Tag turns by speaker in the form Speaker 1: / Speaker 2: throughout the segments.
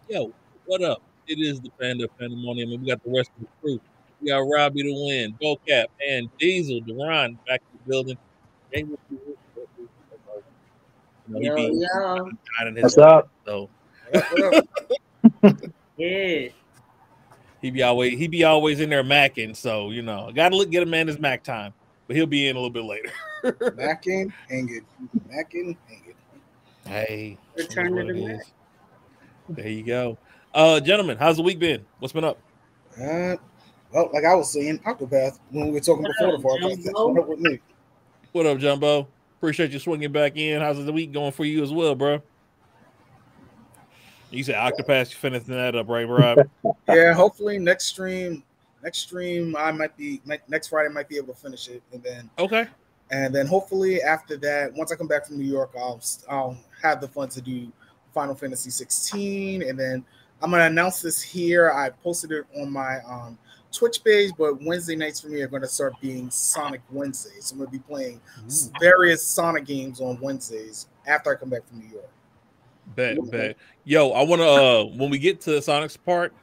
Speaker 1: Yo, what up? It is the Pandemonium, and we got the rest of the crew. We got Robbie the Win, Bocap, and Diesel, Duran back in the building. Jay will be with us, he
Speaker 2: Yo,
Speaker 1: be
Speaker 2: yo.
Speaker 1: dining his
Speaker 3: What's up?
Speaker 1: so
Speaker 4: What up?
Speaker 2: Yeah.
Speaker 1: he be always in there macking. So gotta get a man his Mac time, but he'll be in a little bit later.
Speaker 4: Macking, ain't good. Macking, ain't good.
Speaker 1: Hey,
Speaker 2: Return
Speaker 1: what
Speaker 2: to
Speaker 1: it
Speaker 2: the
Speaker 1: is. There you go. Gentlemen, how's the week been? What's been up?
Speaker 4: Well, like I was saying, Octopath, when we were talking before the podcast, that's what up with me.
Speaker 1: What up, Jumbo? Appreciate you swinging back in. How's the week going for you as well, bro? You said Octopath, you finishing that up, right, Rob?
Speaker 4: Yeah, hopefully next stream, next Friday I might be able to finish it, and then hopefully after that, once I come back from New York, I'll have the fun to do Final Fantasy 16, and then I'm gonna announce this here. I posted it on my Twitch page, but Wednesday nights for me are going to start being Sonic Wednesdays. So I'm going to be playing various Sonic games on Wednesdays after I come back from New York.
Speaker 1: Bet. Yo, I want to, when we get to Sonic's part,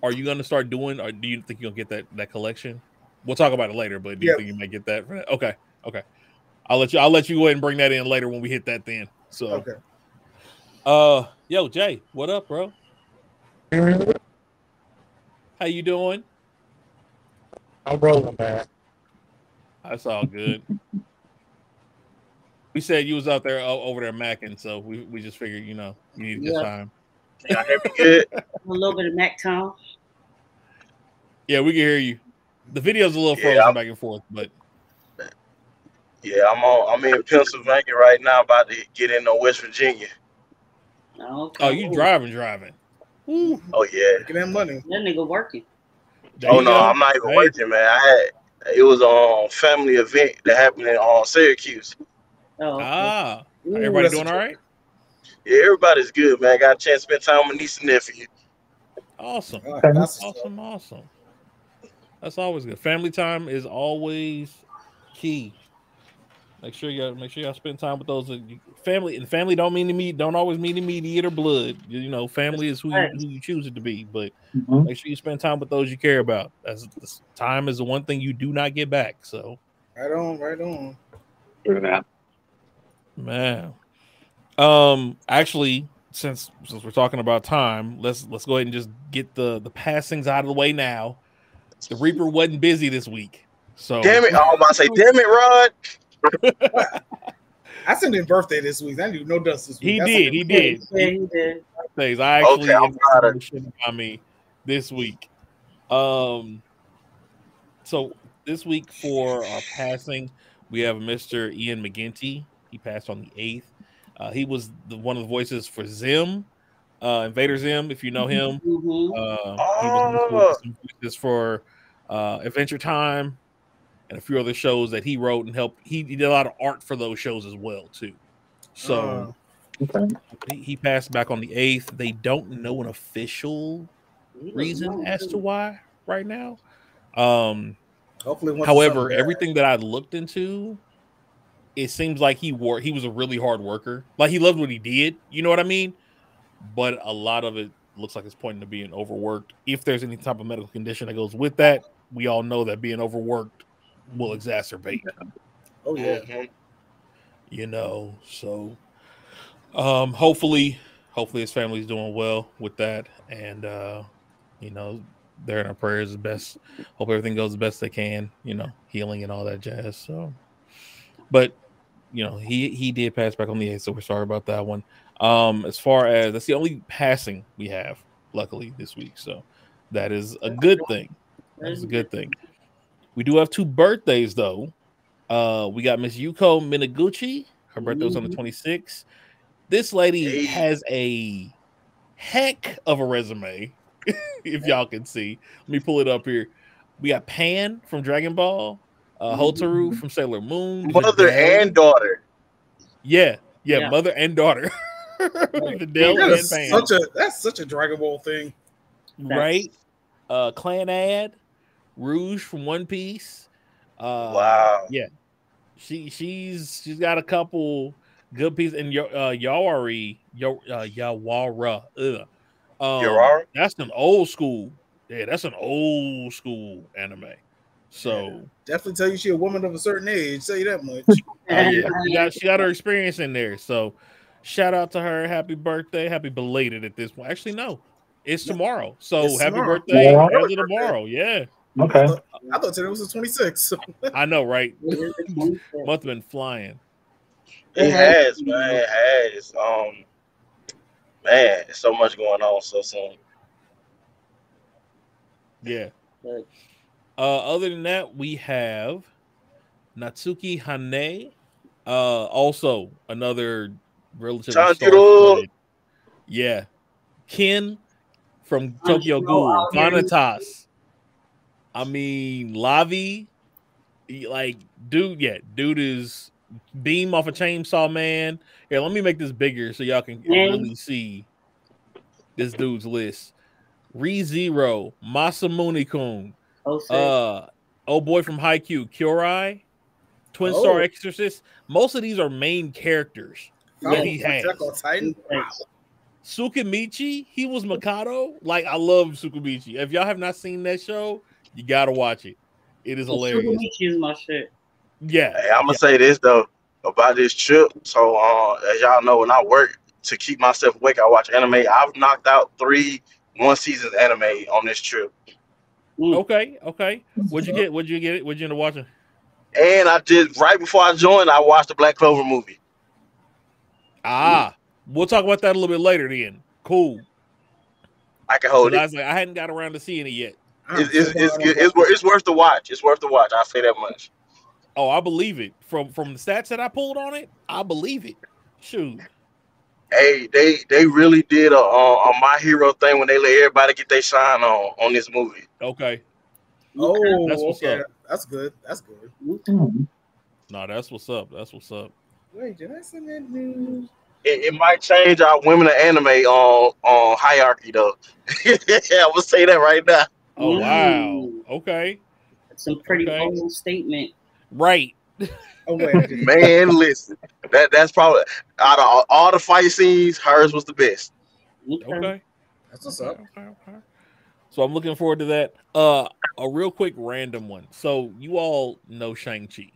Speaker 1: are you going to start doing, or do you think you'll get that collection? We'll talk about it later, but do you think you might get that? Okay. I'll let you go ahead and bring that in later when we hit that then. So,
Speaker 4: okay.
Speaker 1: Yo, Jay, what up, bro? How you doing?
Speaker 3: I'm rolling, man.
Speaker 1: That's all good. We said you was out there over there macking, so we just figured, you needed your time.
Speaker 5: Y'all hear me good?
Speaker 2: A little bit of Mac Town.
Speaker 1: Yeah, we can hear you. The video's a little frozen back and forth, but
Speaker 5: yeah, I'm in Pennsylvania right now, about to get into West Virginia.
Speaker 2: Okay.
Speaker 1: Oh, you driving?
Speaker 4: Ooh.
Speaker 5: Oh yeah,
Speaker 4: making that money.
Speaker 2: That nigga working.
Speaker 5: Oh no, I'm not even working, man. It was a family event that happened in Syracuse.
Speaker 2: Oh.
Speaker 1: Okay. Everybody doing all right?
Speaker 5: Yeah, everybody's good, man. Got a chance to spend time with niece and nephew.
Speaker 1: Awesome.
Speaker 4: Awesome.
Speaker 1: Awesome. That's always good. Family time is always key. Make sure y'all spend time with those family. And family don't always mean immediate or blood. Family is who you choose it to be. But make sure you spend time with those you care about. This time is the one thing you do not get back. So
Speaker 4: right on.
Speaker 3: Look at that.
Speaker 1: Man. Actually, since we're talking about time, let's go ahead and just get the passings out of the way now. The Reaper wasn't busy this week. So
Speaker 5: damn it. I was about to say, damn it, Rod.
Speaker 4: I sent his birthday this week. I didn't do no dust this week.
Speaker 1: He did.
Speaker 2: Yeah, he did.
Speaker 1: I actually
Speaker 5: okay,
Speaker 1: on me this week. So this week for our passing, we have Mr. Ian McGinty. He passed on the 8th. He was one of the voices for Zim, Invader Zim, if you know him. He was some voices for Adventure Time and a few other shows that he wrote and helped. He did a lot of art for those shows as well too. So he passed back on the 8th. They don't know an official reason as to why right now.
Speaker 4: Hopefully,
Speaker 1: however, everything that I looked into, it seems like he was a really hard worker. Like he loved what he did. You know what I mean? But a lot of it looks like it's pointing to being overworked. If there's any type of medical condition that goes with that, we all know that being overworked will exacerbate.
Speaker 4: Oh yeah.
Speaker 1: So hopefully his family's doing well with that, and they're in our prayers the best. Hope everything goes the best they can, healing and all that jazz. So but he did pass back on the 8th, so we're sorry about that one. As far as that's the only passing we have, luckily, this week. So that is a good thing. That's a good thing. We do have 2 birthdays though. We got Miss Yuko Minaguchi. Her birthday was on the 26th. This lady has a heck of a resume. If y'all can see, let me pull it up here. We got Pan from Dragon Ball, Hotaru from Sailor Moon,
Speaker 5: mother and daughter.
Speaker 1: Yeah, mother and daughter.
Speaker 4: That's such a Dragon Ball thing,
Speaker 1: right? Clan Ad, Rouge from One Piece.
Speaker 5: Wow.
Speaker 1: Yeah, she's got a couple good pieces, and Yawara.
Speaker 5: Urara?
Speaker 1: That's an old school. Yeah, that's an old school anime. So
Speaker 4: definitely tell you she a woman of a certain age. Say that much.
Speaker 1: Yeah, she got her experience in there. So shout out to her. Happy birthday. Happy belated at this point. Actually, no, it's tomorrow. So
Speaker 4: It's
Speaker 1: happy
Speaker 4: tomorrow.
Speaker 1: birthday
Speaker 3: Yeah.
Speaker 1: as of tomorrow. Yeah.
Speaker 3: Okay.
Speaker 4: I thought today was the 26th.
Speaker 1: I know, right? Month been flying.
Speaker 5: It has, man. It has. Man, so much going on so soon.
Speaker 1: Yeah. Other than that, we have Natsuki Hane. Also another relatively star-studded. Yeah. Ken from Tokyo Ghoul. Vanitas. I mean, Lavi. Like, dude is Beam off a Chainsaw Man. Here, let me make this bigger so y'all can really see this dude's list. ReZero, Masamune-kun, old boy from Haikyuu, Kyurai, Twin Star Exorcist. Most of these are main characters that he has.
Speaker 4: Wow.
Speaker 1: Tsukimichi, he was Mikado. Like, I love Tsukimichi. If y'all have not seen that show, you gotta watch it. It is hilarious.
Speaker 2: Tsukimichi is my shit.
Speaker 1: Yeah.
Speaker 5: Hey, I'm gonna say this though about this trip. So as y'all know, when I work to keep myself awake, I watch anime. I've knocked out 3 one-season anime on this trip.
Speaker 1: Okay. What'd you get? What'd you end up watching?
Speaker 5: And I did right before I joined, I watched the Black Clover movie.
Speaker 1: We'll talk about that a little bit later then. Cool.
Speaker 5: I can hold it.
Speaker 1: I was like, I hadn't got around to seeing it yet.
Speaker 5: It's worth the watch. It's worth the watch. I'll say that much.
Speaker 1: Oh, I believe it. From the stats that I pulled on it, I believe it. Shoot.
Speaker 5: Hey, they really did a My Hero thing when they let everybody get their shine on this movie.
Speaker 1: Okay.
Speaker 4: Oh,
Speaker 1: that's what's up.
Speaker 4: That's good. That's good.
Speaker 1: No, that's what's up. That's what's up.
Speaker 4: Wait, did I send that news?
Speaker 5: It might change our women of anime on hierarchy though. I will say that right now.
Speaker 1: Oh wow. Okay.
Speaker 2: That's some pretty bold statement.
Speaker 1: Right.
Speaker 4: Oh wait,
Speaker 5: man, listen. That's probably out of all the fight scenes, hers was the best.
Speaker 1: Okay.
Speaker 4: That's what's up.
Speaker 1: Okay. So I'm looking forward to that. A real quick random one. So you all know Shang-Chi,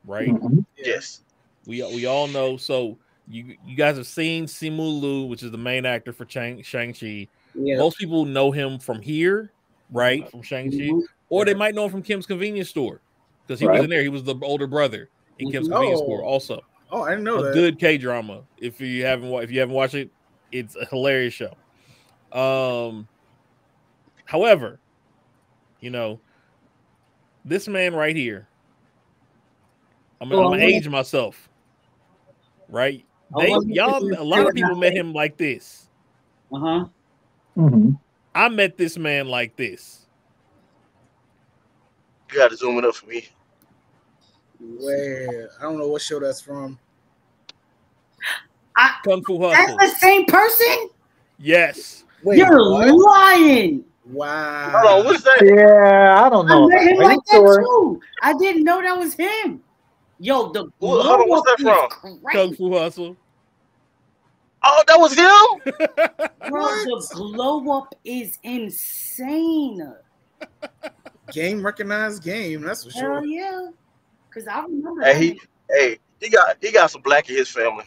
Speaker 1: right?
Speaker 3: Mm-hmm.
Speaker 5: Yes.
Speaker 1: We all know. So you guys have seen Simu Liu, which is the main actor for Shang-Chi.
Speaker 2: Yeah.
Speaker 1: Most people know him from here, right? From Shang-Chi. Or they might know him from Kim's Convenience Store. Because he was in there. He was the older brother in Kim's Convenience Store also.
Speaker 4: Oh, I didn't know that.
Speaker 1: Good K-drama. If you haven't watched it, it's a hilarious show. However, this man right here, I'm gonna age myself. Right? A lot of people met him like this.
Speaker 3: Mm-hmm.
Speaker 1: I met this man like this.
Speaker 5: You gotta zoom it up for me.
Speaker 4: Wait, I don't know what show that's from.
Speaker 1: Kung Fu Hustle.
Speaker 2: That's the same person?
Speaker 1: Yes.
Speaker 4: Wait,
Speaker 2: you're lying.
Speaker 4: Wow.
Speaker 5: Hold on, what's that?
Speaker 3: Yeah, I don't know.
Speaker 2: I met him like that too. I didn't know that was him. Yo, the
Speaker 5: hold on, what's that from?
Speaker 1: Kung Fu Hustle.
Speaker 5: Oh, that was him?
Speaker 2: Bro, the glow up is insane.
Speaker 4: Game recognized game, that's for sure.
Speaker 2: Hell yeah. Because I remember
Speaker 5: he got some black in his family.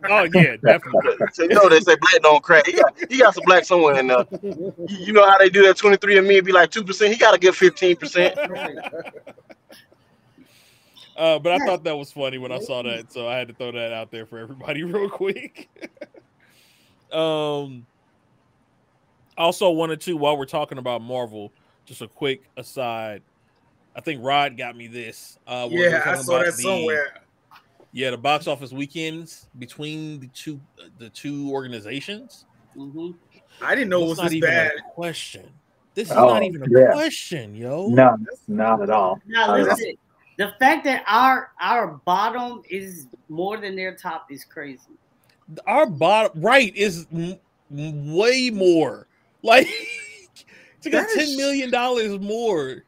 Speaker 1: Oh yeah, definitely.
Speaker 5: So they say black don't crack. He got some black somewhere in there. You know how they do that 23andMe and be like 2%? He got to get 15%.
Speaker 1: But I thought that was funny when I saw that, so I had to throw that out there for everybody real quick. Also wanted to, while we're talking about Marvel, just a quick aside. I think Rod got me this.
Speaker 4: Yeah, I saw that somewhere.
Speaker 1: Yeah, the box office weekends between the two organizations.
Speaker 2: Mm-hmm.
Speaker 4: I didn't know it was this bad.
Speaker 1: Question. This is not even a question, yo.
Speaker 3: No, not at all.
Speaker 2: Now listen, the fact that our bottom is more than their top is crazy.
Speaker 1: Our bottom is way more. Like it's got $10 million more.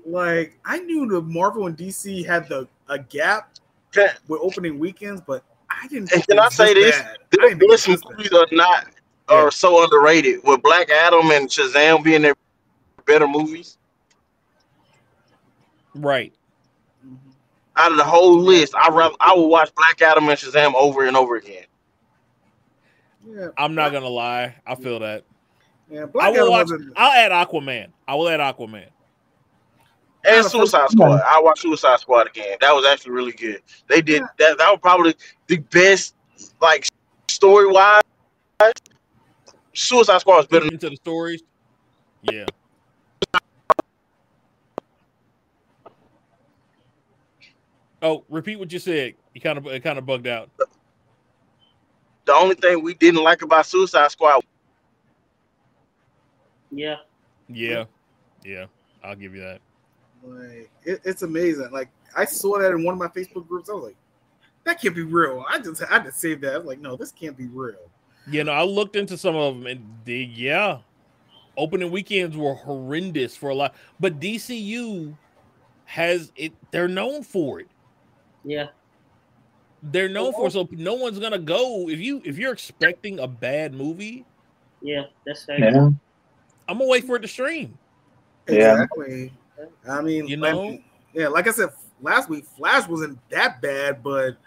Speaker 4: Like I knew the Marvel and DC had a gap with opening weekends, but I didn't.
Speaker 5: And can I say this? There's some movies are not are so underrated. With Black Adam and Shazam being their better movies.
Speaker 1: Right.
Speaker 5: Out of the whole list, I will watch Black Adam and Shazam over and over again.
Speaker 4: Yeah,
Speaker 1: I'm not gonna lie. I feel that.
Speaker 4: Yeah, Black Adam wasn't.
Speaker 1: I'll add Aquaman. I will add Aquaman.
Speaker 5: And Suicide Squad. I watched Suicide Squad again. That was actually really good. They did that. That was probably the best, like, story wise. Suicide Squad was better
Speaker 1: into the stories. Yeah. Oh, repeat what you said. It kind of bugged out.
Speaker 5: The only thing we didn't like about Suicide Squad.
Speaker 2: Yeah.
Speaker 1: I'll give you that.
Speaker 4: Like it's amazing. Like I saw that in one of my Facebook groups. I was like, that can't be real. I just had to save that. I was like, no, this can't be real.
Speaker 1: You know, I looked into some of them and opening weekends were horrendous for a lot. But DCU has it. They're known for it.
Speaker 2: Yeah.
Speaker 1: They're known for it, so no one's gonna go if you're expecting a bad movie.
Speaker 2: Yeah, that's fair.
Speaker 3: Yeah.
Speaker 1: I'm gonna wait for it to stream.
Speaker 4: Exactly. I mean, like I said last week, Flash wasn't that bad, but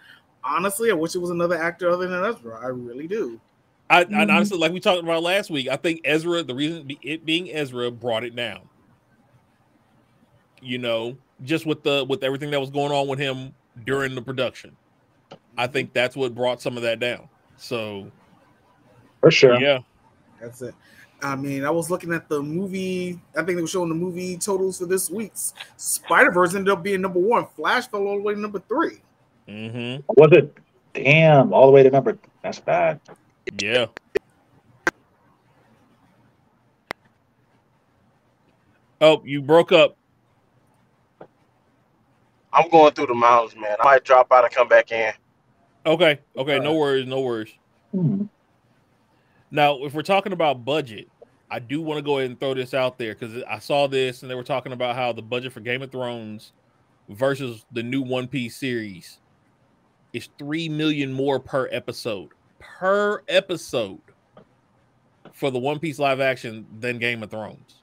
Speaker 4: honestly, I wish it was another actor other than Ezra. I really do.
Speaker 1: I honestly, like we talked about last week, I think Ezra, the reason it being Ezra brought it down. You know, just with everything that was going on with him during the production. I think that's what brought some of that down. So,
Speaker 3: for sure.
Speaker 1: Yeah.
Speaker 4: That's it. I mean, I was looking at the movie. I think they were showing the movie totals for this week's. Spider-Verse ended up being number 1. Flash fell all the way to number 3.
Speaker 1: Mm-hmm.
Speaker 3: Was it? Damn, all the way to number. That's bad.
Speaker 1: Yeah. Oh, you broke up.
Speaker 5: I'm going through the mountains, man. I might drop out and come back in.
Speaker 1: Okay. No worries. Now, if we're talking about budget, I do want to go ahead and throw this out there because I saw this and they were talking about how the budget for Game of Thrones versus the new One Piece series is $3 million more per episode for the One Piece live action than Game of Thrones.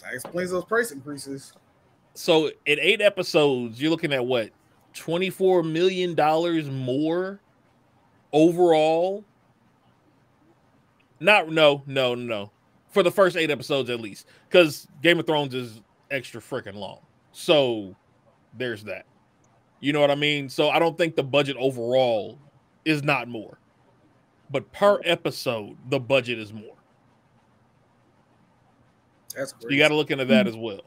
Speaker 4: That explains those price increases.
Speaker 1: So in 8 episodes, you're looking at what? $24 million more overall. No. For the first 8 episodes at least. Because Game of Thrones is extra freaking long. So there's that. You know what I mean? So I don't think the budget overall is not more. But per episode, the budget is more.
Speaker 4: That's great.
Speaker 1: You got to look into that as well.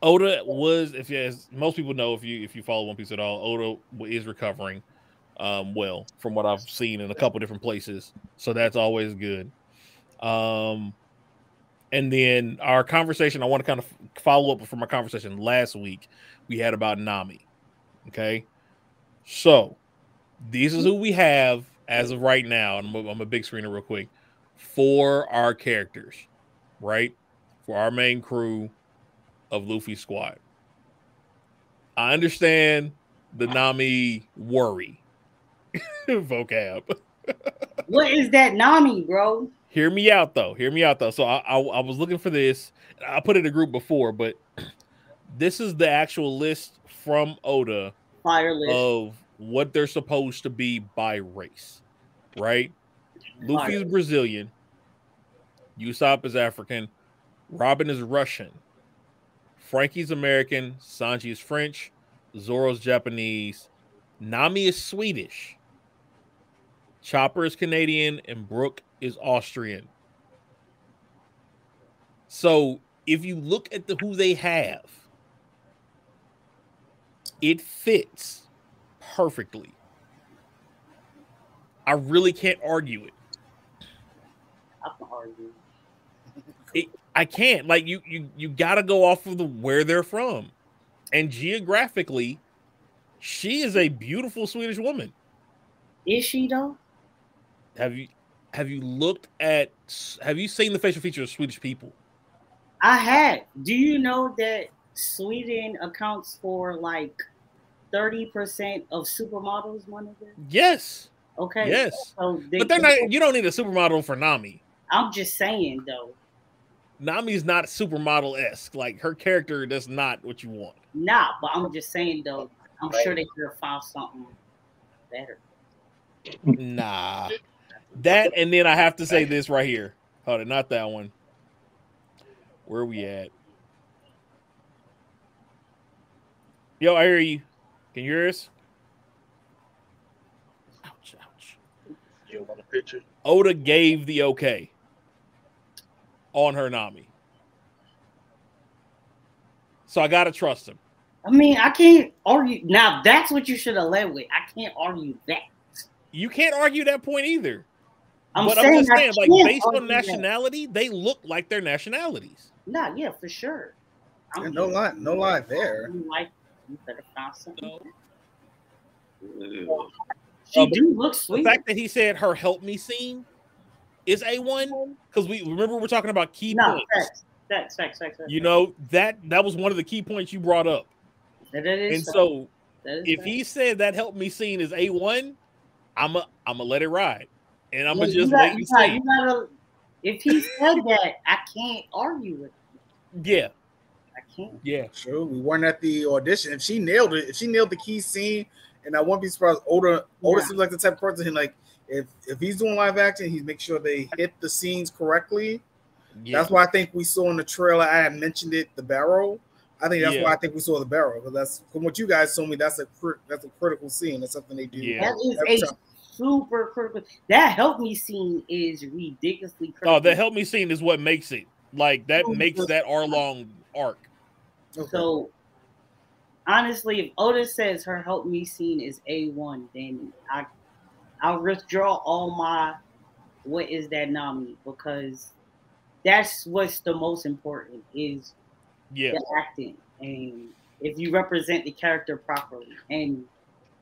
Speaker 1: Oda was, as most people know, if you follow One Piece at all, Oda is recovering well from what I've seen in a couple different places. So that's always good. And then our conversation, I want to kind of follow up from our conversation last week we had about Nami. Okay. So this is who we have as of right now. And I'm a big screener real quick for our characters, right? For our main crew of Luffy's squad. I understand the Nami worry vocab.
Speaker 2: What is that Nami, bro?
Speaker 1: Hear me out though. So I was looking for this. I put it in a group before, but this is the actual list from Oda of what they're supposed to be by race, right? Luffy is Brazilian. Usopp is African. Robin is Russian. Frankie's American. Sanji is French. Zoro's Japanese. Nami is Swedish. Chopper is Canadian. And Brooke is Austrian. So if you look at who they have, it fits perfectly. I really can't argue it.
Speaker 2: I can argue.
Speaker 1: I can't. Like you got to go off of where they're from, and geographically, she is a beautiful Swedish woman.
Speaker 2: Is she though?
Speaker 1: Have you looked at? Have you seen the facial features of Swedish people?
Speaker 2: I have. Do you know that Sweden accounts for like 30% of supermodels one of them?
Speaker 1: Yes.
Speaker 2: Okay.
Speaker 1: Yes.
Speaker 2: So
Speaker 1: but they're not. You don't need a supermodel for Nami.
Speaker 2: I'm just saying though.
Speaker 1: Nami's not supermodel-esque. Like her character does not what you want.
Speaker 2: Nah, but I'm just saying though. I'm sure they could have found something better.
Speaker 1: Nah. That and then I have to say this right here. Hold on, not that one. Where are we at? Yo, I hear you. Can you hear us? Ouch, ouch.
Speaker 5: You want a picture?
Speaker 1: Oda gave the okay on her Nami. So I gotta trust him.
Speaker 2: I mean, I can't argue. Now, that's what you should have led with. I can't argue that.
Speaker 1: You can't argue that point either.
Speaker 2: I'm
Speaker 1: just saying, like, based on nationality, they look like their nationalities.
Speaker 2: Nah, yeah, for sure.
Speaker 4: No lie there.
Speaker 2: Like, you better find something. She do look sweet.
Speaker 1: The fact that he said her help me scene is A1, because we remember we're talking about key points.
Speaker 2: Facts.
Speaker 1: You know, that was one of the key points you brought up.
Speaker 2: That is
Speaker 1: and so if he said that help me scene is A1, I'ma let it ride. And I'm gonna just wait and see.
Speaker 2: If he said that, I can't argue with him.
Speaker 1: Yeah.
Speaker 2: I can't.
Speaker 1: Yeah.
Speaker 4: Sure. We weren't at the audition. If she nailed it, if she nailed the key scene, and I won't be surprised. Oda seems like the type of person who, like, if he's doing live action, he's make sure they hit the scenes correctly. Yeah. That's why I think we saw in the trailer. I had mentioned it, the barrel. I think that's why I think we saw the barrel, because that's from what you guys told me. That's a critical scene. That's something they do.
Speaker 1: Yeah.
Speaker 2: That is super critical. That help me scene is ridiculously critical.
Speaker 1: Oh, the help me scene is what makes it. Like, that makes that Arlong arc.
Speaker 2: Okay. So, honestly, if Oda says her help me scene is A1, then I'll withdraw all my what is that Nami, because that's what's the most important is the acting. And if you represent the character properly and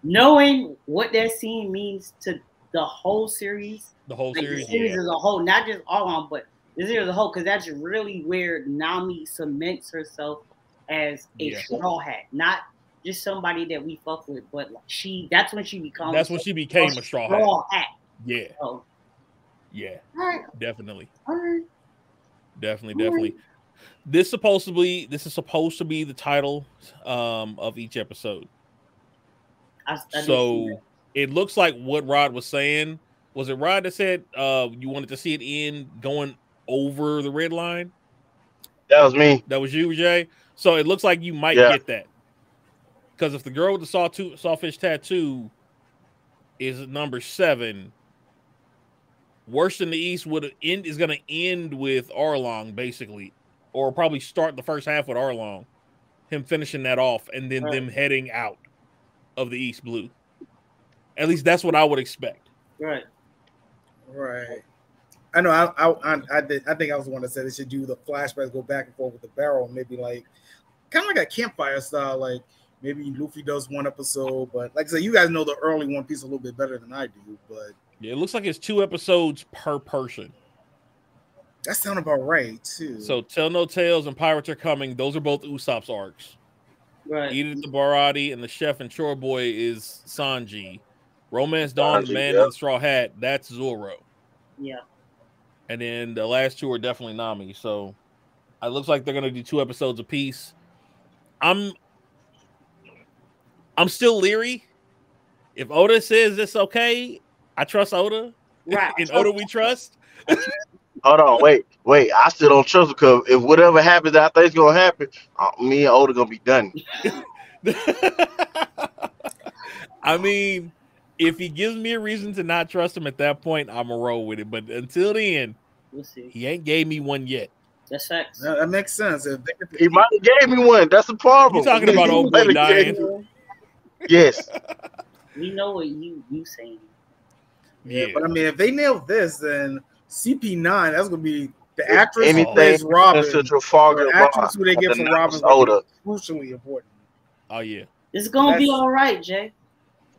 Speaker 2: knowing what that scene means to the whole series.
Speaker 1: The whole series,
Speaker 2: the series as a whole, not just Arlong, but the series as a whole, because that's really where Nami cements herself as a straw hat, not just somebody that we fuck with, but like that's when she becomes.
Speaker 1: That's when she became a straw hat. Yeah.
Speaker 2: So,
Speaker 1: yeah.
Speaker 2: All right.
Speaker 1: Definitely.
Speaker 2: All right.
Speaker 1: Definitely. Right. This is supposed to be the title of each episode. So it looks like what Rod was saying. Was it Rod that said you wanted to see it end going over the red line?
Speaker 5: That was me.
Speaker 1: That was you, Jay. So it looks like you might get that. Because if the girl with the sawfish tattoo is number 7, Worst in the East is going to end with Arlong, basically. Or probably start the first half with Arlong. Him finishing that off and then them heading out of the East Blue. At least that's what I would expect.
Speaker 2: Right.
Speaker 4: I know. I think I was the one that said they should do the flashbacks, go back and forth with the barrel, maybe like kind of like a campfire style. Like maybe Luffy does one episode, but like I said, you guys know the early One Piece a little bit better than I do. But
Speaker 1: yeah, it looks like it's 2 episodes per person.
Speaker 4: That sounds about right too.
Speaker 1: So Tell No Tales and Pirates Are Coming. Those are both Usopp's arcs.
Speaker 2: Right.
Speaker 1: Edith the Barati and the Chef and Chore Boy is Sanji. Romance Dawn, the Man in the Straw Hat, that's Zoro.
Speaker 2: Yeah.
Speaker 1: And then the last 2 are definitely Nami. So it looks like they're gonna do 2 episodes apiece. I'm still leery. If Oda says it's okay, I trust Oda.
Speaker 2: Right.
Speaker 1: In Oda we trust.
Speaker 5: Hold on, wait. I still don't trust him, because if whatever happens that I think is gonna happen, me and Oda gonna be done.
Speaker 1: I mean, if he gives me a reason to not trust him at that point, I'm gonna roll with it. But until then,
Speaker 2: we'll see.
Speaker 1: He ain't gave me one yet.
Speaker 2: That's facts.
Speaker 4: That makes sense.
Speaker 5: He might have gave me one. That's the problem.
Speaker 1: You talking about old boy dying?
Speaker 5: Yes.
Speaker 2: We know what you saying.
Speaker 4: Yeah, but I mean, if they nail this, then CP9, that's gonna be the actress who plays Robin. The actress who they get for Robin is crucially important.
Speaker 1: Oh yeah,
Speaker 2: it's gonna be all right, Jay.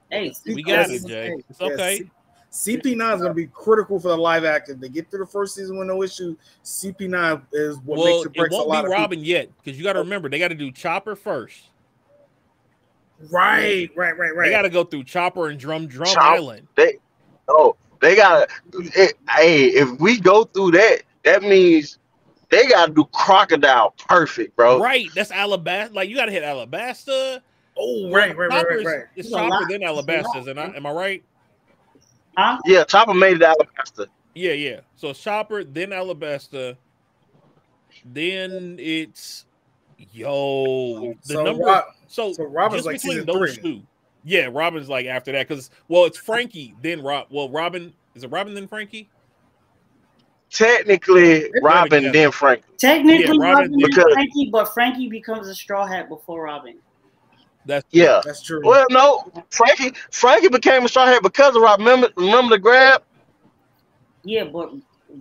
Speaker 2: Hey,
Speaker 1: we got it, Jay. It's okay.
Speaker 4: CP9 is gonna be critical for the live action. If they get through the first season with no issue, CP9 is what makes it breaks a lot of
Speaker 1: Robin yet, because you got to remember they got to do Chopper first.
Speaker 4: Right.
Speaker 1: They got to go through Chopper and Drum Island.
Speaker 5: They got to. Hey, if we go through that, that means they got to do Crocodile perfect, bro.
Speaker 1: Right. That's Alabasta. Like, you got to hit Alabasta.
Speaker 4: Oh, right.
Speaker 1: It's Chopper, then Alabasta. Am I right?
Speaker 2: Huh?
Speaker 5: Yeah, Chopper made it Alabasta.
Speaker 1: Yeah. So it's Chopper, then Alabasta. Then it's number. So
Speaker 4: Robin's
Speaker 1: just
Speaker 4: like
Speaker 1: between
Speaker 4: season
Speaker 1: those
Speaker 4: 3.
Speaker 1: two. Yeah, Robin's like after that because it's Frankie then Rob. Well, Robin is it Robin then Frankie?
Speaker 5: Technically, Robin then Frankie.
Speaker 2: Technically,
Speaker 1: Yeah,
Speaker 2: Robin then Frankie, but Frankie becomes a Straw Hat before Robin.
Speaker 4: That's true.
Speaker 5: Well, no, Frankie became a Straw Hat because of Robin. Remember the grab?
Speaker 2: Yeah, but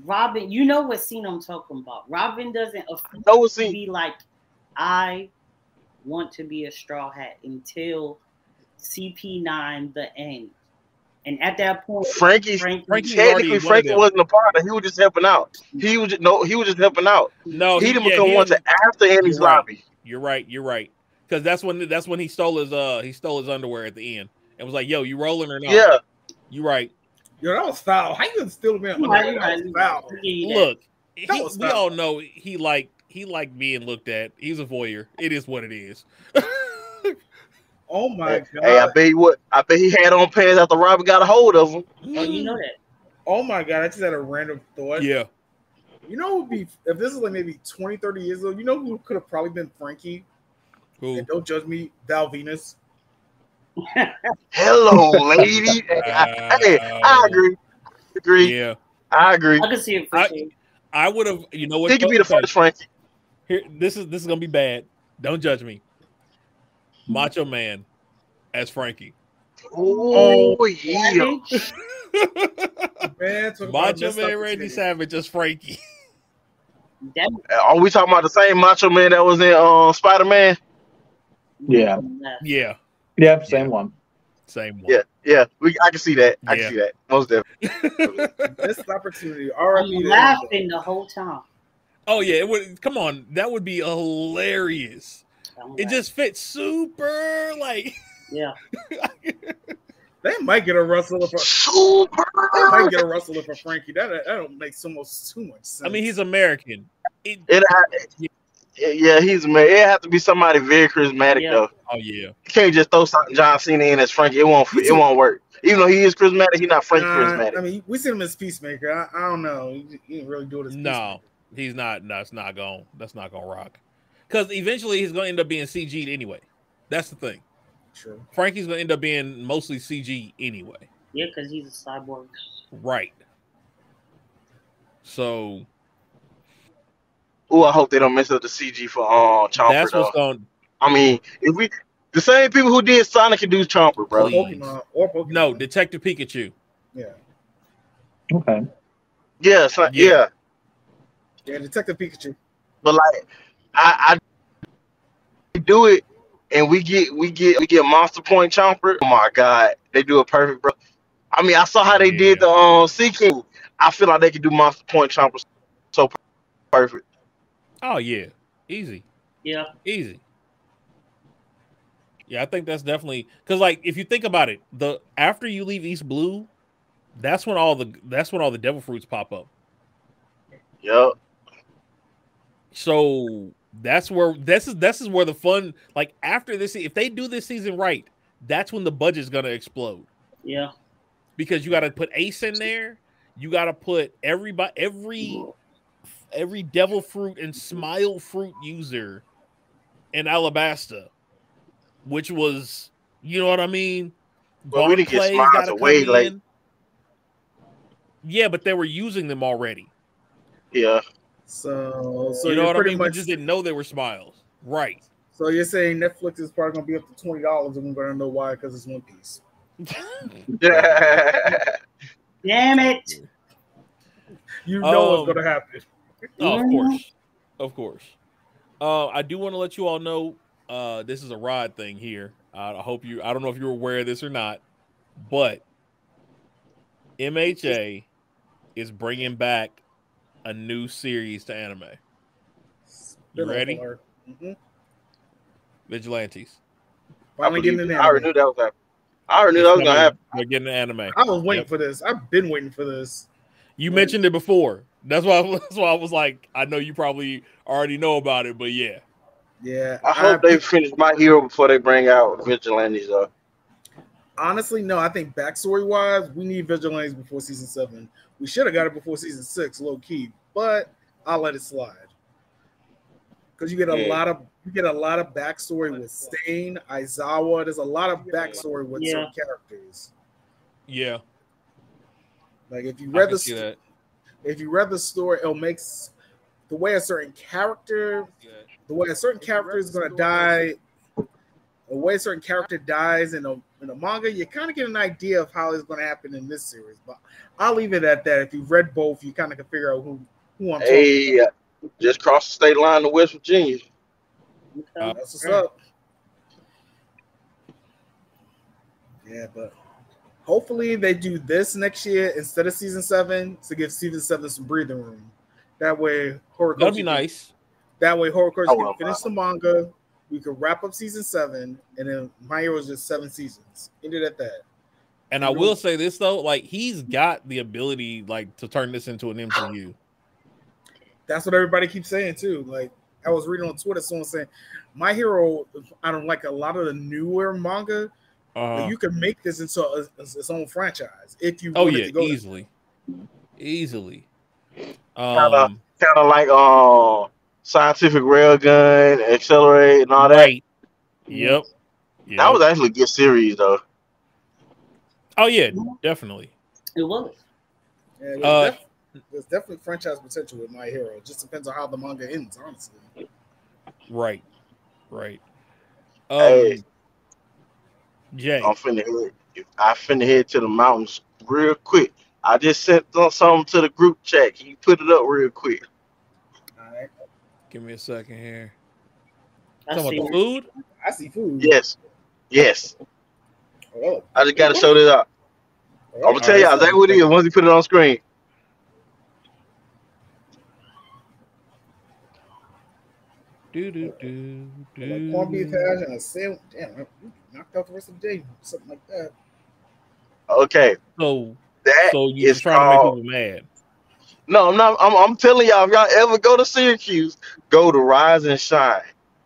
Speaker 2: Robin, you know what scene I'm talking about. Robin doesn't be like, I want to be a Straw Hat until CP9 the end. And at that point, Frankie
Speaker 5: wasn't a part of it. He was just helping out. He was just helping out.
Speaker 1: No,
Speaker 5: he didn't become one to after Andy's lobby.
Speaker 1: You're right. Because that's when he stole his underwear at the end and was like, "Yo, you rolling or not?"
Speaker 5: Yeah,
Speaker 1: you right.
Speaker 4: Yo, that was foul. How you gonna steal a man? That was foul.
Speaker 1: Look, we all know he liked being looked at. He's a voyeur. It is what it is.
Speaker 4: Oh my god!
Speaker 5: Hey, I bet he had on pants after Robin got a hold of him.
Speaker 2: Oh, you know that.
Speaker 4: Oh my god! I just had a random thought.
Speaker 1: Yeah.
Speaker 4: You know who would be if this is like maybe 20, 30 years ago? You know who could have probably been Frankie?
Speaker 1: Who?
Speaker 4: And don't judge me, Val Venus.
Speaker 5: Hello, lady. I agree.
Speaker 1: Yeah,
Speaker 5: I agree.
Speaker 2: I can see it for sure.
Speaker 1: I would have. You know what?
Speaker 5: He could be the first Frankie.
Speaker 1: Here, this is gonna be bad. Don't judge me. Macho Man as Frankie.
Speaker 5: Oh yeah.
Speaker 1: Macho Man Randy Savage as Frankie.
Speaker 5: Are we talking about the same Macho Man that was in Spider-Man?
Speaker 3: Yeah. Same one.
Speaker 5: Yeah. I can see that. I can see that. Most definitely.
Speaker 4: This opportunity.
Speaker 2: I'm laughing the whole time.
Speaker 1: Oh yeah, it would. Come on, that would be hilarious. It just fits super like.
Speaker 2: Yeah.
Speaker 4: They might get a rustler for super. They might get a rustler for Frankie. That don't make almost too much sense.
Speaker 1: I mean, he's American.
Speaker 5: He's American. It have to be somebody very charismatic though.
Speaker 1: Oh yeah. You
Speaker 5: can't just throw something John Cena in as Frankie. It won't work. Even though he is charismatic, he's not Frankie charismatic.
Speaker 4: I mean, we see him as Peacemaker. I don't know. He didn't really do it as Peacemaker.
Speaker 1: No, he's not. No, that's not gonna rock. Because eventually he's gonna end up being CG'd anyway. That's the thing.
Speaker 4: True.
Speaker 1: Frankie's gonna end up being mostly CG anyway.
Speaker 2: Yeah, because he's a cyborg.
Speaker 1: Right. So.
Speaker 5: Oh, I hope they don't mess up the CG for Chomper.
Speaker 1: That's what's going.
Speaker 5: I mean, the same people who did Sonic can do Chomper, bro.
Speaker 4: Or Pokemon.
Speaker 1: No, Detective Pikachu.
Speaker 4: Yeah.
Speaker 3: Okay.
Speaker 5: Yeah.
Speaker 4: Yeah, Detective Pikachu.
Speaker 5: But like, I do it, and we get Monster Point Chomper. Oh my god, they do it perfect, bro. I mean, I saw how they did the Sea King. I feel like they could do Monster Point Chomper so perfect.
Speaker 1: Oh yeah, easy.
Speaker 2: Yeah,
Speaker 1: easy. Yeah, I think that's definitely because, like, if you think about it, after you leave East Blue, that's when all the devil fruits pop up.
Speaker 5: Yep.
Speaker 1: So that's where this is where the fun, like, after this, if they do this season right, that's when the budget's gonna explode.
Speaker 2: Yeah.
Speaker 1: Because you got to put Ace in there, you got to put every devil fruit and smile fruit user in Alabasta, which was, you know what I mean?
Speaker 5: Well, we didn't get Smiles away late.
Speaker 1: Yeah, but they were using them already.
Speaker 5: Yeah.
Speaker 4: So
Speaker 1: you know what I mean? We just didn't know they were Smiles. Right.
Speaker 4: So you're saying Netflix is probably going to be up to $20 and we're going to know why, because it's One Piece.
Speaker 2: Damn it.
Speaker 4: You know what's going to happen.
Speaker 1: Oh, of course. I do want to let you all know this is a Rod thing here. I don't know if you're aware of this or not, but MHA is bringing back a new series to anime. You ready?
Speaker 4: Mm-hmm.
Speaker 1: Vigilantes.
Speaker 4: Finally getting an anime.
Speaker 5: I already knew that was happening. I already knew that was gonna happen.
Speaker 1: We're getting an anime.
Speaker 4: I was waiting for this. I've been waiting for this.
Speaker 1: You mentioned it before. That's why I was like, I know you probably already know about it, but yeah.
Speaker 4: Yeah.
Speaker 5: I hope they finish My Hero before they bring out Vigilantes.
Speaker 4: Honestly, no. I think backstory wise, we need Vigilantes before season 7. We should have got it before season 6, low key, but I'll let it slide. Because you get a lot of backstory with Stain, Aizawa. There's a lot of backstory with certain characters.
Speaker 1: Yeah.
Speaker 4: Like if you read the story, it'll make the way a certain character is gonna die, the way a certain character dies in a manga, you kind of get an idea of how it's gonna happen in this series. But I'll leave it at that. If you've read both, you kind of can figure out who I'm talking about.
Speaker 5: Just cross the state line to West Virginia.
Speaker 4: That's what's up. Yeah, but hopefully they do this next year instead of season 7 to give season 7 some breathing room. That way,
Speaker 1: that'd be nice.
Speaker 4: That way, Horikoshi can finish the manga. We could wrap up season 7, and then My Hero is just 7 seasons. Ended at that.
Speaker 1: And I will say this though, like he's got the ability, like to turn this into an MCU.
Speaker 4: That's what everybody keeps saying too. Like I was reading on Twitter, someone saying, "My Hero, I don't like a lot of the newer manga. You can make this into its own franchise if you." To go
Speaker 1: easily.
Speaker 5: Kind of like Scientific Railgun, Accelerate, and all that.
Speaker 1: Right. Yep.
Speaker 5: That was actually a good series, though.
Speaker 1: Oh yeah, definitely.
Speaker 2: It was.
Speaker 4: Yeah, there's definitely franchise potential with My Hero. It just depends on how the manga ends, honestly.
Speaker 1: Right.
Speaker 5: Hey,
Speaker 1: Jay,
Speaker 5: I finna head to the mountains real quick. I just sent something to the group chat. Can you put it up real quick?
Speaker 4: All right.
Speaker 1: Give me a second here.
Speaker 2: Talking
Speaker 1: about the food?
Speaker 4: I see food.
Speaker 5: Yes.
Speaker 4: Oh.
Speaker 5: I just gotta show this out. I'm gonna tell y'all exactly what it is once you put it on screen.
Speaker 4: Like corned beef hash and a sandwich. Damn, you knocked out the rest of the day. Something like that.
Speaker 5: Okay.
Speaker 1: So
Speaker 5: you're
Speaker 1: trying to make people mad.
Speaker 5: No, I'm not. I'm telling y'all, if y'all ever go to Syracuse, go to Rise and Shine.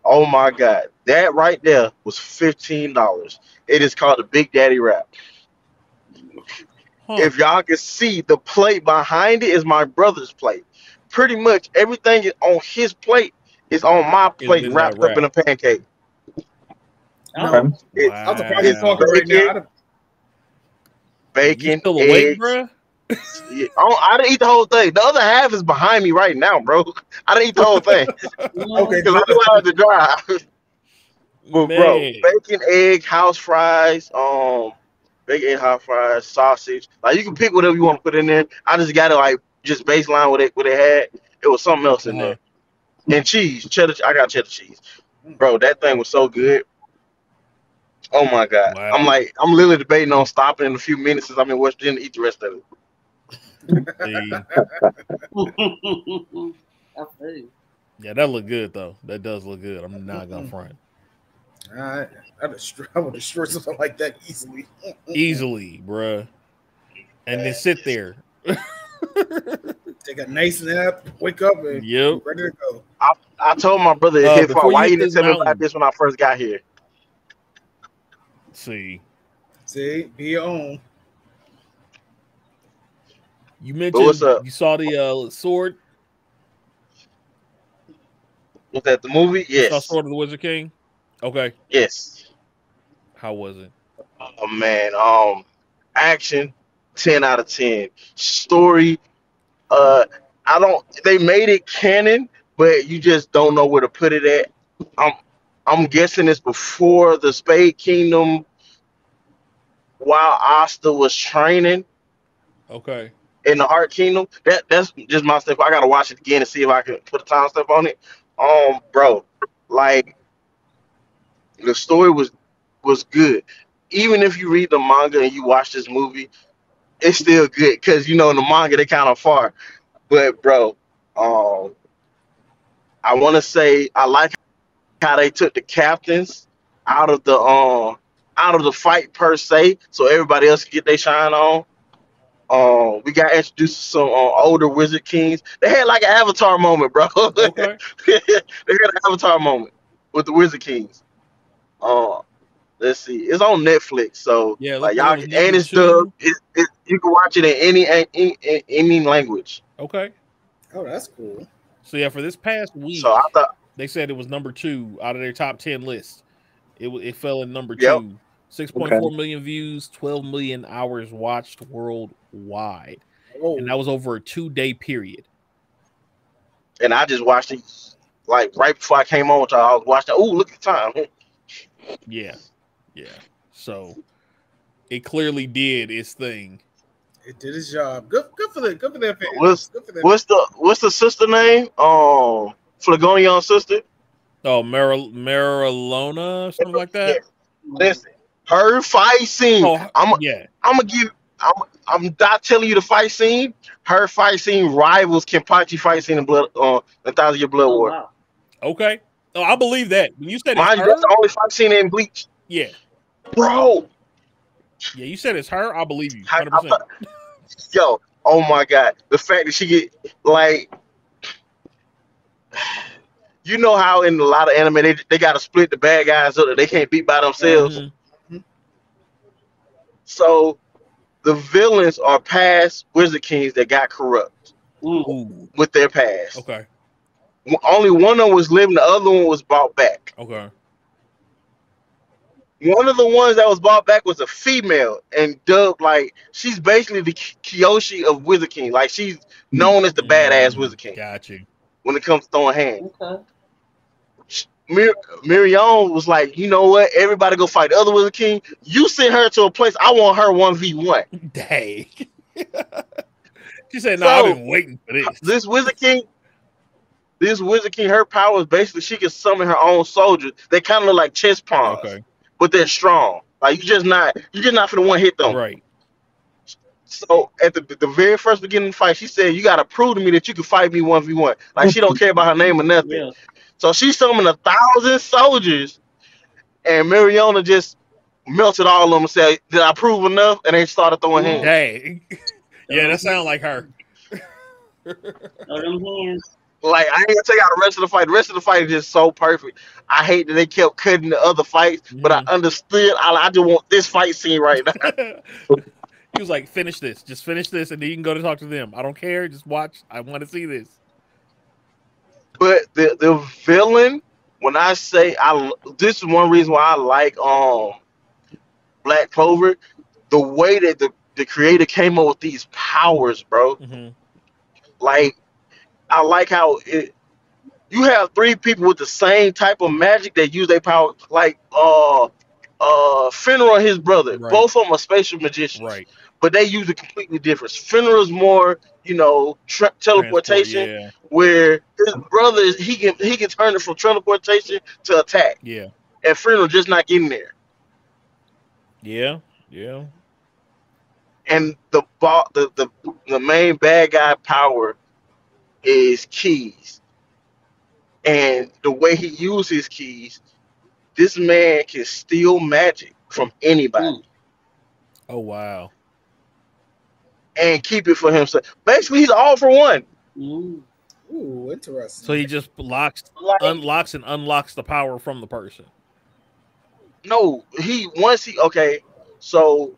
Speaker 5: Oh my God, that right there was $15. It is called the Big Daddy Wrap. If y'all can see, the plate behind it is my brother's plate. Pretty much everything on his plate is on my plate, wrapped up in a pancake.
Speaker 4: I'm surprised he's talking right now.
Speaker 5: Bacon,
Speaker 1: still
Speaker 5: eggs.
Speaker 1: Awake, bro?
Speaker 5: Yeah, I didn't eat the whole thing. The other half is behind me right now, bro. I didn't eat the whole thing.
Speaker 4: Okay,
Speaker 5: because I knew I had to drive. But bro, bacon, egg, house fries, bacon, egg, house fries, sausage. Like you can pick whatever you want to put in there. I just got to just baseline what it had. It was something else in there. And cheese, cheddar. I got cheddar cheese, bro. That thing was so good. Oh my God! Wow. I'm literally debating on stopping in a few minutes since I'm in West Virginia to eat the rest of it.
Speaker 1: Yeah, that look good though. That does look good. I'm not gonna front.
Speaker 4: I would destroy something like that easily.
Speaker 1: Easily, bruh. And then sit there.
Speaker 4: Take a nice nap, wake up, and ready to go.
Speaker 5: I told my brother, why you didn't tell me about this when I first got here?
Speaker 1: See,
Speaker 4: be your own.
Speaker 1: You mentioned you saw the sword.
Speaker 5: Was that the movie? Yes.
Speaker 1: You saw Sword of the Wizard King. Okay.
Speaker 5: Yes.
Speaker 1: How was it?
Speaker 5: Oh man, action 10 out of 10. Story, they made it canon, but you just don't know where to put it at. I'm guessing it's before the Spade Kingdom while Asta was training.
Speaker 1: Okay.
Speaker 5: In the Heart Kingdom. That's just my stuff. I gotta watch it again and see if I can put a time step on it. Bro, like the story was good. Even if you read the manga and you watch this movie, it's still good because in the manga they kind of far. But bro, I want to say I like how they took the captains out of the fight per se, so everybody else can get their shine on. We got introduced to some older Wizard Kings. They had like an Avatar moment, bro.
Speaker 1: Okay.
Speaker 5: They had an Avatar moment with the Wizard Kings. Let's see, it's on Netflix, so
Speaker 1: Yeah, it
Speaker 5: like
Speaker 1: looked like
Speaker 5: y'all,
Speaker 1: it was
Speaker 5: and
Speaker 1: number
Speaker 5: it's dubbed.
Speaker 1: 2.
Speaker 5: You can watch it in any language.
Speaker 1: Okay.
Speaker 4: Oh, that's cool.
Speaker 1: So yeah, for this past week,
Speaker 5: So I thought,
Speaker 1: they said it was number 2 out of their top 10 list. It fell in number
Speaker 5: Yep.
Speaker 1: 2. 6.4
Speaker 3: Okay.
Speaker 1: million views, 12 million hours watched worldwide,
Speaker 4: Oh,
Speaker 1: and that was over a 2-day period.
Speaker 5: and I just watched it like right before I came on with y'all. I was watching. Oh, look at the time.
Speaker 1: Yeah. So it clearly did its thing.
Speaker 4: it did its job. Good for their fans.
Speaker 5: What's
Speaker 4: Good for their
Speaker 5: what's the sister name? Flagonion's sister.
Speaker 1: Oh, Marilona, something like
Speaker 5: Yeah.
Speaker 1: that.
Speaker 5: Listen, her fight scene.
Speaker 1: Oh,
Speaker 5: I'm
Speaker 1: yeah.
Speaker 5: I'm not telling you the fight scene. Her fight scene rivals Kenpachi fight scene in Blood 1,000 Year Blood
Speaker 2: Oh
Speaker 5: War.
Speaker 2: wow.
Speaker 1: Okay. Oh, I believe that. When you said it's
Speaker 5: Mind you,
Speaker 1: her,
Speaker 5: that's the only fight scene in Bleach,
Speaker 1: yeah,
Speaker 5: bro.
Speaker 1: you said it's her. I believe you,
Speaker 5: I-
Speaker 1: 100%.
Speaker 5: Yo, oh my god, the fact that she get like, you know how in a lot of anime they got to split the bad guys up that they can't beat by themselves.
Speaker 1: Mhm.
Speaker 5: So the villains are past Wizard Kings that got corrupt
Speaker 1: Ooh.
Speaker 5: with their past.
Speaker 1: Okay.
Speaker 5: Only one of them was living, the other one was brought back.
Speaker 1: Okay.
Speaker 5: One of the ones that was brought back was a female and dubbed like she's basically the Kyoshi of Wizard King. Like she's known as the badass Wizard King
Speaker 1: Got you.
Speaker 5: when it comes to throwing hands.
Speaker 2: Okay.
Speaker 5: Miriam was like, you know what? Everybody go fight the other Wizard King. You send her to a place. I want her 1v1.
Speaker 1: Dang. She said, "No, I've
Speaker 5: So
Speaker 1: been waiting for this."
Speaker 5: this Wizard King, her power is basically she can summon her own soldiers. They kind of look like chess pawns,
Speaker 1: Okay.
Speaker 5: but they're strong. Like you're just not for the one hit them.
Speaker 1: Right.
Speaker 5: So at the very first beginning of the fight, she said, "You got to prove to me that you can fight me 1v1." Like she don't care about her name or nothing.
Speaker 2: Yeah.
Speaker 5: So she summoned 1,000 soldiers, and Mariona just melted all of them and said, "Did I prove enough?" And they started throwing hands.
Speaker 1: Dang. Yeah, that sounds like her.
Speaker 2: Throw them hands.
Speaker 5: Like I ain't gonna tell y'all the rest of the fight. The rest of the fight is just so perfect. I hate that they kept cutting the other fights, but I understood. I just want this fight scene right now.
Speaker 1: He was like, "Finish this. Just finish this, and then you can go to talk to them. I don't care. Just watch. I want to see this."
Speaker 5: But the villain, when I say this is one reason why I like Black Clover, the way that the creator came up with these powers, bro.
Speaker 1: Mm-hmm.
Speaker 5: Like I like how you have 3 people with the same type of magic that use their power. Like Fenrir and his brother,
Speaker 1: Right.
Speaker 5: both of them are spatial magicians,
Speaker 1: Right.
Speaker 5: but they use it completely different. Fenrir's more, teleportation,
Speaker 1: Yeah.
Speaker 5: where his brother is he can turn it from teleportation to attack,
Speaker 1: Yeah.
Speaker 5: and Fenrir just not getting there.
Speaker 1: Yeah. Yeah.
Speaker 5: And the main bad guy power is keys, and the way he uses his keys, this man can steal magic from anybody
Speaker 1: Oh wow.
Speaker 5: and keep it for himself. Basically, he's all for one.
Speaker 2: Mm.
Speaker 4: Ooh, interesting.
Speaker 1: So he just unlocks and unlocks the power from the person.
Speaker 5: No, so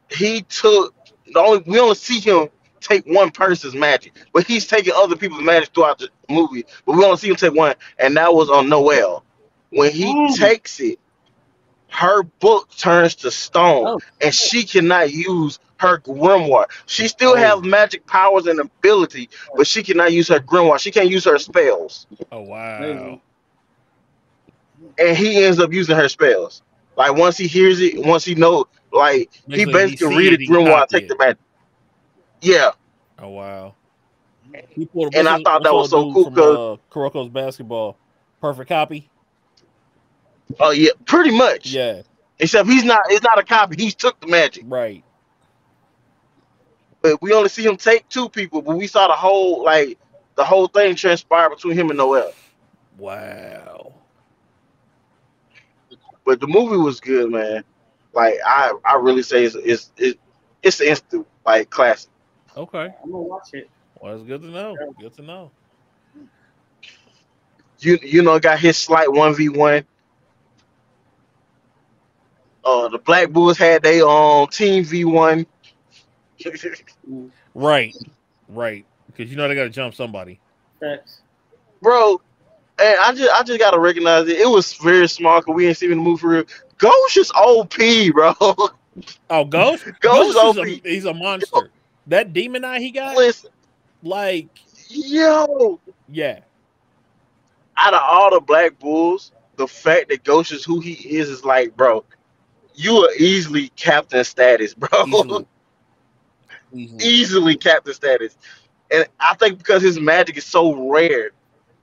Speaker 5: he took we only see him take one person's magic, but he's taking other people's magic throughout the movie. But we only see him take one, and that was on Noelle. When he takes it, her book turns to stone, and she cannot use her grimoire. She still has magic powers and ability, but she cannot use her grimoire. She can't use her spells.
Speaker 1: Oh wow.
Speaker 5: And he ends up using her spells. Like once he hears it, once he knows, like he basically read the grimoire, take the magic. Yeah.
Speaker 1: Oh wow.
Speaker 5: And I thought that was so cool
Speaker 1: because Kuroko's basketball, perfect copy.
Speaker 5: Oh yeah, pretty much.
Speaker 1: Yeah.
Speaker 5: Except it's not a copy. He's took the magic.
Speaker 1: Right.
Speaker 5: But we only see him take 2 people, but we saw the whole thing transpire between him and Noelle.
Speaker 1: Wow.
Speaker 5: But the movie was good, man. Like I really say it's an instant like classic.
Speaker 1: Okay.
Speaker 2: I'm gonna watch it.
Speaker 1: Well, it's good to know. Good to know.
Speaker 5: You know, got his slight 1v1. The Black Bulls had their team V1.
Speaker 1: Right. Because you know they got to jump somebody.
Speaker 2: Thanks.
Speaker 5: Bro, and I just gotta recognize it. It was very small because we ain't seen the movie for real. Ghost is OP, bro.
Speaker 1: Oh, Ghost?
Speaker 5: Ghost is OP.
Speaker 1: He's a monster. That demon eye he got?
Speaker 5: Listen,
Speaker 1: like,
Speaker 5: yo.
Speaker 1: Yeah.
Speaker 5: Out of all the Black Bulls, the fact that Ghost is who he is like, bro, you are easily captain status, bro. Easily captain status. And I think because his magic is so rare,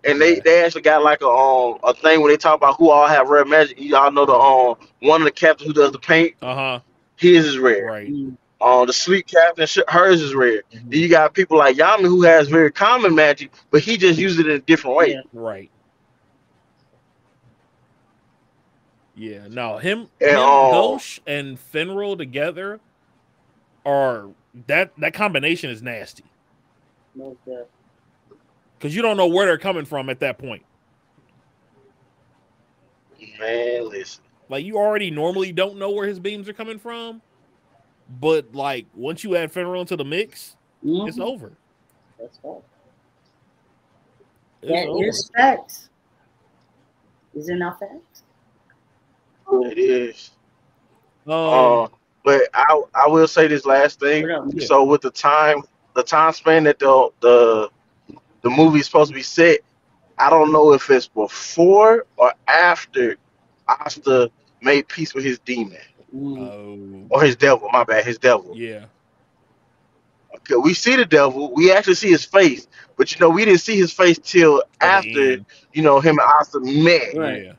Speaker 5: and they actually got like a thing where they talk about who all have rare magic. Y'all know the one of the captains who does the paint. His is rare.
Speaker 1: Right.
Speaker 5: The sleep captain, hers is rare. Then you got people like Yami who has very common magic, but he just uses it in a different way.
Speaker 1: Yeah. Right. Yeah. No, him Ghost and Finral together are that combination is nasty. Because you don't know where they're coming from at that point.
Speaker 5: Man, listen.
Speaker 1: Like, you already normally don't know where his beams are coming from. But, like, once you add Finral into the mix, it's over.
Speaker 2: That's all.
Speaker 1: That
Speaker 2: is facts. Is it not facts?
Speaker 5: It is. But I will say this last thing.
Speaker 2: Yeah.
Speaker 5: So with the time span that the movie is supposed to be set, I don't know if it's before or after Asta made peace with his demon. Or his devil, my bad, his devil.
Speaker 1: Yeah.
Speaker 5: Okay, we see the devil. We actually see his face. But, we didn't see his face till after, him and Asta met.
Speaker 1: Right. Yeah.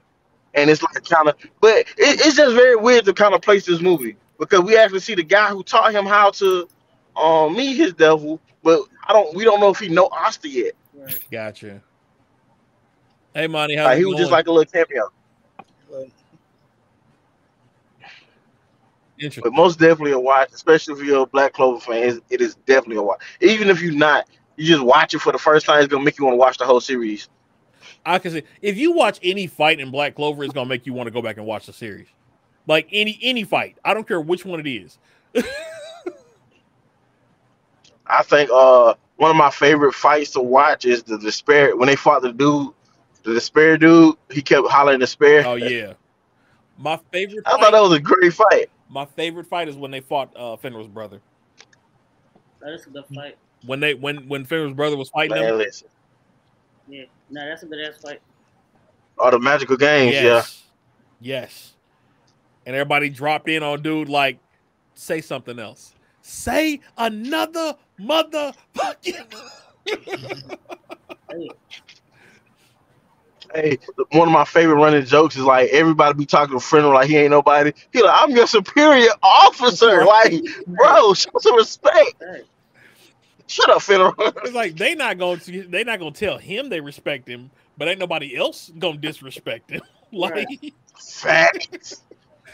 Speaker 5: And it's like kind of, but it's just very weird to kind of place this movie because we actually see the guy who taught him how to meet his devil, but we don't know if he know Asta yet.
Speaker 1: Right. Gotcha. Hey, Monty, how's it
Speaker 5: he
Speaker 1: going?
Speaker 5: was just like a little cameo. But most definitely a watch, especially if you're a Black Clover fan. It is definitely a watch. Even if you're not, you just watch it for the first time. It's gonna make you want to watch the whole series.
Speaker 1: I can say if you watch any fight in Black Clover, it's gonna make you want to go back and watch the series. Like any fight, I don't care which one it is.
Speaker 5: I think one of my favorite fights to watch is the Despair when they fought the Despair dude. He kept hollering Despair.
Speaker 1: Oh yeah, my favorite.
Speaker 5: I thought that was a great fight.
Speaker 1: My favorite fight is when they fought Fenrir's brother.
Speaker 2: That is a good fight.
Speaker 1: When Fenrir's brother was fighting him.
Speaker 5: Listen.
Speaker 2: Yeah, no, that's a good ass fight.
Speaker 5: Oh, the magical games,
Speaker 1: Yes. And everybody dropped in on dude like, say something else. Say another motherfucking.
Speaker 5: Hey, one of my favorite running jokes is like everybody be talking to Fenrir like he ain't nobody. He like, I'm your superior officer. Like, bro, show some respect. Shut up, Fenrir.
Speaker 1: It's like they not gonna tell him they respect him, but ain't nobody else gonna disrespect him. Like
Speaker 5: facts.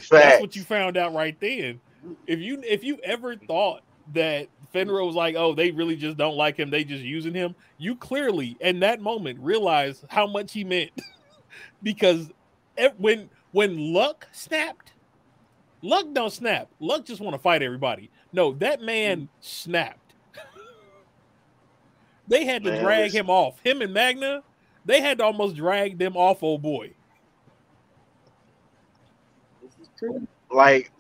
Speaker 1: That's what you found out right then. If you ever thought that Fenrir was like, oh, they really just don't like him, they just using him, you clearly in that moment realized how much he meant. Because when Luck snapped, Luck don't snap. Luck just want to fight everybody. No, that man snapped. They had to drag him off. Him and Magna, they had to almost drag them off, old boy.
Speaker 2: This is true.
Speaker 5: Like,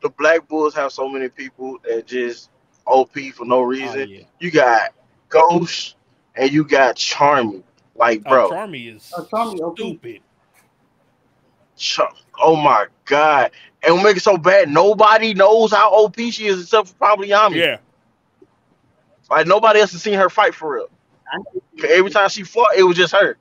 Speaker 5: the Black Bulls have so many people that just OP for no reason.
Speaker 1: Oh, yeah.
Speaker 5: You got Ghost and you got Charmy. Like, bro.
Speaker 1: Charmy is stupid.
Speaker 5: Oh, my God. And we make it so bad, nobody knows how OP she is except for probably Yami.
Speaker 1: Yeah.
Speaker 5: Like, nobody else has seen her fight for real. Every time she fought, it was just her.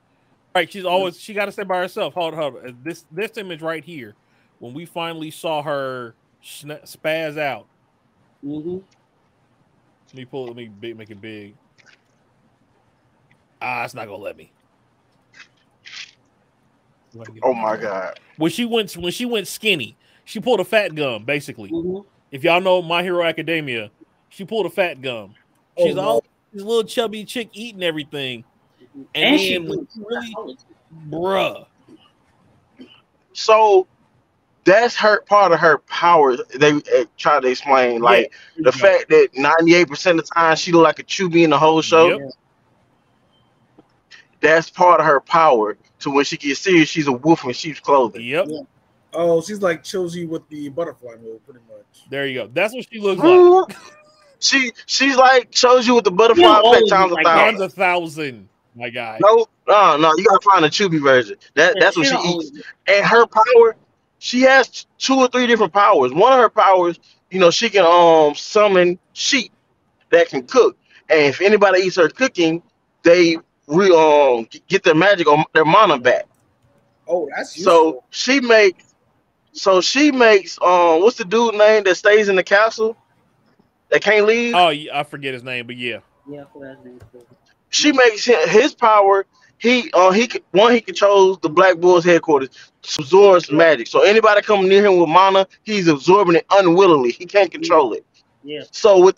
Speaker 1: Right, she got to stay by herself. Hold on. This image right here, when we finally saw her spaz out.
Speaker 2: Mm-hmm.
Speaker 1: Let me make it big. It's not gonna let me.
Speaker 5: Oh my god!
Speaker 1: When she went skinny, she pulled a fat gum. Basically, if y'all know My Hero Academia, she pulled a fat gum. She's all this little chubby chick eating everything, and then when really, bruh.
Speaker 5: So that's her part of her power. They try to explain like the fact that 98% of the time she look like a chubby in the whole show.
Speaker 1: Yep.
Speaker 5: That's part of her power. To when she gets serious, she's a wolf in sheep's clothing.
Speaker 1: Yep.
Speaker 4: Oh, she's like Choji with the butterfly move, pretty much.
Speaker 1: There you go. That's what she looks like.
Speaker 5: She's like Choji with the butterfly effect times a thousand.
Speaker 1: Times 1,000, my guy.
Speaker 5: No. You gotta find a chubby version. That's what she eats. And her power, she has 2 or 3 different powers. One of her powers, she can summon sheep that can cook. And if anybody eats her cooking, they get their magic or their mana back.
Speaker 4: Oh, that's useful.
Speaker 5: So she makes what's the dude name that stays in the castle that can't leave?
Speaker 1: Oh, I forget his name, but yeah.
Speaker 2: Yeah, I forgot his name too.
Speaker 5: She makes his power. He controls the Black Bull's headquarters, absorbs magic. So anybody coming near him with mana, he's absorbing it unwillingly. He can't control it.
Speaker 2: Yeah.
Speaker 5: So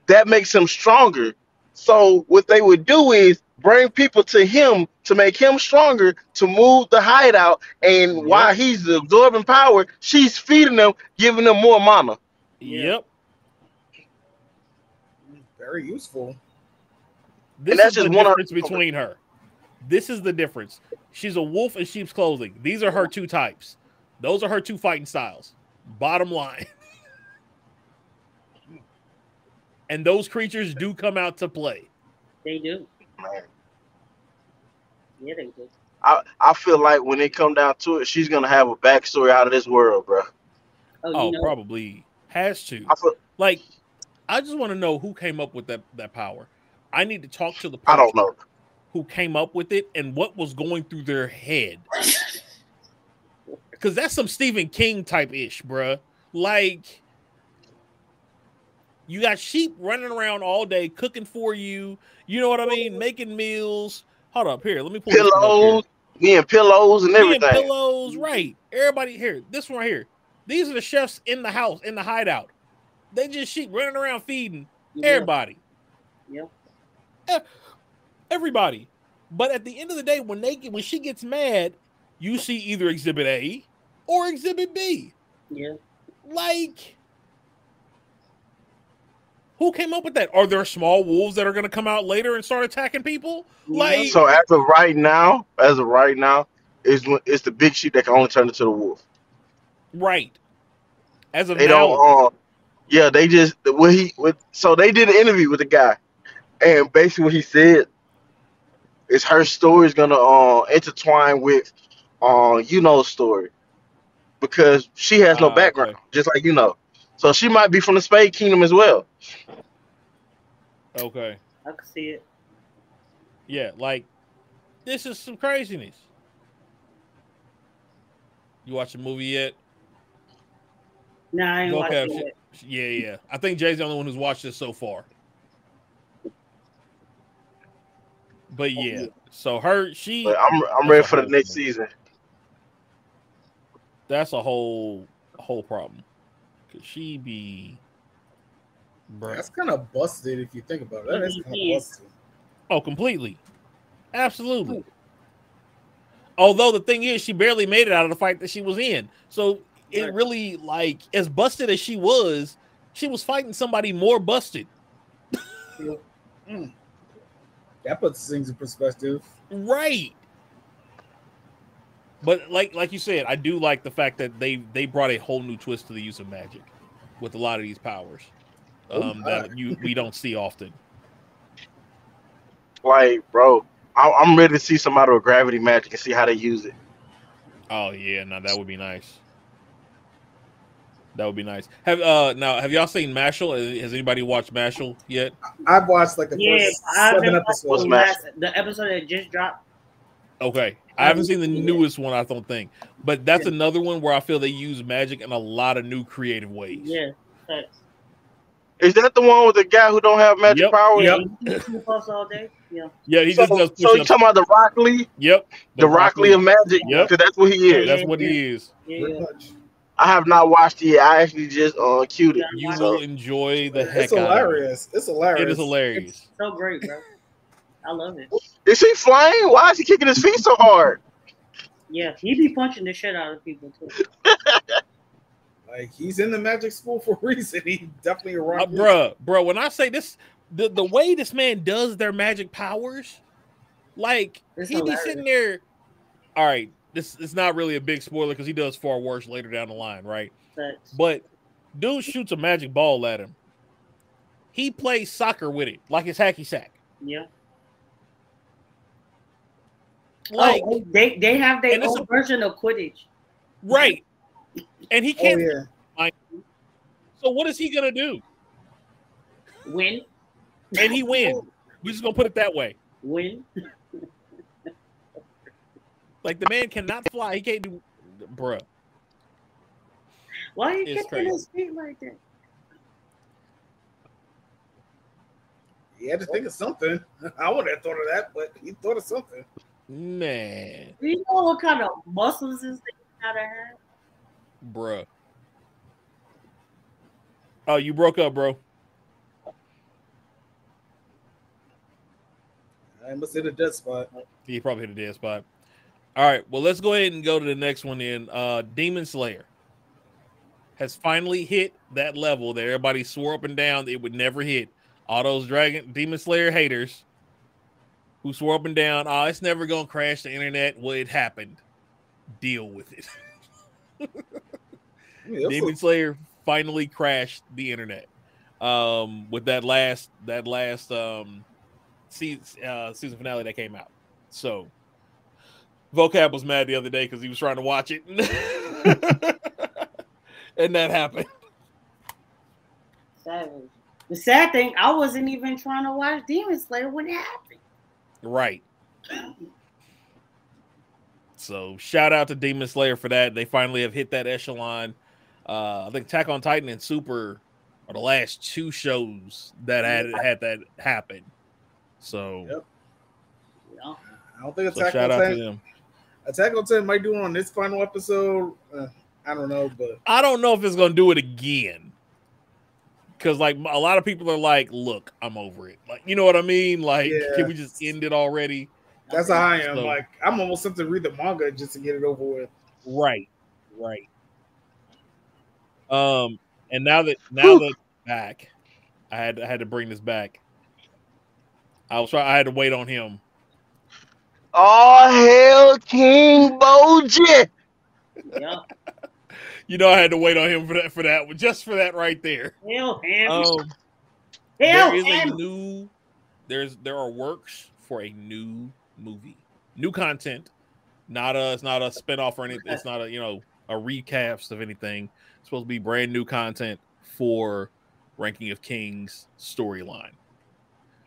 Speaker 5: that makes him stronger. So what they would do is bring people to him to make him stronger, to move the hideout, and while he's absorbing power, she's feeding them, giving them more mana.
Speaker 1: Yep.
Speaker 4: Very useful.
Speaker 1: This is the difference between her. This is the difference. She's a wolf in sheep's clothing. These are her 2 types. Those are her 2 fighting styles. Bottom line. And those creatures do come out to play.
Speaker 2: They do.
Speaker 5: Man.
Speaker 2: Yeah, they do.
Speaker 5: I feel like when it come down to it, she's gonna have a backstory out of this world, bro.
Speaker 1: Probably has to. I just want to know who came up with that power. I need to talk to the person
Speaker 5: I don't know
Speaker 1: who came up with it and what was going through their head. Because that's some Stephen King type ish, bruh. Like, you got sheep running around all day cooking for you. You know what I mean? Making meals. Hold up here. Let me pull
Speaker 5: pillows. Me and pillows and everything.
Speaker 1: Pillows, right? Everybody here. This one right here. These are the chefs in the house, in the hideout. They just sheep running around feeding everybody.
Speaker 2: Yeah.
Speaker 1: Everybody. But at the end of the day, when she gets mad, you see either Exhibit A or Exhibit B.
Speaker 2: Yeah.
Speaker 1: Like, who came up with that? Are there small wolves that are going to come out later and start attacking people? Like,
Speaker 5: so as of right now, it's the big sheep that can only turn into the wolf.
Speaker 1: Right. As of
Speaker 5: they
Speaker 1: now,
Speaker 5: don't. So they did an interview with the guy, and basically what he said is her story is gonna intertwine with story, because she has no background, just like so she might be from the Spade Kingdom as well.
Speaker 1: Okay,
Speaker 2: I can see it.
Speaker 1: Yeah, like, this is some craziness. You watch the movie yet?
Speaker 2: No, I ain't watched it yet.
Speaker 1: Yeah. I think Jay's the only one who's watched this so far. But yeah, so
Speaker 5: But I'm ready for the next season.
Speaker 1: That's a whole problem. Cause she be,
Speaker 4: bro. That's kind of busted if you think about it. That is kind of busted.
Speaker 1: Oh, completely, absolutely. Although the thing is, she barely made it out of the fight that she was in. So it really, like, as busted as she was fighting somebody more busted.
Speaker 4: That puts things in perspective.
Speaker 1: Right. But like you said, I do like the fact that they brought a whole new twist to the use of magic with a lot of these powers that we don't see often.
Speaker 5: Like, bro, I'm ready to see somebody with gravity magic and see how they use it.
Speaker 1: Oh yeah, no, that would be nice. That would be nice. Have y'all seen Mashal? Has anybody watched Mashal yet?
Speaker 4: I've watched like the first 7 episodes.
Speaker 2: The episode that just dropped.
Speaker 1: Okay. I haven't seen the newest one, I don't think. But that's another one where I feel they use magic in a lot of new creative ways.
Speaker 2: Yeah.
Speaker 5: Is that the one with the guy who don't have magic powers?
Speaker 2: Yeah, he push all day. Yeah.
Speaker 1: Yeah, he just does push-ups.
Speaker 5: So you talking about the Rock Lee?
Speaker 1: Yep.
Speaker 5: The Rock Lee of magic.
Speaker 1: Yep.
Speaker 5: Because that's what he is.
Speaker 1: That's what he is.
Speaker 2: Yeah.
Speaker 5: I have not watched it yet. I actually just queued it.
Speaker 1: You will enjoy the heck
Speaker 4: It's
Speaker 1: out of it.
Speaker 4: hilarious. It's hilarious.
Speaker 1: It is hilarious.
Speaker 2: It's so great, bro. I love it.
Speaker 5: Is he flying? Why is he kicking his feet so hard?
Speaker 2: Yeah, he be punching the shit out of people too.
Speaker 4: Like, he's in the magic school for a reason. He definitely a rock.
Speaker 1: Bro, when I say this, the way this man does their magic powers, like, he be sitting there. All right, this is not really a big spoiler because he does far worse later down the line, right? But dude shoots a magic ball at him. He plays soccer with it, like it's hacky sack.
Speaker 2: Yeah.
Speaker 1: Like,
Speaker 2: they have their own version of Quidditch.
Speaker 1: Right. And he can't.
Speaker 4: Oh, yeah.
Speaker 1: So what is he gonna do?
Speaker 2: Win.
Speaker 1: And he wins. We're just gonna put it that way.
Speaker 2: Win.
Speaker 1: Like, the man cannot fly. He can't do, bruh.
Speaker 2: Why are you kicking his feet like that?
Speaker 4: He had to think of something. I wouldn't have thought of that, but he thought of something.
Speaker 1: Man.
Speaker 2: Do you know what kind of muscles this thing gotta have?
Speaker 1: Bruh. Oh, you broke up, bro.
Speaker 4: I must hit a dead spot.
Speaker 1: He probably hit a dead spot. All right, well, let's go ahead and go to the next one then. Demon Slayer has finally hit that level that everybody swore up and down it would never hit. All those Demon Slayer haters who swore up and down, oh, it's never going to crash the internet. Well, it happened. Deal with it. Demon Slayer finally crashed the internet with that last season finale that came out. So Vocab was mad the other day because he was trying to watch it, and that happened.
Speaker 2: Savage. The sad thing, I wasn't even trying to watch Demon Slayer when it happened.
Speaker 1: Right. So shout out to Demon Slayer for that. They finally have hit that echelon. I think Attack on Titan and Super are the last two shows that had that happen. So,
Speaker 4: yep. Yeah. I don't think
Speaker 1: Attack
Speaker 4: on Titan might do it on this final episode. I don't know, but
Speaker 1: I don't know if it's going to do it again. Because, like, a lot of people are like, look, I'm over it. Like, you know what I mean? Like, can we just end it already?
Speaker 4: That's how I am. So, like, I'm almost tempted to read the manga just to get it over with.
Speaker 1: Right. And now that back, I had to bring this back. I had to wait on him.
Speaker 5: Oh, hell, King Boji.
Speaker 2: Yeah.
Speaker 1: You know, I had to wait on him for that, just for that right there.
Speaker 2: Hell, him.
Speaker 1: There are works for a new movie, new content. It's not a spinoff or anything. It's not a recaps of anything. It's supposed to be brand new content for Ranking of Kings storyline.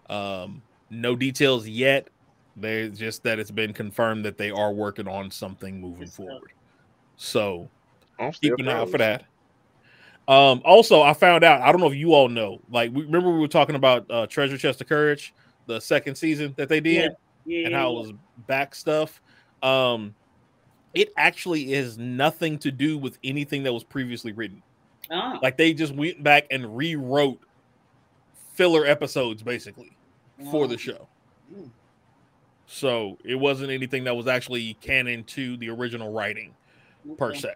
Speaker 1: No details yet. There's just that it's been confirmed that they are working on something moving forward. So keep an eye out for that. Also, I found out, I don't know if you all know, like, remember we were talking about Treasure Chest of Courage, the second season that they did, and how it was back stuff. It actually is nothing to do with anything that was previously written. Like, they just went back and rewrote filler episodes basically for the show. So it wasn't anything that was actually canon to the original writing per se.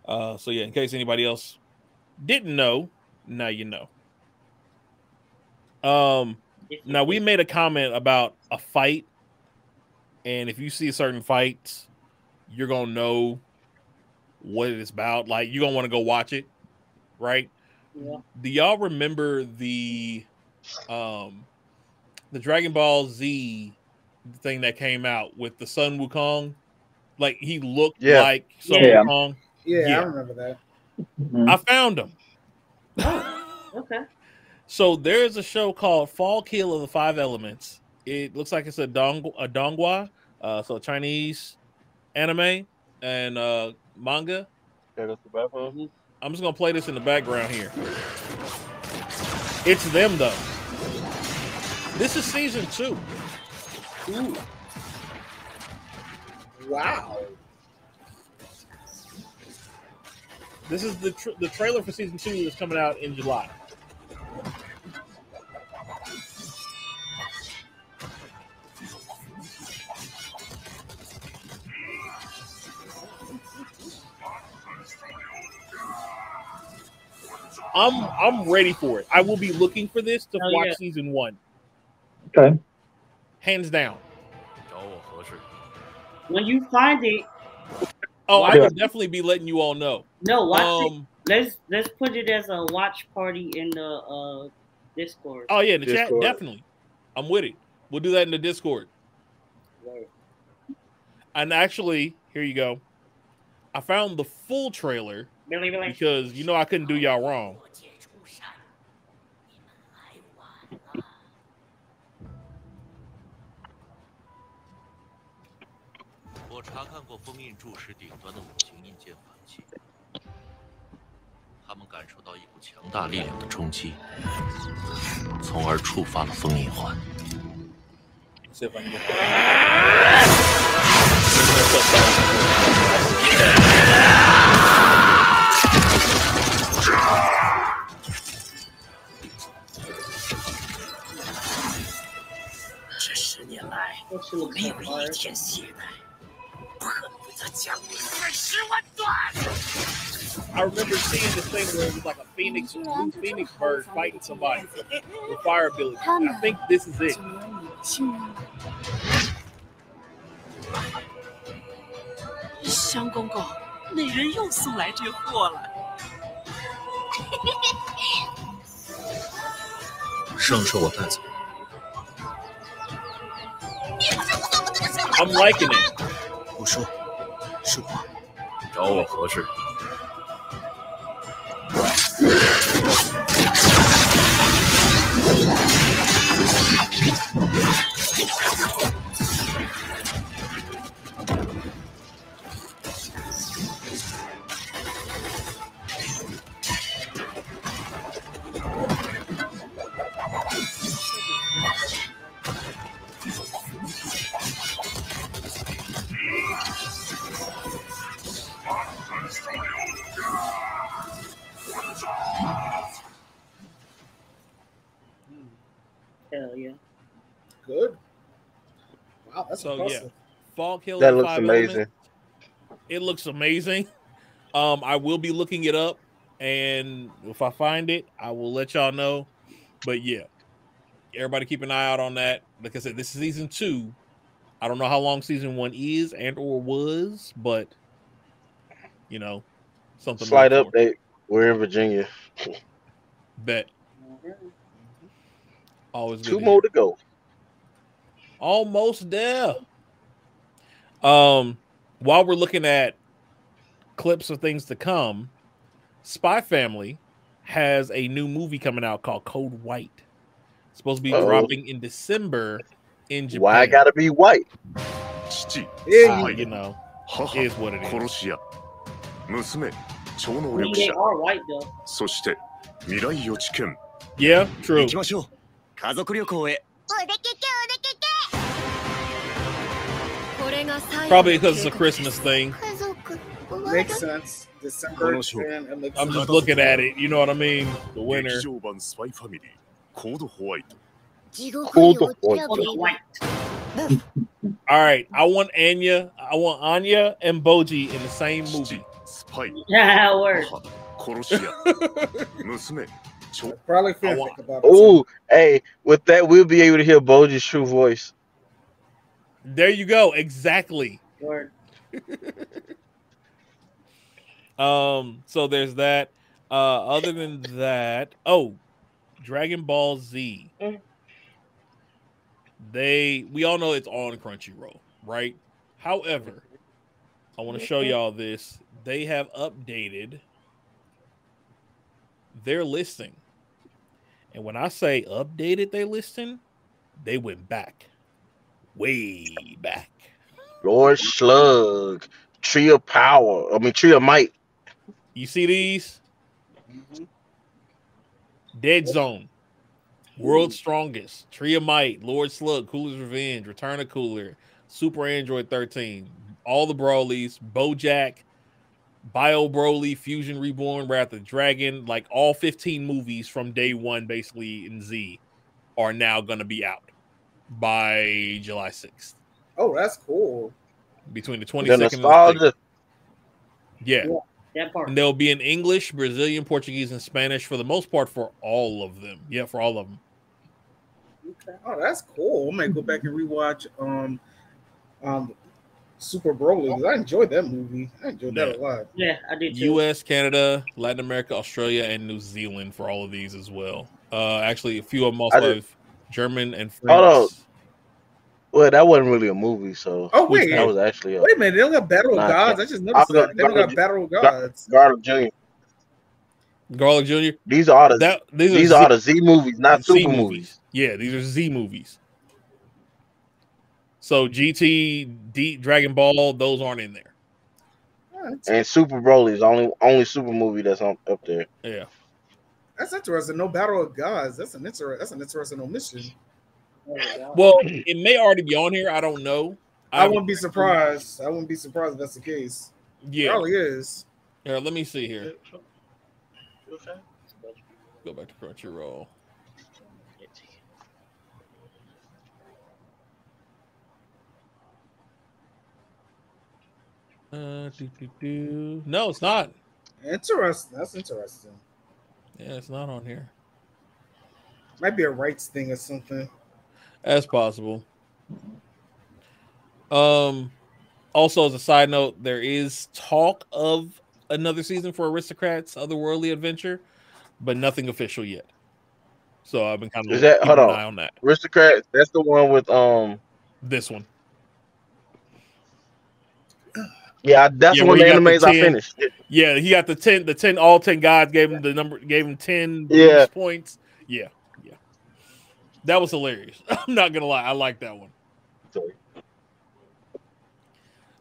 Speaker 1: So yeah, in case anybody else didn't know, now you know. Now we made a comment about a fight, and if you see certain fights, you're gonna know what it's about. Like, you're gonna want to go watch it, right?
Speaker 2: Yeah.
Speaker 1: Do y'all remember the Dragon Ball Z thing that came out with the Sun Wukong? Like, he looked like Sun Wukong.
Speaker 4: Yeah, I remember that.
Speaker 1: I found him.
Speaker 2: Okay.
Speaker 1: So there's a show called Fall Kill of the Five Elements. It looks like it's a donghua, so Chinese anime and manga. I'm just gonna play this in the background here. It's them though. This is season 2.
Speaker 2: Ooh.
Speaker 4: Wow.
Speaker 1: This is the trailer for season 2 that's coming out in July. I'm ready for it. I will be looking for this to watch season 1.
Speaker 3: Okay.
Speaker 1: Hands down.
Speaker 2: When you find it,
Speaker 1: I will definitely be letting you all know.
Speaker 2: No, watch it. Let's put it as a watch party in the Discord.
Speaker 1: Oh yeah, in the chat, definitely. I'm with it. We'll do that in the Discord.
Speaker 2: Right.
Speaker 1: And actually, here you go. I found the full trailer because I couldn't do y'all wrong. See if I can get I remember seeing this thing where it was like a blue phoenix bird fighting somebody with fire ability. I think this is it.
Speaker 6: 香公公，那人又送来这货了。
Speaker 7: 圣是我带走。
Speaker 1: I'm liking it.
Speaker 7: 我说，是我。找我何事？
Speaker 2: Hell yeah.
Speaker 4: Good. Wow, that's
Speaker 1: so
Speaker 4: impressive.
Speaker 1: Yeah. Fall Killer.
Speaker 5: That looks amazing.
Speaker 1: Elements. It looks amazing. I will be looking it up, and if I find it, I will let y'all know. But yeah, everybody keep an eye out on that. Like I said, this is season 2. I don't know how long season 1 is and or was, but something.
Speaker 5: Slight update. We're in Virginia.
Speaker 1: Bet. Always
Speaker 5: 2 more to go.
Speaker 1: Almost there. While we're looking at clips of things to come, Spy Family has a new movie coming out called Code White. It's supposed to be dropping in December in Japan.
Speaker 5: Why I gotta be white?
Speaker 1: It is what it is.
Speaker 2: They are white though.
Speaker 1: Yeah, true. Probably because it's a Christmas thing.
Speaker 4: Makes sense. December.
Speaker 1: I'm just looking at it. You know what I mean? The winner. All right. I want Anya and Boji in the same movie.
Speaker 2: Yeah, word.
Speaker 4: Probably fanfic about it.
Speaker 5: Oh, hey, with that, we'll be able to hear Boji's true voice.
Speaker 1: There you go. Exactly.
Speaker 2: Word.
Speaker 1: So there's that. Other than that, Dragon Ball Z. We all know it's on Crunchyroll, right? However, I want to show y'all this. They have updated their listing. And when I say updated their listing, they went back. Way back.
Speaker 5: Lord Slug. Tree of Power. Tree of Might.
Speaker 1: You see these?
Speaker 5: Mm-hmm.
Speaker 1: Dead Zone, World's Strongest, Tree of Might, Lord Slug, Cooler's Revenge, Return of Cooler, Super Android 13, all the Broly's, BoJack, Bio Broly, Fusion Reborn, Wrath of Dragon, like all 15 movies from day one, basically in Z, are now going to be out by July 6th.
Speaker 4: Oh, that's cool.
Speaker 1: Between the 22nd
Speaker 5: The
Speaker 1: and the 6th.
Speaker 5: nostalgia.
Speaker 1: Yeah.
Speaker 2: That part.
Speaker 1: And they'll be in English, Brazilian, Portuguese, and Spanish for the most part for all of them. Yeah, for all of them.
Speaker 4: Okay. Oh, that's cool. I might go back and rewatch Super Broly because I enjoyed that movie. I enjoyed that a lot.
Speaker 2: Yeah, I did too.
Speaker 1: U.S., Canada, Latin America, Australia, and New Zealand for all of these as well. Actually, a few of them also have German and French.
Speaker 5: Hold on. Well, that wasn't really a movie, so
Speaker 4: wait,
Speaker 5: that was actually
Speaker 4: wait a minute. They don't got Battle of Gods. I just noticed that they don't got Battle of Gods.
Speaker 5: Garlic Jr.
Speaker 1: Garlic Jr.
Speaker 5: These are the Z movies, not Super movies.
Speaker 1: Yeah, these are Z movies. So GT, Dragon Ball, those aren't in there.
Speaker 5: And Super Broly is only Super movie that's up there.
Speaker 1: Yeah,
Speaker 4: that's interesting. No Battle of Gods. That's an interesting omission.
Speaker 1: Well, it may already be on here. I don't know.
Speaker 4: I wouldn't be surprised. I wouldn't be surprised if that's the case.
Speaker 1: Yeah,
Speaker 4: it probably is.
Speaker 1: Here, let me see here. Go back to Crunchyroll. No, it's not.
Speaker 4: Interesting. That's interesting.
Speaker 1: Yeah, it's not on here.
Speaker 4: Might be a rights thing or something.
Speaker 1: That's possible. Also, as a side note, there is talk of another season for Aristocrats Otherworldly Adventure, but nothing official yet. So I've been kind of keeping an eye on that.
Speaker 5: Aristocrats, that's the one with
Speaker 1: this one.
Speaker 5: Yeah, that's one of the animes I finished.
Speaker 1: Yeah, he got the 10 all 10 gods gave him 10 points. Yeah. That was hilarious. I'm not gonna lie, I like that one. So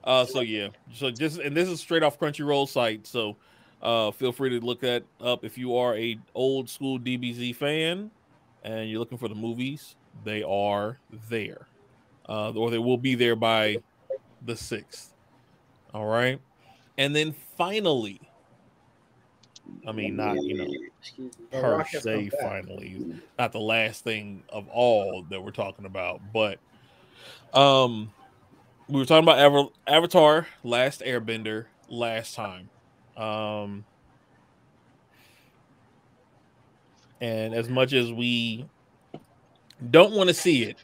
Speaker 1: this is straight off Crunchyroll site. So feel free to look that up if you are a old school DBZ fan and you're looking for the movies. They are there, or they will be there by the 6th. All right, and then finally, I mean, not per se finally, not the last thing of all that we're talking about, but we were talking about Avatar: Last Airbender last time, and as much as we don't want to see it,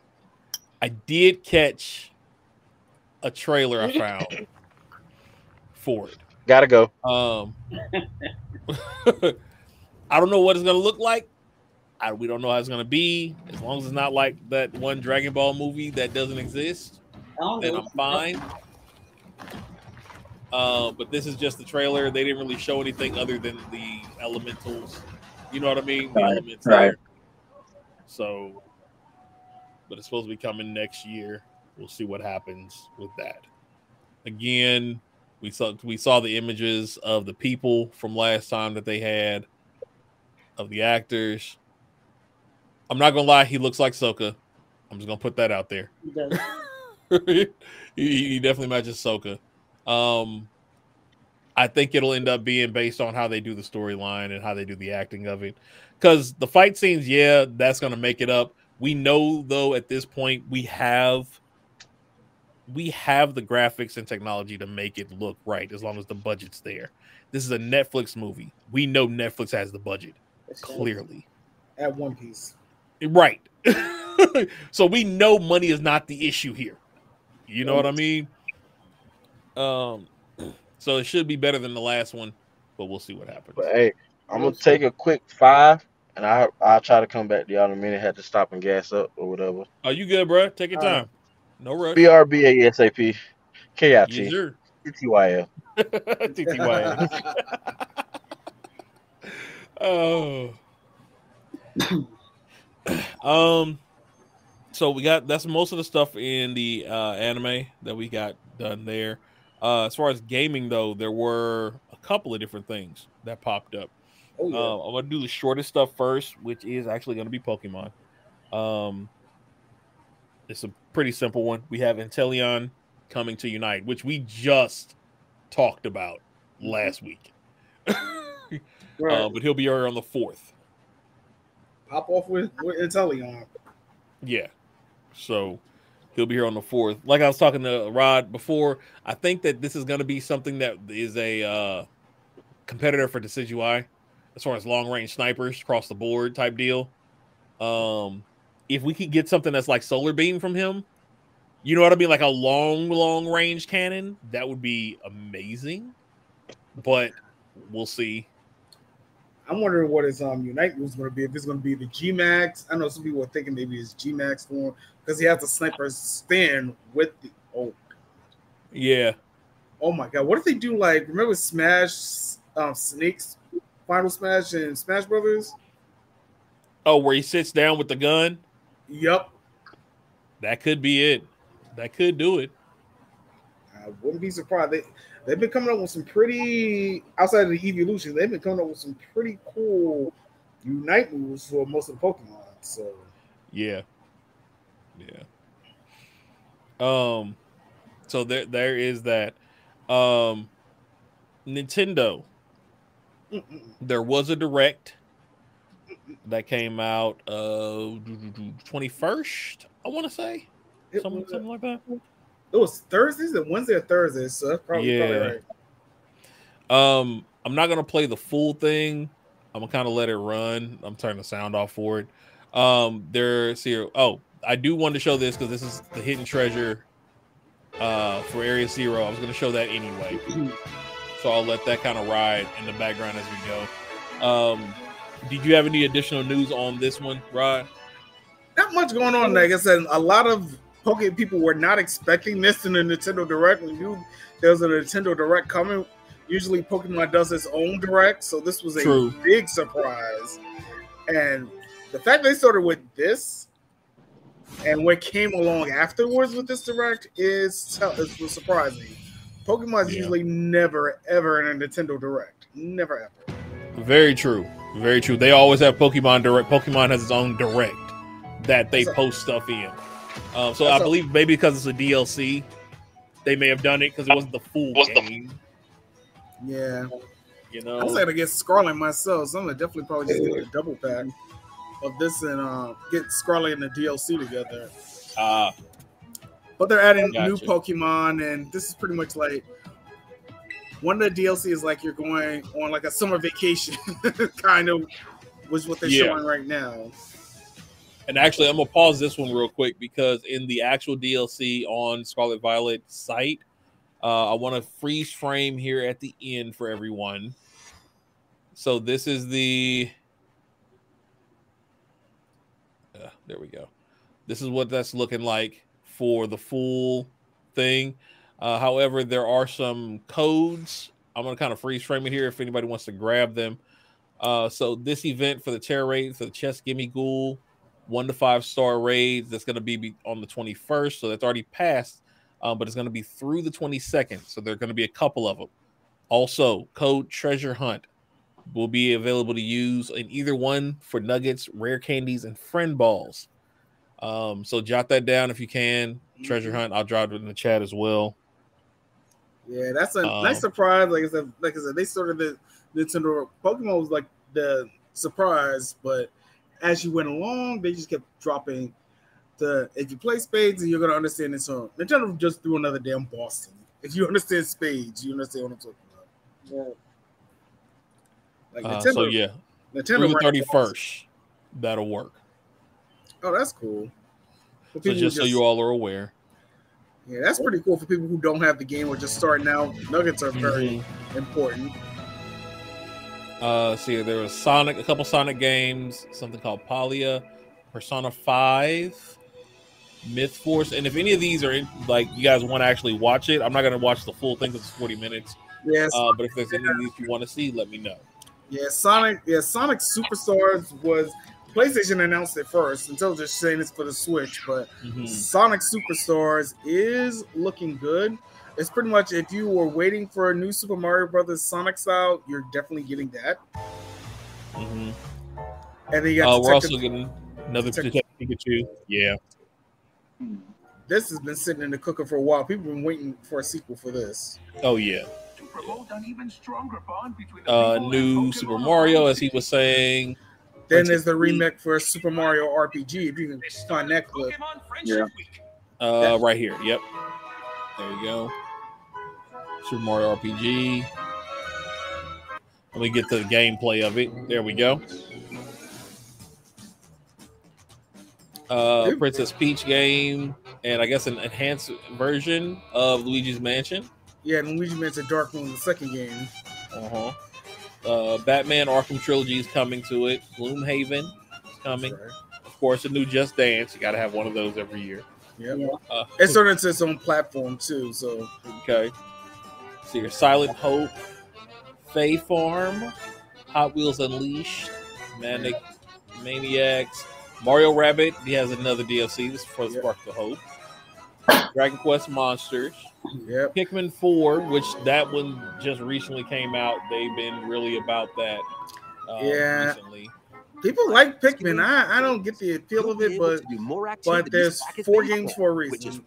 Speaker 1: I did catch a trailer I found for it.
Speaker 5: Gotta go.
Speaker 1: I don't know what it's gonna look like. We don't know how it's gonna be. As long as it's not like that one Dragon Ball movie that doesn't exist, then I'm fine. But this is just the trailer. They didn't really show anything other than the elementals. You know what I mean? The elements there. So, but it's supposed to be coming next year. We'll see what happens with that. Again, we saw the images of the people from last time that they had, of the actors. I'm not gonna lie, he looks like Sokka. I'm just gonna put that out there.
Speaker 2: He does.
Speaker 1: he definitely matches Sokka. I think it'll end up being based on how they do the storyline and how they do the acting of it. Because the fight scenes, yeah, that's gonna make it up. We know though at this point we have the graphics and technology to make it look right as long as the budget's there. This is a Netflix movie. We know Netflix has the budget, clearly.
Speaker 4: At One Piece.
Speaker 1: Right. So we know money is not the issue here. You know what I mean? So it should be better than the last one, but we'll see what happens.
Speaker 5: But hey, I'm gonna take a quick 5, and I'll try to come back to y'all in a minute. Had to stop and gas up or whatever.
Speaker 1: Are you good, bro? Take your time. No rush.
Speaker 5: BRBASAP. KIT.
Speaker 1: Yes, sir.
Speaker 5: TTYL.
Speaker 1: TTYL. Oh. So that's most of the stuff in the anime that we got done there. As far as gaming though, there were a couple of different things that popped up. I'm gonna do the shortest stuff first, which is actually gonna be Pokemon. It's a pretty simple one. We have Inteleon coming to Unite, which we just talked about last week. But he'll be here on the 4th.
Speaker 4: Pop off with Inteleon.
Speaker 1: Yeah. So he'll be here on the 4th. Like I was talking to Rod before, I think that this is going to be something that is a competitor for Decidueye as far as long-range snipers across the board type deal. If we could get something that's like Solar Beam from him, you know what I mean? Like a long-range cannon, that would be amazing. But we'll see.
Speaker 4: I'm wondering what his Unite move is going to be. If it's going to be the G-Max. I know some people are thinking maybe it's G-Max form because he has the sniper stand with the... Oh.
Speaker 1: Yeah.
Speaker 4: Oh, my God. What if they do, like... Remember Smash... Snake's Final Smash and Smash Brothers?
Speaker 1: Oh, where he sits down with the gun?
Speaker 4: Yep.
Speaker 1: That could be it. That could do it.
Speaker 4: I wouldn't be surprised. They've been coming up with some pretty, outside of the evolution, they've been coming up with some pretty cool Unite moves for most of the Pokemon. So
Speaker 1: yeah. So there is that. Nintendo. There was a direct that came out 21st, I want to say. Something like that.
Speaker 4: It was Thursdays and Wednesday or Thursdays, so that's probably right.
Speaker 1: I'm not gonna play the full thing. I'm gonna kind of let it run. I'm turning the sound off for it. There's here. Oh, I do want to show this because this is the hidden treasure for Area Zero. I was gonna show that anyway, so I'll let that kind of ride in the background as we go. Did you have any additional news on this one, Rod?
Speaker 4: Not much going on. Like I said, a lot of Pokemon people were not expecting this in the Nintendo Direct. We knew there was a Nintendo Direct coming. Usually Pokemon does its own Direct, so this was a big surprise. And the fact they started with this and what came along afterwards with this Direct is surprising. Pokemon's usually never, ever in a Nintendo Direct. Never, ever.
Speaker 1: Very true. Very true. They always have Pokemon Direct. Pokemon has its own Direct that they post stuff in. So I believe maybe because it's a DLC, they may have done it because it wasn't the full game.
Speaker 4: Yeah.
Speaker 1: You know,
Speaker 4: I'm going to get Scarlet myself, so I'm going to definitely probably just get a double pack of this and get Scarlet and the DLC together. But they're adding new Pokemon, and this is pretty much like one of the DLC is like you're going on like a summer vacation, kind of, was what they're showing right now.
Speaker 1: And actually, I'm going to pause this one real quick because in the actual DLC on Scarlet Violet's site, I want to freeze frame here at the end for everyone. So this is the... there we go. This is what that's looking like for the full thing. However, there are some codes. I'm going to kind of freeze frame it here if anybody wants to grab them. So this event for the Terra Raid, for the Chess Gimme Ghoul, 1 to 5 star raids, that's going to be on the 21st. So that's already passed, but it's going to be through the 22nd. So there are going to be a couple of them. Also, code Treasure Hunt will be available to use in either one for nuggets, rare candies, and friend balls. So jot that down if you can. Treasure Hunt. I'll drop it in the chat as well.
Speaker 4: Yeah, that's a nice surprise. Like I said, they started the Nintendo Pokemon was like the surprise, but as you went along, they just kept dropping the. If you play Spades, you're gonna understand this. So Nintendo just threw another damn Boston. If you understand Spades, you understand what I'm talking about. Yeah. Like Nintendo,
Speaker 1: so yeah,
Speaker 4: Nintendo
Speaker 1: through the 31st, that'll work.
Speaker 4: Oh, that's cool.
Speaker 1: So just so you all are aware.
Speaker 4: Yeah, that's pretty cool for people who don't have the game or just starting out. Nuggets are very important.
Speaker 1: See, there was Sonic, a couple Sonic games, something called Palia, Persona 5, Myth Force, and if any of these are in, like you guys want to actually watch it, I'm not going to watch the full thing because it's 40 minutes.
Speaker 4: Yes,
Speaker 1: but if there's any of these you want to see, let me know.
Speaker 4: Yeah, Sonic Superstars was PlayStation announced it first until just saying it's for the Switch, but Sonic Superstars is looking good. It's pretty much if you were waiting for a new Super Mario Brothers Sonic style, you're definitely getting that. And then you got
Speaker 1: we're also getting another Pikachu. Yeah.
Speaker 4: This has been sitting in the cooker for a while. People have been waiting for a sequel for this.
Speaker 1: Oh yeah. New Super Mario, as he was saying.
Speaker 4: Then there's the remake for Super Mario RPG. If you can find that clip.
Speaker 3: Yeah.
Speaker 1: Right here. Yep. There you go. Super Mario RPG. Let me get to the gameplay of it. There we go. Princess Peach game, and I guess an enhanced version of Luigi's Mansion.
Speaker 4: Yeah, Luigi's Mansion Dark Moon, the second game.
Speaker 1: Batman Arkham Trilogy is coming to it. Gloomhaven is coming. Right. Of course, a new Just Dance. You got to have one of those every year.
Speaker 4: Yep. It's sort of into its own platform too. So
Speaker 1: okay. So your Silent Hope, Fae Farm, Hot Wheels Unleashed, Maniacs, Mario Rabbit. He has another DLC. This is for Spark the Hope. Dragon Quest Monsters.
Speaker 4: Yep.
Speaker 1: Pikmin 4, which that one just recently came out. They've been really about that recently.
Speaker 4: People like Pikmin. I don't get the appeal of it, but there's 4 games for a reason.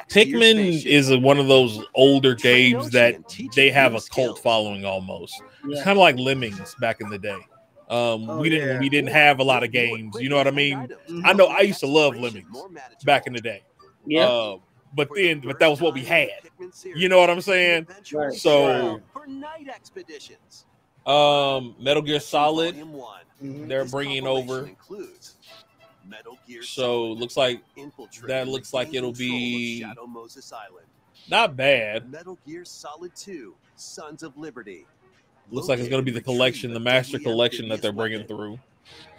Speaker 1: Pikmin is one of those older games that they have a cult following almost. Yeah. It's kind of like Lemmings back in the day. We didn't have a lot of games. You know what I mean? Mm-hmm. I know I used to love Lemmings back in the day.
Speaker 2: Yeah.
Speaker 1: But that was what we had. You know what I'm saying?
Speaker 2: Right.
Speaker 1: So Metal Gear Solid, they're bringing over. So looks like it'll be not bad.
Speaker 8: Metal Gear Solid 2, Sons of Liberty.
Speaker 1: Looks like it's going to be the collection, the master collection that they're bringing through.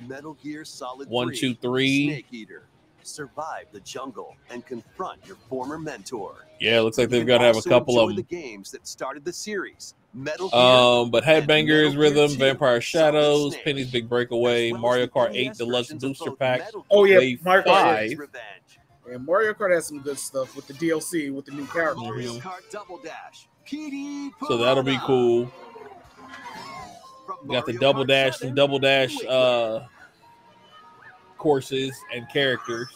Speaker 8: Metal Gear Solid
Speaker 1: 1, 2, 3.
Speaker 8: Snake Eater. Survive the jungle and confront your former mentor.
Speaker 1: Yeah, looks like they've got to have a couple of them.
Speaker 8: The games that started the series. Metal
Speaker 1: Gear, but Headbangers Rhythm, Vampire Shadows, Penny's Big Breakaway, Mario Kart 8 Deluxe Booster Pack.
Speaker 4: Oh yeah,
Speaker 1: Mario Kart 5.
Speaker 4: And Mario Kart has some good stuff with the DLC with the new characters.
Speaker 8: Mario Kart Double Dash.
Speaker 1: So that'll be cool. We got the Double Dash and Double Dash courses and characters.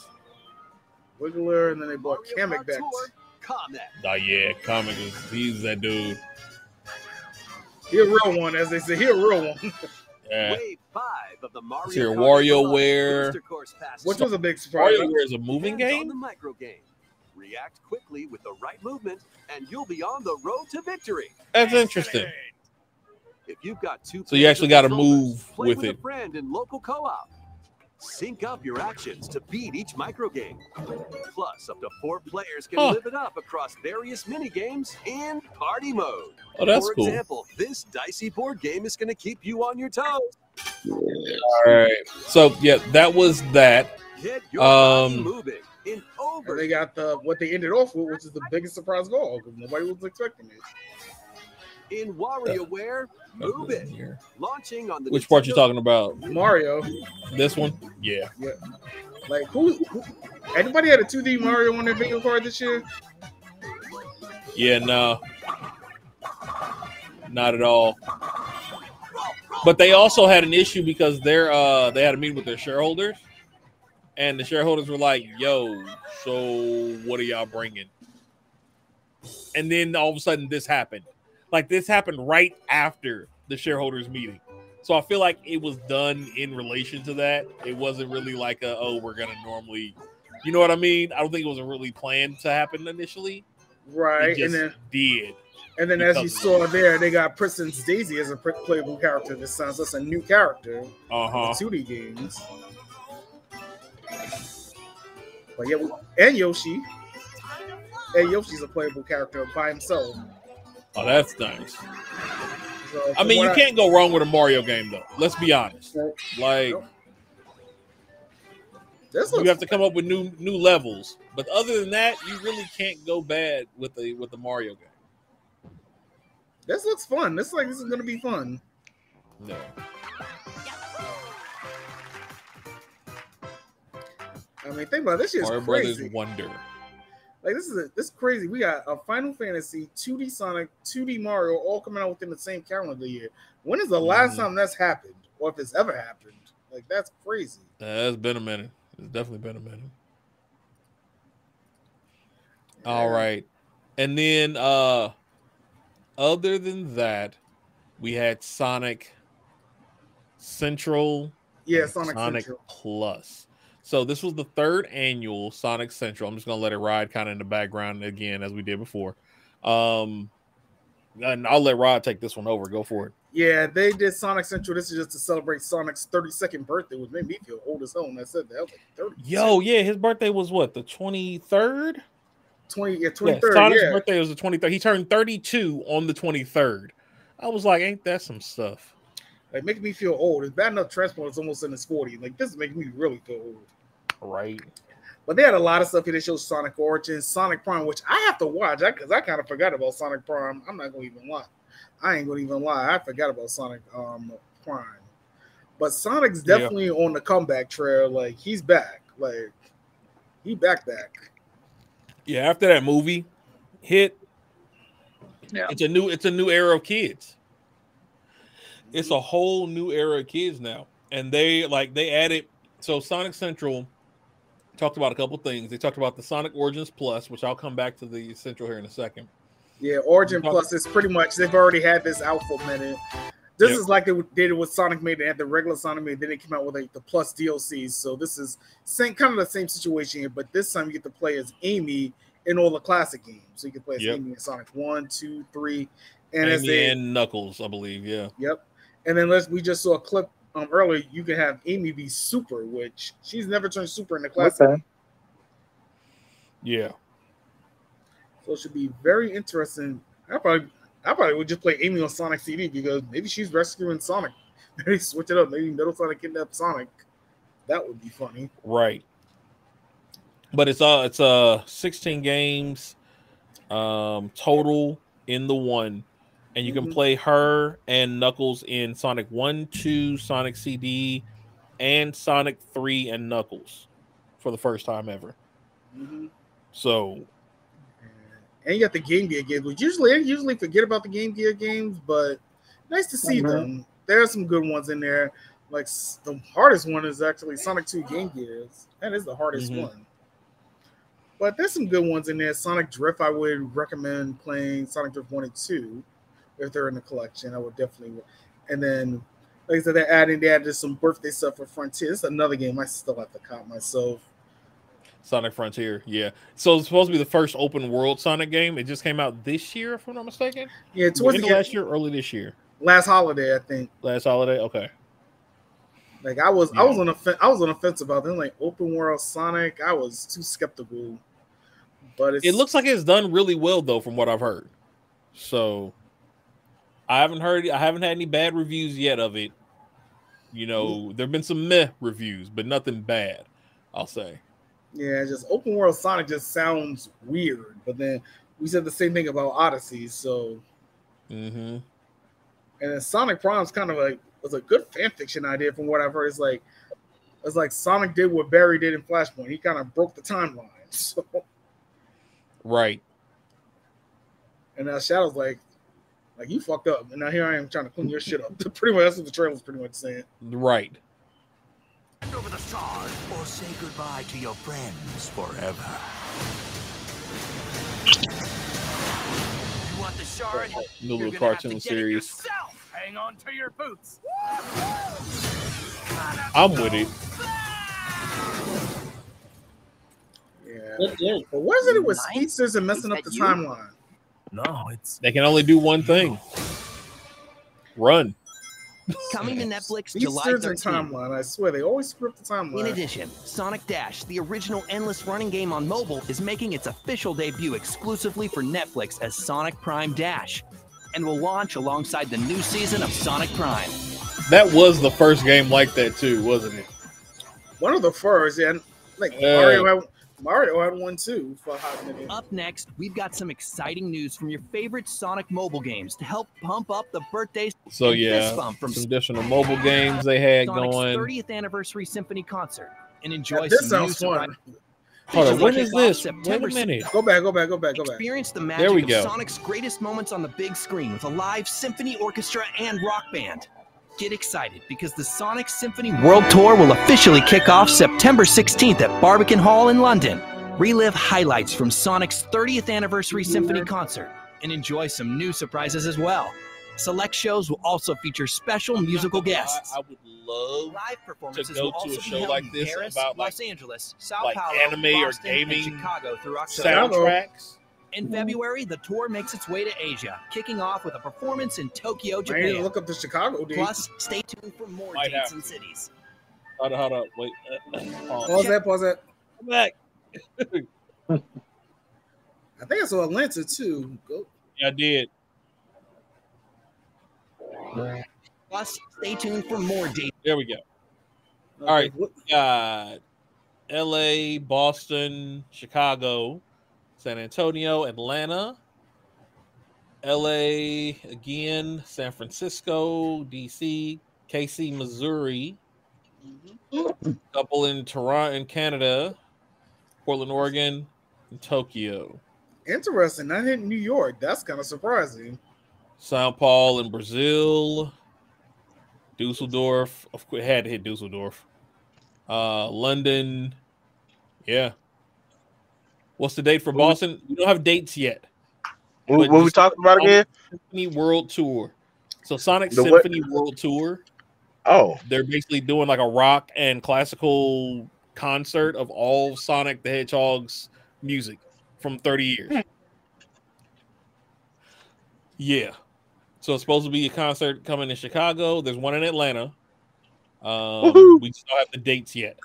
Speaker 4: Wiggler, and then they brought Kamek back.
Speaker 1: Oh yeah, Kamek he's that dude.
Speaker 4: He a real one, as they say. He a real one.
Speaker 1: Yeah.
Speaker 8: Wave 5 of the Mario
Speaker 1: Here, WarioWare.
Speaker 4: Which was a big surprise.
Speaker 1: WarioWare is a moving game?
Speaker 8: The micro game. React quickly with the right movement, and you'll be on the road to victory.
Speaker 1: That's interesting.
Speaker 8: If you've got 2
Speaker 1: so you actually got to move with it.
Speaker 8: A friend in local co-op. Sync up your actions to beat each micro game. Plus, up to 4 players can live it up across various mini games in party mode.
Speaker 1: Oh, that's cool.
Speaker 8: For example, this dicey board game is going to keep you on your toes.
Speaker 1: All right. So yeah, that was that.
Speaker 8: Get your body moving in over.
Speaker 4: And they got what they ended off with, which is the biggest surprise of all, because nobody was expecting it.
Speaker 8: In WarioWare, move it. Launching on the
Speaker 1: Which part you talking about?
Speaker 4: Mario.
Speaker 1: This one? Yeah.
Speaker 4: Like who anybody had a 2D Mario on their bingo card this year?
Speaker 1: Yeah, no. Not at all. But they also had an issue because they had a meeting with their shareholders, and the shareholders were like, "Yo, so what are y'all bringing?" And then all of a sudden, this happened. Like this happened right after the shareholders meeting. So I feel like it was done in relation to that. It wasn't really like we're going to normally, you know what I mean? I don't think it was really planned to happen initially.
Speaker 4: Right.
Speaker 1: It just did.
Speaker 4: And then as you saw there, they got Princess Daisy as a playable character this time. So that's a new character. In 2D games. But yeah, and Yoshi. And Yoshi's a playable character by himself.
Speaker 1: Oh, that's nice. So, I mean, you can't go wrong with a Mario game, though. Let's be honest. Like, you have to come up with new levels. But other than that, you really can't go bad with the Mario game.
Speaker 4: This looks fun. This is going to be fun.
Speaker 1: No.
Speaker 4: I mean, think about it. This shit's
Speaker 1: Mario
Speaker 4: crazy.
Speaker 1: Brothers Wonder.
Speaker 4: Like this is crazy. We got a Final Fantasy, 2D Sonic, 2D Mario, all coming out within the same calendar year. When is the last time that's happened, or if it's ever happened? Like, that's crazy.
Speaker 1: It's been a minute. It's definitely been a minute.
Speaker 4: Yeah.
Speaker 1: All right. And then other than that, we had Sonic Central.
Speaker 4: Yeah, Sonic Central
Speaker 1: Plus. So this was the 3rd annual Sonic Central. I'm just gonna let it ride kind of in the background again as we did before. And I'll let Rod take this one over. Go for it.
Speaker 4: Yeah, they did Sonic Central. This is just to celebrate Sonic's 32nd birthday, which made me feel old as hell when I said that. I was like 30.
Speaker 1: Yo, yeah, his birthday was what, the 23rd?
Speaker 4: 23rd.
Speaker 1: Yeah, Sonic's birthday was the 23rd. He turned 32 on the 23rd. I was like, ain't that some stuff?
Speaker 4: Like, making me feel old. It's bad enough Transporter's almost in his 40s. Like, this is making me really feel old.
Speaker 1: Right.
Speaker 4: But they had a lot of stuff here. They showed Sonic Origins, Sonic Prime, which I have to watch because I kind of forgot about Sonic Prime. I'm not going to even lie. I ain't going to even lie. I forgot about Sonic Prime. But Sonic's definitely on the comeback trail. Like, he's back. Like, he back.
Speaker 1: Yeah, after that movie hit,
Speaker 3: yeah,
Speaker 1: it's a new era of kids. It's a whole new era of kids now. And they added, so Sonic Central talked about a couple things. They talked about the Sonic Origins Plus, which I'll come back to the Central here in a second.
Speaker 4: Yeah, Origin Plus is pretty much, they've already had this out for a minute. This is like they did it with Sonic Made. They had the regular Sonic Made, then they came out with like the Plus DLCs. So this is kind of the same situation here, but this time you get to play as Amy in all the classic games. So you can play as Amy in Sonic 1, 2, 3, and
Speaker 1: Amy and Knuckles, I believe. Yeah.
Speaker 4: Yep. And then we just saw a clip earlier. You can have Amy be Super, which she's never turned Super in the classic.
Speaker 3: Okay.
Speaker 4: Yeah. So it should be very interesting. I probably would just play Amy on Sonic CD because maybe she's rescuing Sonic. Maybe switch it up. Maybe Middle Sonic kidnap Sonic. That would be funny.
Speaker 1: Right. But it's 16 games total in the one. And you can play her and Knuckles in Sonic 1, 2, Sonic CD, and Sonic 3 and Knuckles for the first time ever.
Speaker 4: Mm-hmm.
Speaker 1: So,
Speaker 4: and you got the Game Gear games, which I usually forget about the Game Gear games, but nice to see them. There are some good ones in there. Like the hardest one is actually Sonic 2 Game Gears. That is the hardest one. But there's some good ones in there. Sonic Drift, I would recommend playing Sonic Drift 1 and 2 if they're in the collection. I would definitely. And then, like I said, they added some birthday stuff for Frontier. It's another game I still have to cop myself.
Speaker 1: Sonic Frontier, yeah. So it's supposed to be the first open world Sonic game. It just came out this year, if I'm not mistaken.
Speaker 4: Yeah, towards the
Speaker 1: last year, early this year.
Speaker 4: Last holiday, I think.
Speaker 1: Last holiday, okay.
Speaker 4: Like I was on the fence about them. Like open world Sonic, I was too skeptical. But
Speaker 1: it looks like it's done really well though, from what I've heard. So I haven't had any bad reviews yet of it. You know, there've been some meh reviews, but nothing bad, I'll say.
Speaker 4: Yeah, just open world Sonic just sounds weird. But then we said the same thing about Odyssey, so. And then Sonic Prime's kind of like was a good fan fiction idea from what I've heard. It's like Sonic did what Barry did in Flashpoint. He kind of broke the timeline. So.
Speaker 1: Right.
Speaker 4: And now Shadow's like you fucked up, and now here I am trying to clean your shit up. Pretty much that's what the trailer's pretty much saying.
Speaker 1: Right.
Speaker 7: Over the stars, or say goodbye to your friends forever. You want the shard?
Speaker 1: New little cartoon series.
Speaker 7: Hang on to your boots.
Speaker 1: I'm with it.
Speaker 4: Yeah. But what is it with speedsters and messing up the timeline?
Speaker 7: No,
Speaker 1: they can only do one thing. Run.
Speaker 9: Coming to Netflix July 13th.
Speaker 4: Timeline. I swear, they always screw up the timeline.
Speaker 9: In addition, Sonic Dash, the original endless running game on mobile, is making its official debut exclusively for Netflix as Sonic Prime Dash, and will launch alongside the new season of Sonic Prime.
Speaker 1: That was the first game like that too, wasn't it?
Speaker 4: One of the first, yeah. Like Mario had one too for a hot minute.
Speaker 9: Up next, we've got some exciting news from your favorite Sonic mobile games to help pump up the birthdays.
Speaker 1: So yeah, some additional mobile games they had
Speaker 9: Sonic's
Speaker 1: going.
Speaker 9: 30th anniversary symphony concert, and enjoy
Speaker 4: this
Speaker 9: some
Speaker 4: sounds fun.
Speaker 1: Hold on, when is this? Wait a minute.
Speaker 4: Go back.
Speaker 9: Experience the magic of Sonic's greatest moments on the big screen with a live symphony orchestra and rock band. Get excited because the Sonic Symphony World Tour will officially kick off September 16th at Barbican Hall in London. Relive highlights from Sonic's 30th anniversary symphony concert and enjoy some new surprises as well. Select shows will also feature special musical guests.
Speaker 1: I would love
Speaker 9: Live performances
Speaker 1: to go
Speaker 9: will
Speaker 1: to
Speaker 9: also
Speaker 1: a
Speaker 9: be
Speaker 1: show
Speaker 9: held
Speaker 1: like
Speaker 9: in
Speaker 1: this
Speaker 9: Paris,
Speaker 1: about
Speaker 9: Los Angeles, Sao
Speaker 1: like
Speaker 9: Paulo,
Speaker 1: anime or
Speaker 9: Boston,
Speaker 1: gaming
Speaker 9: and Chicago through October.
Speaker 1: soundtracks.
Speaker 9: In February, the tour makes its way to Asia, kicking off with a performance in Tokyo, Japan.
Speaker 4: I need to look up the Chicago date.
Speaker 9: Plus, stay tuned for more
Speaker 1: Might
Speaker 9: dates
Speaker 1: have
Speaker 9: and
Speaker 1: to.
Speaker 9: cities.
Speaker 1: Hold up, wait.
Speaker 4: Pause that.
Speaker 1: Come back.
Speaker 4: I think I saw Atlanta too. Go.
Speaker 1: Yeah, I did.
Speaker 9: Plus, stay tuned for more dates.
Speaker 1: There we go.
Speaker 4: Okay,
Speaker 1: All right. Got LA, Boston, Chicago, San Antonio, Atlanta, LA again, San Francisco, DC, KC, Missouri, couple in Toronto in Canada, Portland, Oregon, and Tokyo.
Speaker 4: Interesting. Not hitting New York. That's kind of surprising.
Speaker 1: Sao Paulo in Brazil, Dusseldorf. Of course, had to hit Dusseldorf. London. Yeah. What's the date for Boston? We don't have dates yet.
Speaker 5: What we talking about again?
Speaker 1: Symphony World Tour. So Sonic
Speaker 5: The
Speaker 1: Symphony World Tour.
Speaker 5: Oh,
Speaker 1: They're basically doing like a rock and classical concert of all Sonic the Hedgehog's music from 30 years. Yeah. So it's supposed to be a concert coming in Chicago. There's one in Atlanta. We just don't have the dates yet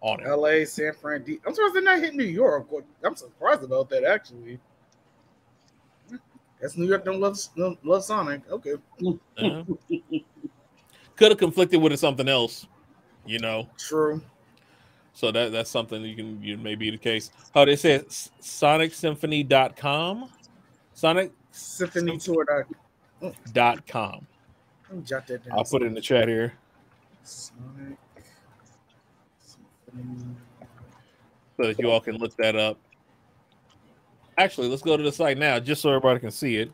Speaker 1: on it.
Speaker 4: LA, San Fran. I'm surprised they're not hitting New York. I'm surprised about that actually. That's New York don't love Sonic. Okay.
Speaker 1: Could have conflicted with something else, you know.
Speaker 4: True.
Speaker 1: So that's something you may be the case. Oh, they said SonicSymphony.com. Sonic
Speaker 4: Symphony Tour.com. Let me jot that down.
Speaker 1: I'll put it in the chat here.
Speaker 4: Sonic Symphony.
Speaker 1: So that you all can look that up. Actually, let's go to the site now, just so everybody can see it.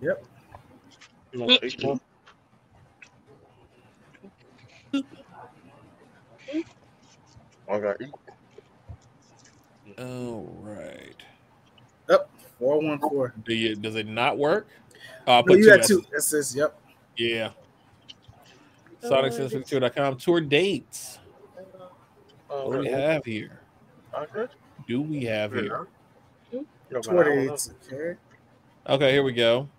Speaker 4: Yep.
Speaker 5: Okay.
Speaker 1: All right.
Speaker 4: Yep. 414.
Speaker 1: Does it not work? I'll
Speaker 4: No,
Speaker 1: put
Speaker 4: you had two S's. Yep.
Speaker 1: Yeah. SonicSymphony.com tour dates. What do we have here? Do we have here?
Speaker 4: Tour dates. Okay.
Speaker 1: Okay, here we go.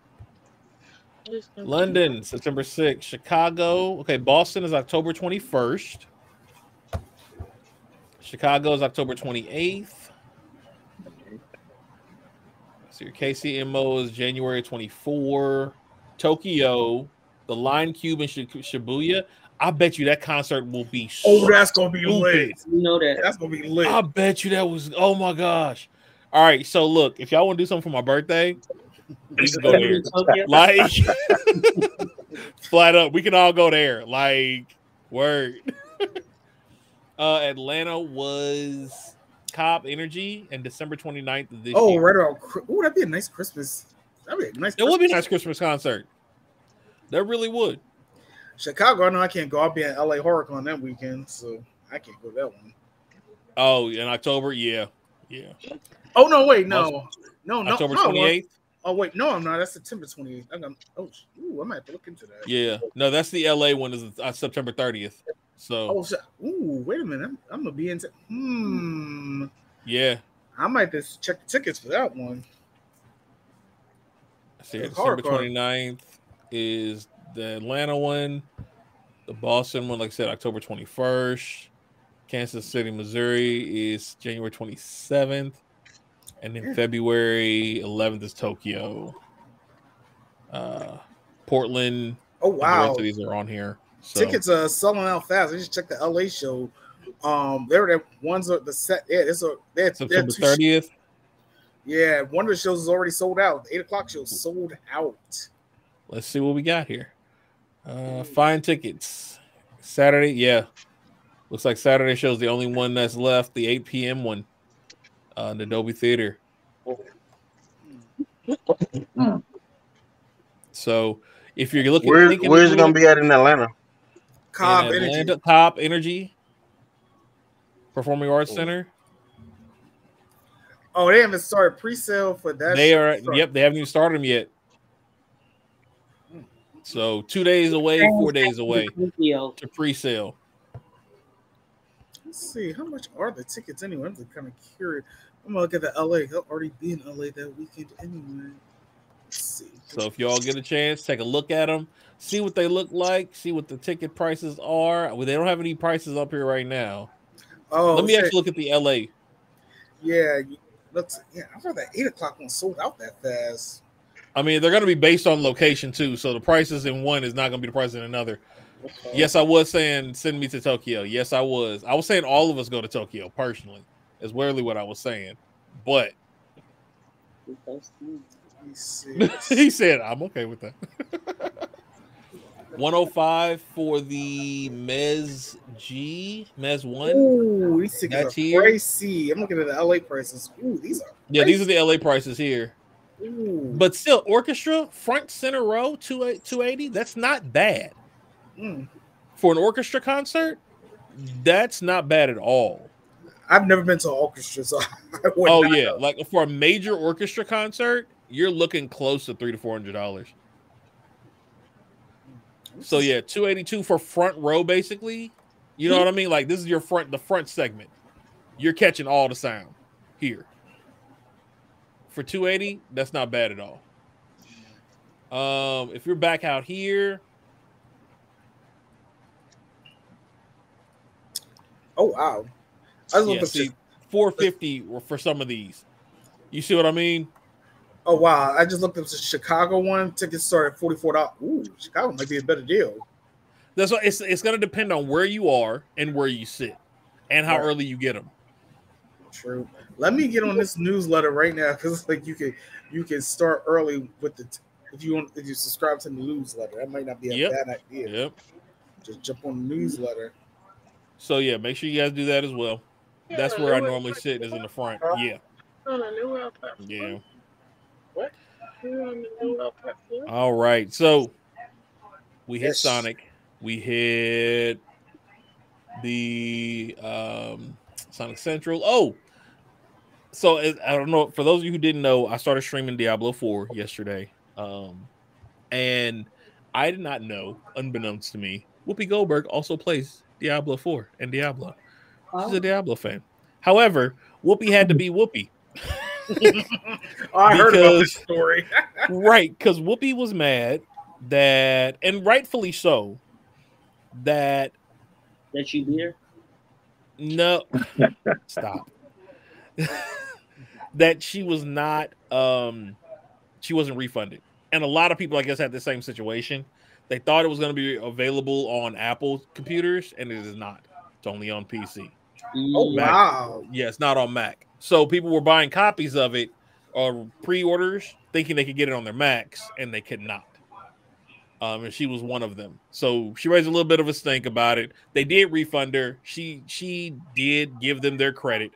Speaker 1: London, September 6th. Chicago. Okay, Boston is October 21st. Chicago is October 28th. So your KCMO is January 24. Tokyo, the Line Cube in Shibuya. I bet you that concert will be
Speaker 4: that's gonna be lit.
Speaker 2: You know that.
Speaker 4: That's gonna be lit.
Speaker 1: I bet you that was. Oh my gosh! All right, so look, if y'all want to do something for my birthday, we can go there. Like flat up, we can all go there. Like word. Atlanta was Cobb Energy and December 29th of this year.
Speaker 4: Right around. Oh, that'd be a nice Christmas. That'd be a nice.
Speaker 1: It would be a nice Christmas concert. That really would.
Speaker 4: Chicago, I know I can't go. I'll be at LA HorrorCon that weekend, so I can't go that one.
Speaker 1: Oh, in October, yeah.
Speaker 4: Oh no, wait, no,
Speaker 1: October 28th.
Speaker 4: Oh wait, no, I'm not. That's September 28th. I might have to look into that.
Speaker 1: Yeah, no, that's the LA one. Is September 30th. So,
Speaker 4: wait a minute. I'm gonna be into.
Speaker 1: Yeah,
Speaker 4: I might just check the tickets for that one.
Speaker 1: See, December 29th is the Atlanta one. The Boston one, like I said, October 21st. Kansas City, Missouri is January 27th. And then February 11th is Tokyo. Portland.
Speaker 4: Oh, wow.
Speaker 1: The rest of these are on here. So.
Speaker 4: Tickets are selling out fast. I just checked the LA show. There were the ones at the set. Yeah, they're
Speaker 1: September 30th.
Speaker 4: Yeah, one of the shows is already sold out. The 8:00 show sold out.
Speaker 1: Let's see what we got here. Find tickets. Saturday, yeah. Looks like Saturday show's the only one that's left. The 8 p.m. one in the Dolby Theater. So, If you're looking,
Speaker 5: where's it gonna be at in Atlanta?
Speaker 4: Cobb Energy.
Speaker 1: Cobb Energy Performing Arts Center.
Speaker 4: Oh, they haven't started pre-sale for that.
Speaker 1: They are. Yep, they haven't even started them yet. So 2 days away, 4 days away to pre-sale.
Speaker 4: Let's see, how much are the tickets anyway? I'm just kind of curious. I'm gonna look at the LA. They'll already be in LA that weekend anyway. Let's see.
Speaker 1: So if y'all get a chance, take a look at them, see what they look like, see what the ticket prices are. Well, they don't have any prices up here right now.
Speaker 4: Oh,
Speaker 1: let me actually look at the LA.
Speaker 4: Yeah, I thought that 8 o'clock one sold out that fast.
Speaker 1: I mean, they're going to be based on location too, so the prices in one is not going to be the price in another. Yes, I was saying send me to Tokyo. Yes, I was. I was saying all of us go to Tokyo personally. Is really what I was saying. But he said I'm okay with that. 105 for the Mez 1.
Speaker 4: Ooh, these tickets are crazy. I'm looking at the LA prices. Ooh, these are crazy.
Speaker 1: Yeah, these are the LA prices here.
Speaker 4: Ooh.
Speaker 1: But still, orchestra, front center row, 280. That's not bad. For an orchestra concert, that's not bad at all.
Speaker 4: I've never been to an orchestra, so
Speaker 1: know. Like for a major orchestra concert, you're looking close to $300 to $400. So yeah, 282 for front row, basically. You know what I mean? Like this is your the front segment. You're catching all the sound here. For 280, that's not bad at all. If you're back out here.
Speaker 4: Oh wow.
Speaker 1: See, 450 for some of these. You see what I mean?
Speaker 4: Oh wow. I just looked up the Chicago one. Tickets start at $44. Ooh, Chicago might be a better deal.
Speaker 1: That's what it's gonna depend on where you are and where you sit and how early you get them.
Speaker 4: True. Let me get on this newsletter right now because like you can start early with if you subscribe to the newsletter. That might not be a bad idea.
Speaker 1: Yep.
Speaker 4: Just jump on the newsletter.
Speaker 1: So yeah, make sure you guys do that as well. That's where I normally sit, is in the front. Yeah. Yeah.
Speaker 4: What?
Speaker 1: All right. So we hit Sonic. We hit the Sonic Central. Oh, so I don't know. For those of you who didn't know, I started streaming Diablo 4 yesterday. And I did not know, unbeknownst to me, Whoopi Goldberg also plays Diablo 4 and Diablo. She's a Diablo fan. However, Whoopi had to be Whoopi.
Speaker 4: I heard about this story.
Speaker 1: Right, because Whoopi was mad that, and rightfully so, that
Speaker 2: she beat her?
Speaker 1: No. Stop. That she was not, she wasn't refunded. And a lot of people, I guess, had the same situation. They thought it was going to be available on Apple computers, and it is not. It's only on PC.
Speaker 4: Oh,
Speaker 1: Mac.
Speaker 4: Wow.
Speaker 1: Yeah, it's not on Mac. So people were buying copies of it or pre-orders thinking they could get it on their Macs, and they could not. And she was one of them. So she raised a little bit of a stink about it. They did refund her. She did give them their credit,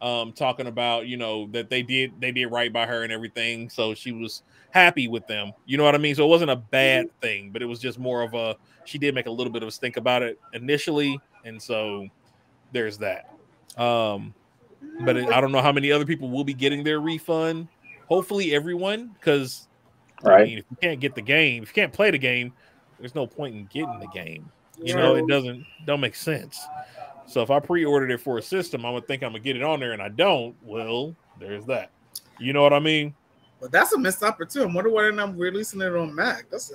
Speaker 1: talking about, you know, that they did right by her and everything. So she was happy with them. You know what I mean? So it wasn't a bad thing, but it was just more of she did make a little bit of a stink about it initially. And so there's that. But I don't know how many other people will be getting their refund. Hopefully everyone, because I mean, if you can't get the game, if you can't play the game, there's no point in getting the game. You know, it don't make sense. So if I pre-ordered it for a system, I would think I'm gonna get it on there, and I don't. Well, there's that. You know what I mean?
Speaker 4: But that's a missed opportunity. I wonder why they're not releasing it on Mac.
Speaker 1: It's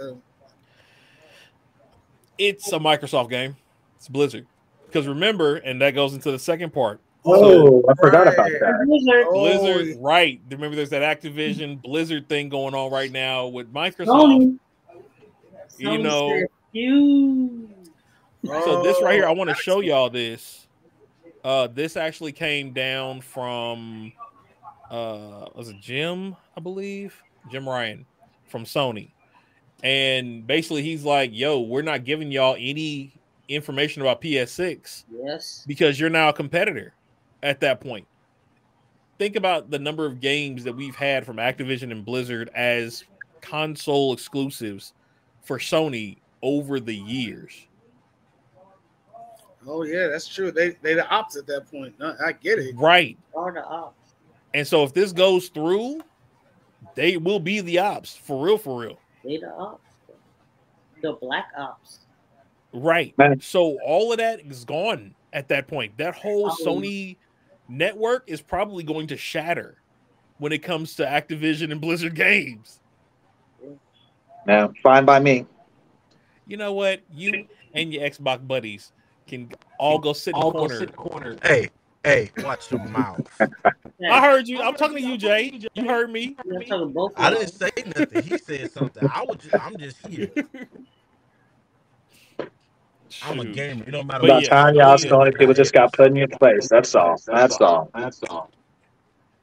Speaker 1: a Microsoft game. It's Blizzard. Because remember, and that goes into the second part.
Speaker 3: Oh, I forgot about that.
Speaker 1: Blizzard, right. Remember, there's that Activision Blizzard thing going on right now with Microsoft. You know. So this right here, I want to show y'all this. This actually came down from, was it Jim, I believe? Jim Ryan from Sony. And basically he's like, yo, we're not giving y'all any information about PS6 because you're now a competitor at that point. Think about the number of games that we've had from Activision and Blizzard as console exclusives for Sony over the years.
Speaker 4: Oh yeah, that's true. They the ops at that point. I get it.
Speaker 1: Right.
Speaker 2: Are the ops.
Speaker 1: And so if this goes through, they will be the ops for real, for real.
Speaker 2: They the ops. The black ops.
Speaker 1: Right. So all of that is gone at that point. That whole Sony network is probably going to shatter when it comes to Activision and Blizzard games.
Speaker 3: No, fine by me.
Speaker 1: You know what? You and your Xbox buddies can all go sit in the corner.
Speaker 10: Hey, watch your mouth.
Speaker 1: I heard you. I'm talking to you, Jay. You heard me.
Speaker 10: I didn't say nothing. He said something. I'm just here. I'm a gamer. It don't matter.
Speaker 3: About time y'all Sony people just got put in your place. That's all. That's all.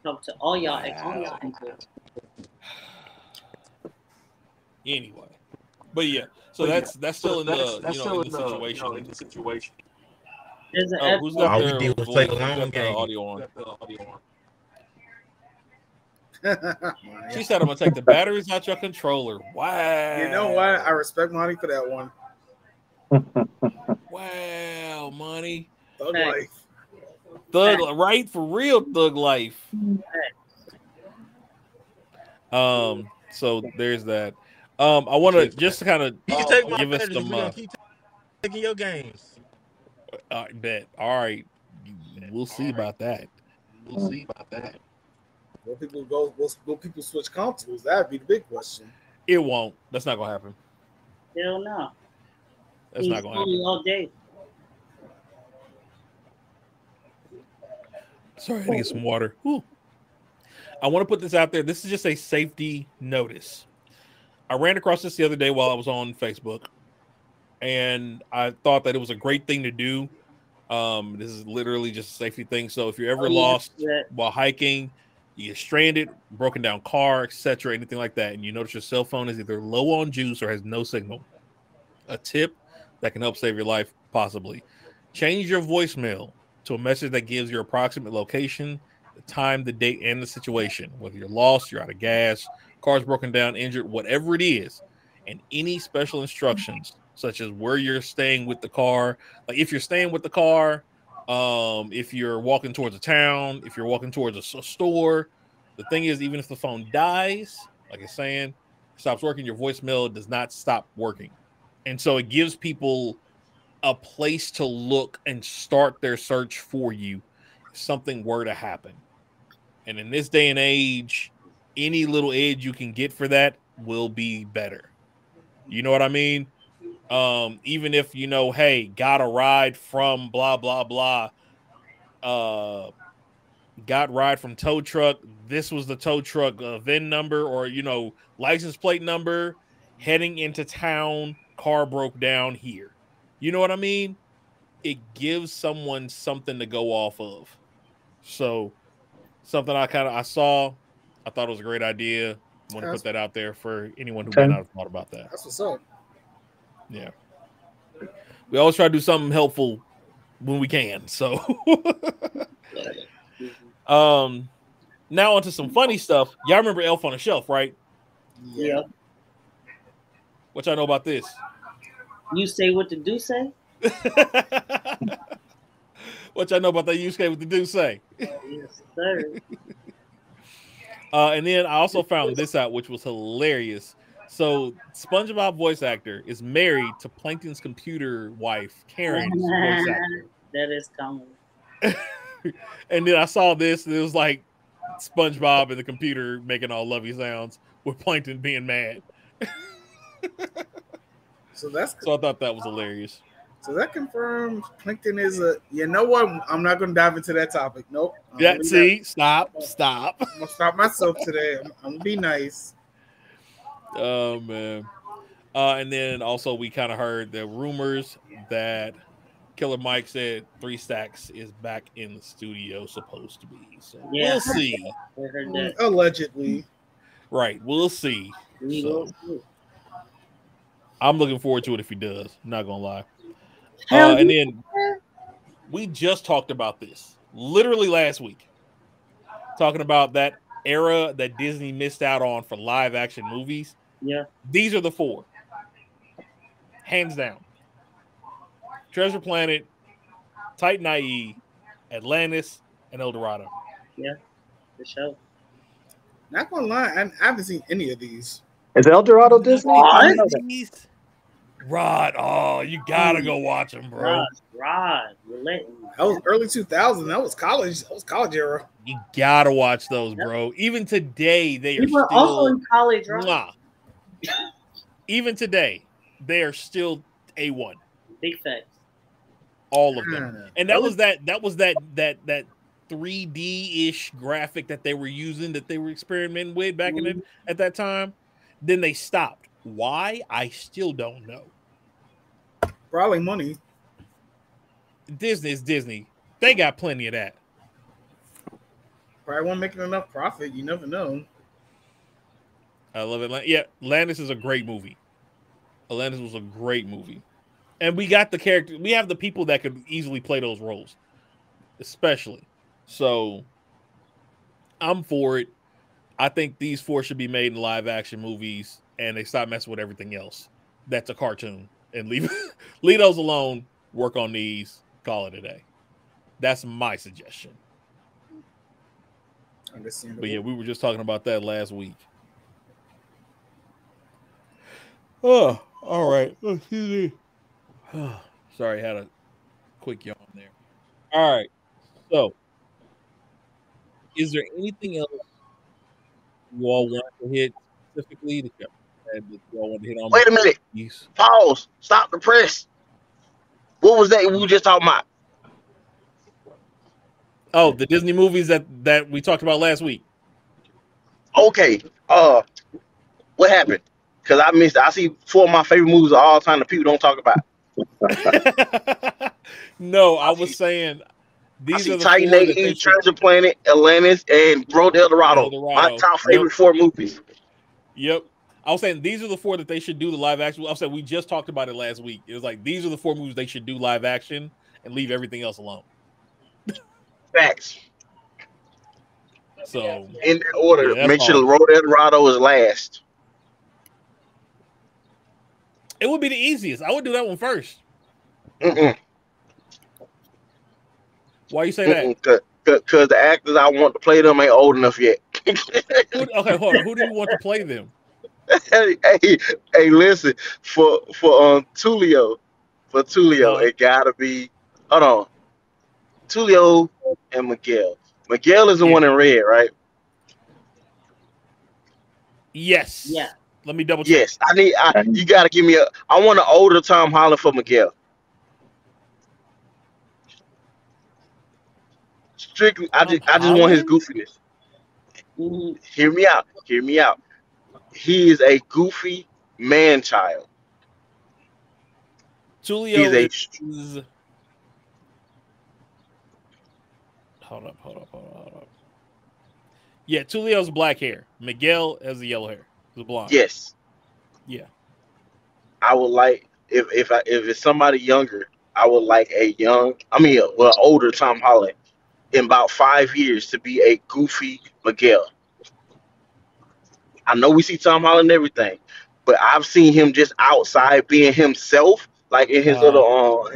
Speaker 2: Talk to all y'all people.
Speaker 1: Anyway, but yeah, so that's still in the situation. Who's got
Speaker 10: all we did was play the long game.
Speaker 1: Audio on. She said, "I'm gonna take the batteries out your controller." Wow.
Speaker 4: You know what? I respect Monty for that one.
Speaker 1: Wow, Monty.
Speaker 4: Thug life.
Speaker 1: Thug, right? For real, thug life. So there's that. I want to just kind of give us some.
Speaker 10: Keep taking your games.
Speaker 1: I bet. All right, we'll see about that.
Speaker 4: Will people switch consoles? That'd be the big question.
Speaker 1: It won't. That's not gonna happen.
Speaker 2: Hell no.
Speaker 1: That's not gonna happen
Speaker 2: all day.
Speaker 1: Sorry, I had to get some water. Whew. I want to put this out there. This is just a safety notice. I ran across this the other day while I was on Facebook, and I thought that it was a great thing to do. This is literally just a safety thing. So if you're ever lost while hiking, you get stranded, broken down car, etc., anything like that, and you notice your cell phone is either low on juice or has no signal, a tip that can help save your life, possibly. Change your voicemail to a message that gives your approximate location, the time, the date, and the situation. Whether you're lost, you're out of gas, car's broken down, injured, whatever it is, and any special instructions, such as where you're staying with the car. Like if you're staying with the car, if you're walking towards a town, if you're walking towards a store. The thing is, even if the phone dies, like it's saying, stops working, your voicemail does not stop working. And so it gives people a place to look and start their search for you if something were to happen. And in this day and age, any little edge you can get for that will be better. You know what I mean? Even if, you know, hey, got a ride from blah, blah, blah. Got ride from tow truck. This was the tow truck VIN number or, you know, license plate number. Heading into town, car broke down here. You know what I mean? It gives someone something to go off of. So something I saw, I thought it was a great idea. I want to put that out there for anyone who might not have thought about that.
Speaker 4: That's what's up.
Speaker 1: Yeah. We always try to do something helpful when we can. So now onto some funny stuff. Y'all remember Elf on a Shelf, right?
Speaker 2: Yeah.
Speaker 1: What y'all know about this?
Speaker 2: You say what the do say?
Speaker 1: What y'all know about that use case with the do say?
Speaker 2: Yes, sir.
Speaker 1: And then I also found this out, which was hilarious. So SpongeBob voice actor is married to Plankton's computer wife, Karen's voice actor.
Speaker 2: That is common.
Speaker 1: And then I saw this, and it was like SpongeBob and the computer making all lovey sounds with Plankton being mad.
Speaker 4: So
Speaker 1: I thought that was hilarious.
Speaker 4: So that confirms Plankton is a. You know what? I'm not going to dive into that topic. Nope.
Speaker 1: Stop.
Speaker 4: I'm gonna stop myself today. I'm gonna be nice.
Speaker 1: Oh man. And then also we kind of heard the rumors that Killer Mike said 3 Stacks is back in the studio, supposed to be. So we'll see.
Speaker 4: Allegedly.
Speaker 1: Right. We'll see. I'm looking forward to it if he does. I'm not gonna lie. And then we just talked about this literally last week, talking about that era that Disney missed out on for live action movies.
Speaker 2: Yeah,
Speaker 1: these are the 4. hands down. Treasure Planet, Titan IE, Atlantis, and El Dorado.
Speaker 2: Yeah, for sure.
Speaker 4: Not gonna lie, I haven't seen any of these.
Speaker 3: Is El Dorado Disney? I didn't know that.
Speaker 1: Rod, oh, you gotta go watch them, bro.
Speaker 2: Rod, relentless.
Speaker 4: That was early 2000. That was college. That was college era.
Speaker 1: You gotta watch those, bro. Even today, they are still
Speaker 2: also in college, right?
Speaker 1: Even today, they are still A1.
Speaker 2: Big facts.
Speaker 1: All of them. And that was that 3D-ish graphic that they were using, that they were experimenting with back in at that time. Then they stopped. Why? I still don't know.
Speaker 4: Probably money.
Speaker 1: Disney is Disney. They got plenty of that.
Speaker 4: Probably won't make enough profit. You never know.
Speaker 1: I love it. Yeah, Atlantis is a great movie. Atlantis was a great movie. And we got the character. We have the people that could easily play those roles. Especially. So, I'm for it. I think these 4 should be made in live action movies, and they stop messing with everything else. That's a cartoon, and leave those alone. Work on these. Call it a day. That's my suggestion. But yeah, we were just talking about that last week. Oh, all right. Excuse me. Sorry, I had a quick yawn there. All right. So, is there anything else you all want to hit specifically? That you all want to hit on?
Speaker 5: Wait a minute. Pause. Stop the press. What was that we were just talking about?
Speaker 1: Oh, the Disney movies that we talked about last week.
Speaker 5: Okay. What happened? Because I missed. I see 4 of my favorite movies of all time that people don't talk about.
Speaker 1: No, I was saying these are the
Speaker 5: Titan AE, Treasure Planet, Atlantis, and Road to El Dorado. My top favorite 4 movies.
Speaker 1: Yep. I was saying these are the 4 that they should do the live action. I was saying we just talked about it last week. It was like these are the 4 movies they should do live action and leave everything else alone.
Speaker 5: Facts.
Speaker 1: So
Speaker 5: in order, make sure the Road to El Dorado is last.
Speaker 1: It would be the easiest. I would do that one first. Why you say that?
Speaker 5: Because the actors I want to play them ain't old enough yet.
Speaker 1: Okay, hold on. Who do you want to play them?
Speaker 5: Hey, listen. For Tulio, it gotta be. Hold on. Tulio and Miguel. Miguel is the one in red, right?
Speaker 1: Yes.
Speaker 2: Yeah.
Speaker 1: Let me double check.
Speaker 5: Yes, you gotta give me I want an older Tom Holland for Miguel. Strictly, I just want his goofiness. Hear me out. He is a goofy man child.
Speaker 1: Tulio is. Hold up. Yeah, Tulio's black hair. Miguel has the yellow hair. The blonde.
Speaker 5: Yes.
Speaker 1: Yeah.
Speaker 5: I would like if it's somebody younger, I would like older Tom Holland in about 5 years to be a goofy Miguel. I know we see Tom Holland and everything, but I've seen him just outside being himself, like in his little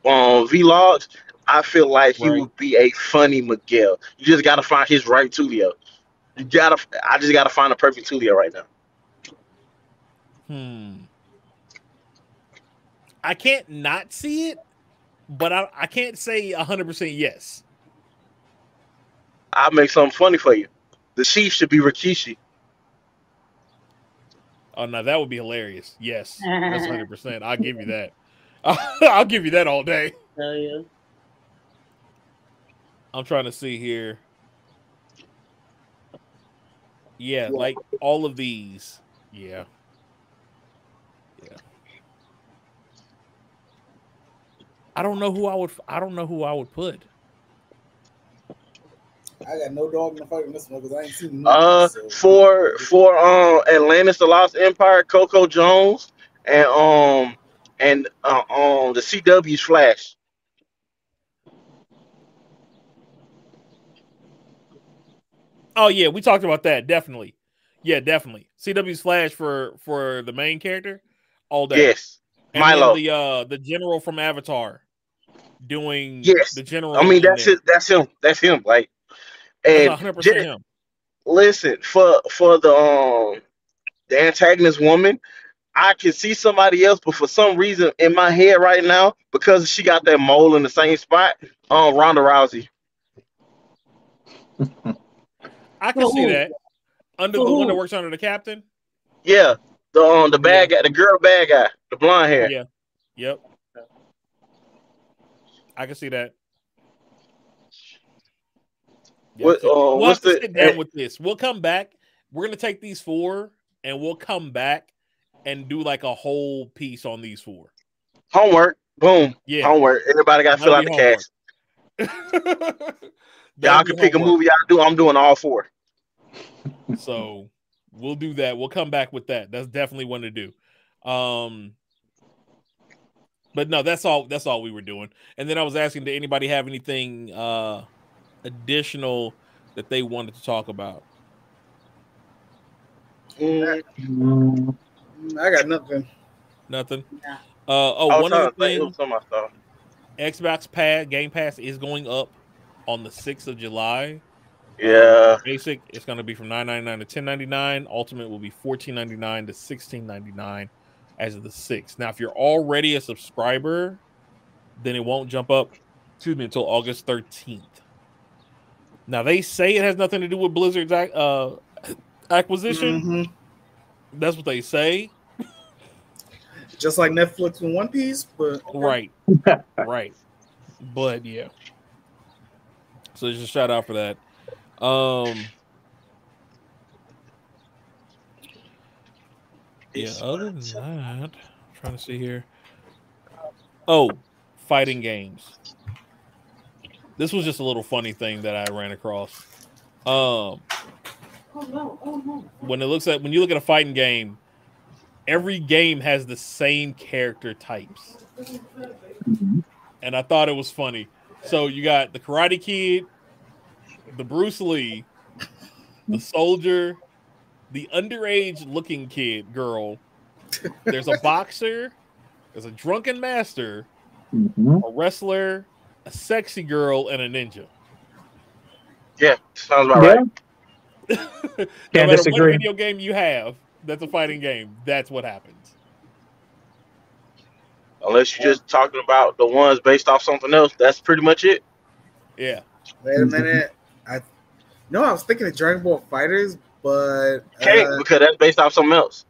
Speaker 5: vlogs. I feel like he would be a funny Miguel. You just gotta find his right Tulio. I just gotta find a perfect Tulio right now.
Speaker 1: I can't not see it, but I can't say 100% yes.
Speaker 5: I'll make something funny for you. The chief should be Rikishi.
Speaker 1: Oh no, that would be hilarious. Yes, that's 100%. I'll give you that. I'll give you that all day.
Speaker 2: Hell yeah.
Speaker 1: I'm trying to see here. Yeah, like all of these. Yeah. I don't know who I would put.
Speaker 4: I got no dog in the fight in this one because I ain't seen nothing.
Speaker 5: For Atlantis, the Lost Empire, Coco Jones, and the CW's Flash.
Speaker 1: Oh yeah, we talked about that. Definitely. Yeah, definitely. CW's Flash for the main character. all day.
Speaker 5: Yes,
Speaker 1: and
Speaker 5: Milo.
Speaker 1: then the general from Avatar.
Speaker 5: Yes.
Speaker 1: And then the general from Avatar doing
Speaker 5: Yes.
Speaker 1: the general.
Speaker 5: I mean,
Speaker 1: in
Speaker 5: that's
Speaker 1: there.
Speaker 5: it. That's him. That's him. Like,
Speaker 1: That's
Speaker 5: and
Speaker 1: 100% him.
Speaker 5: listen, for the antagonist woman, I can see somebody else, but for some reason in my head right now, because she got that mole in the same spot, Ronda Rousey.
Speaker 1: I can see that. Under
Speaker 2: For
Speaker 1: the one that
Speaker 2: who?
Speaker 1: works under the captain.
Speaker 5: Yeah, the bad guy, the girl bad guy, the blonde hair.
Speaker 1: Yeah. Yep. I can see that. Yeah, we'll have to sit down with this. We'll come back. We're gonna take these 4 and we'll come back and do like a whole piece on these 4.
Speaker 5: Homework. Boom.
Speaker 1: Yeah.
Speaker 5: Homework. Everybody got to fill out the cast. Y'all can pick a movie y'all do. I'm doing all 4.
Speaker 1: So we'll do that. We'll come back with that. That's definitely one to do. But no, that's all we were doing. And then I was asking, did anybody have anything additional that they wanted to talk about?
Speaker 4: I got nothing.
Speaker 1: Nothing.
Speaker 2: Yeah.
Speaker 1: One other thing.
Speaker 5: Xbox
Speaker 1: Game Pass is going up on the 6th of July.
Speaker 5: Yeah.
Speaker 1: Basic, it's going to be from $9.99 to $10.99. Ultimate will be $14.99 to $16.99 as of the 6th. Now, if you're already a subscriber, then it won't jump up, until August 13th. Now, they say it has nothing to do with Blizzard's acquisition.
Speaker 4: Mm-hmm.
Speaker 1: That's what they say.
Speaker 4: Just like Netflix and One Piece, but
Speaker 1: right. But yeah. So just a shout out for that. Yeah, other than that, I'm trying to see here. Oh, fighting games. This was just a little funny thing that I ran across. When you look at a fighting game, every game has the same character types. And I thought it was funny. So you got the Karate Kid, the Bruce Lee, the soldier, the underage looking girl. There's a boxer, there's a drunken master, a wrestler, a sexy girl, and a ninja.
Speaker 5: Yeah, sounds about right.
Speaker 1: No matter what video game you have that's a fighting game, that's what happens.
Speaker 5: Unless you're just talking about the ones based off something else, that's pretty much it.
Speaker 1: Yeah.
Speaker 4: Wait a minute. I was thinking of Dragon Ball Fighters, but
Speaker 5: because that's based off something else.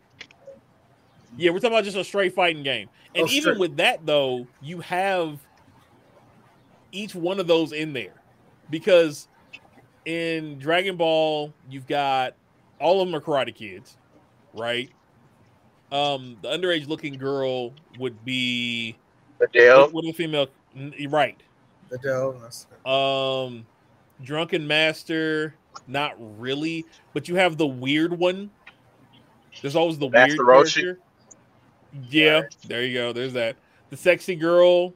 Speaker 1: Yeah, we're talking about just a straight fighting game. And even with that, though, you have each one of those in there. Because in Dragon Ball, you've got all of them are Karate Kids, right? The underage looking girl would be
Speaker 5: Adele.
Speaker 1: What a female, right?
Speaker 4: Adele.
Speaker 1: Drunken Master, not really, but you have the weird one. There's always the weird character. Yeah, there you go. There's that. The sexy girl.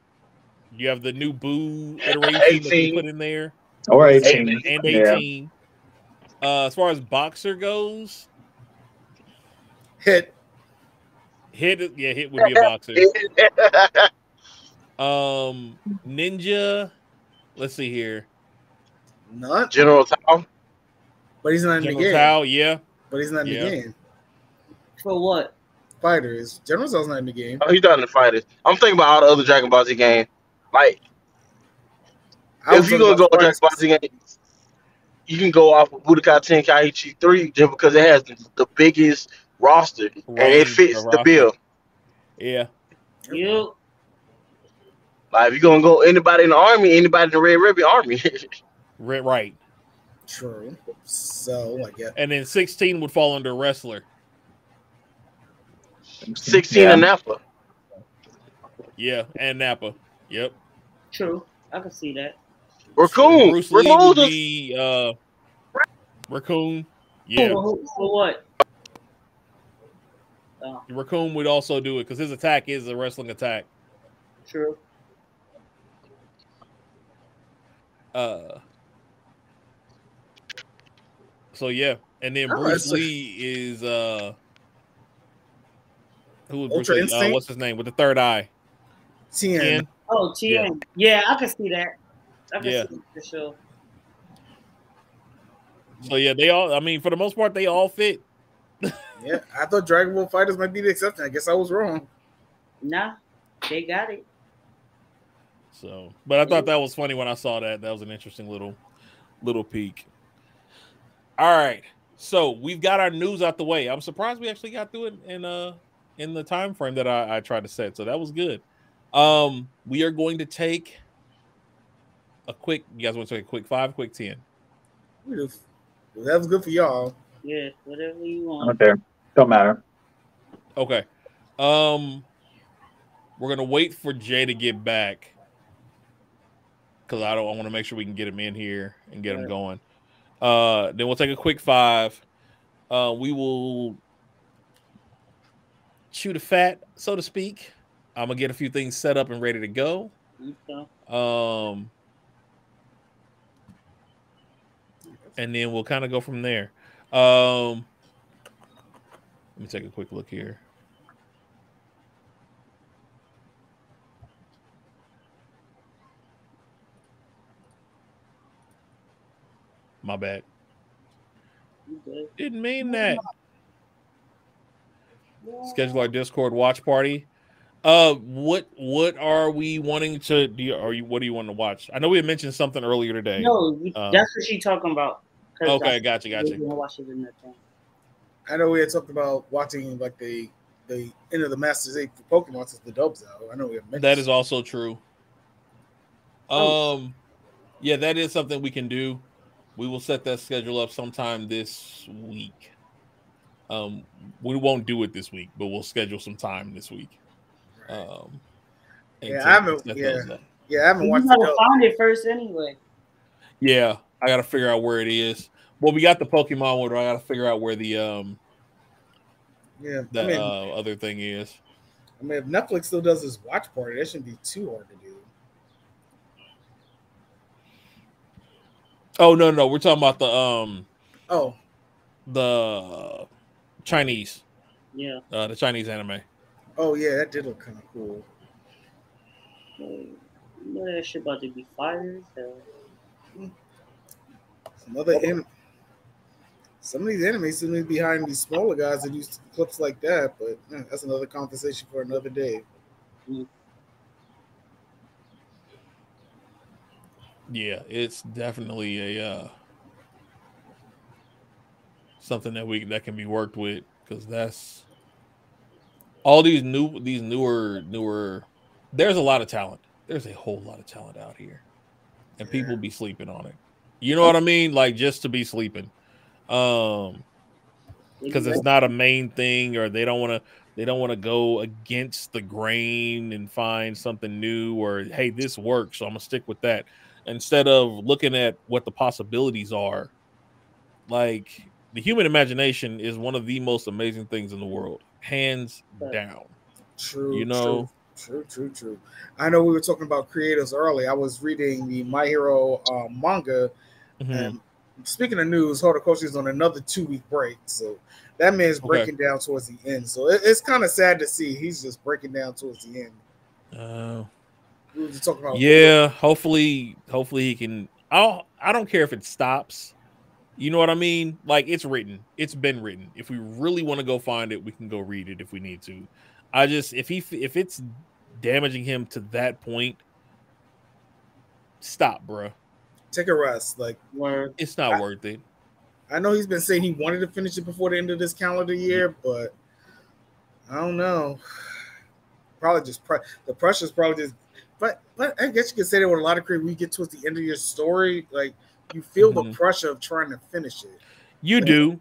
Speaker 1: You have the new Boo iteration that they put in there.
Speaker 3: Or 18.
Speaker 1: And 18. Yeah. As far as boxer goes,
Speaker 4: Hit
Speaker 1: would be a boxer. Ninja. Let's see here.
Speaker 4: Not
Speaker 5: General Tao.
Speaker 4: But he's not in the game.
Speaker 1: Tao, yeah.
Speaker 4: But he's not in the game.
Speaker 2: For what?
Speaker 4: Fighters. General Tao's not in the game.
Speaker 5: Oh, he's not in the Fighters. I'm thinking about all the other Dragon Ball Z games. Like, if you're going to go Dragon Ball Z game, you can go off of Budokai Tenkaichi 3 just because it has the biggest roster and it fits the bill.
Speaker 1: Yeah.
Speaker 2: Yep.
Speaker 5: Like, if you're going to go anybody in the army, anybody in the Red Ribbon Army.
Speaker 1: Right.
Speaker 4: True. So, I guess.
Speaker 1: And then 16 would fall under wrestler.
Speaker 5: 16 and Nappa.
Speaker 1: Yeah, and Nappa. Yep.
Speaker 2: True. I can see that.
Speaker 5: Raccoon.
Speaker 1: Bruce Lee would be Raccoon. Yeah.
Speaker 2: For what?
Speaker 1: Raccoon would also do it because his attack is a wrestling attack.
Speaker 2: True.
Speaker 1: So yeah, and then Bruce Lee is Who was
Speaker 4: Ultra
Speaker 1: Bruce Lee?
Speaker 4: Instinct?
Speaker 1: What's his name with the third eye?
Speaker 4: Tien.
Speaker 2: Oh, Tien. Yeah, I can see that. I can see it for sure.
Speaker 1: So yeah, they all. I mean, for the most part, they all fit.
Speaker 4: Yeah, I thought Dragon Ball Fighters might be the exception. I guess I was wrong.
Speaker 2: Nah, they got it.
Speaker 1: So, but I thought that was funny when I saw that. That was an interesting little peek. All right, so we've got our news out the way. I'm surprised we actually got through it in the time frame that I tried to set. So that was good. We are going to take a quick. You guys want to take a quick 5, quick 10?
Speaker 4: That was good for y'all.
Speaker 2: Yeah, whatever you want.
Speaker 3: Okay, don't matter.
Speaker 1: Okay. We're gonna wait for Jay to get back because I want to make sure we can get him in here and get him going. Then we'll take a quick 5. We will shoot a fat, so to speak. I'm gonna get a few things set up and ready to go.
Speaker 2: Okay.
Speaker 1: And then we'll kind of go from there. Let me take a quick look here. My bad. Didn't mean that. Schedule our Discord watch party. What are we wanting to do? What do you want to watch? I know we had mentioned something earlier today.
Speaker 2: No, that's what she's talking about.
Speaker 1: Okay, gotcha.
Speaker 2: Watch it in that time.
Speaker 4: I know we had talked about watching like the end of the Masters 8 for Pokemon since the dub's out. I know we have mentioned
Speaker 1: that is also true. Yeah, that is something we can do. We will set that schedule up sometime this week. We won't do it this week, but we'll schedule some time this week.
Speaker 4: I haven't watched
Speaker 2: You gotta find it first anyway.
Speaker 1: Yeah, I gotta figure out where it is. Well, we got the Pokemon one, I gotta figure out where the other thing is.
Speaker 4: I mean, if Netflix still does this watch party, that shouldn't be too hard to do.
Speaker 1: Oh no, we're talking about the Chinese.
Speaker 2: Yeah.
Speaker 1: The Chinese anime.
Speaker 4: Oh yeah, that did look kind of cool.
Speaker 2: You know that shit about to be fire.
Speaker 4: Some of these animes seem to be behind these smaller guys that use clips like that, but that's another conversation for another day.
Speaker 1: Yeah, it's definitely a something that can be worked with, because that's all these newer. There's a lot of talent. There's a whole lot of talent out here, and people be sleeping on it. You know what I mean? Like, just to be sleeping, because it's not a main thing, or they don't want to go against the grain and find something new, or hey, this works, so I'm gonna stick with that. Instead of looking at what the possibilities are, like, the human imagination is one of the most amazing things in the world, hands down.
Speaker 4: True.
Speaker 1: You know?
Speaker 4: True. I know we were talking about creators early. I was reading the My Hero manga, and speaking of news, Horikoshi's on another 2-week break, so that man's breaking down towards the end. So it's kind of sad to see he's just breaking down towards the end. We were just talking about
Speaker 1: hopefully he can. I don't care if it stops. You know what I mean? Like, it's written. It's been written. If we really want to go find it, we can go read it if we need to. If it's damaging him to that point, stop, bro.
Speaker 4: Take a rest. Like,
Speaker 1: it's not worth it.
Speaker 4: I know he's been saying he wanted to finish it before the end of this calendar year, but I don't know. Probably just the pressure's probably just. But I guess you could say that with a lot of creators, we get towards the end of your story, like, you feel the pressure of trying to finish it.
Speaker 1: You do.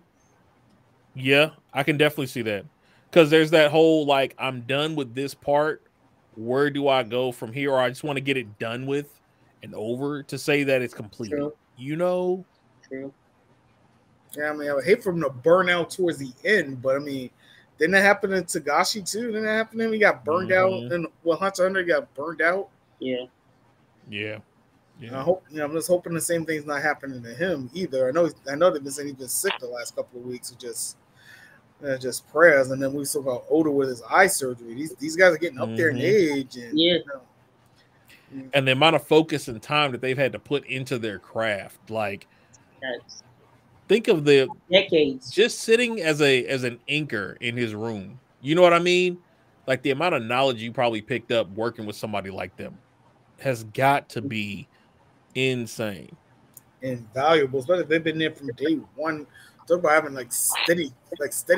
Speaker 1: Yeah, I can definitely see that. Because there's that whole, like, I'm done with this part. Where do I go from here? Or I just want to get it done with and over to say that it's complete.
Speaker 2: True.
Speaker 1: You know?
Speaker 2: True.
Speaker 4: Yeah, I mean, I would hate for him to burn out towards the end, but I mean, didn't that happen to Tagashi too? Didn't that happen to him? He got burned out, and Hunter x Hunter got burned out.
Speaker 2: Yeah.
Speaker 4: I hope. I'm just hoping the same thing's not happening to him either. I know they've been saying he's been sick the last couple of weeks. It just, just prayers. And then we saw about Oda with his eye surgery. These guys are getting up there in age, and
Speaker 1: and the amount of focus and time that they've had to put into their craft. Like, think of the
Speaker 2: decades
Speaker 1: just sitting as an inker in his room. You know what I mean? Like, the amount of knowledge you probably picked up working with somebody like them has got to be insane.
Speaker 4: Invaluable, especially if they've been there from day one. Talk about having steady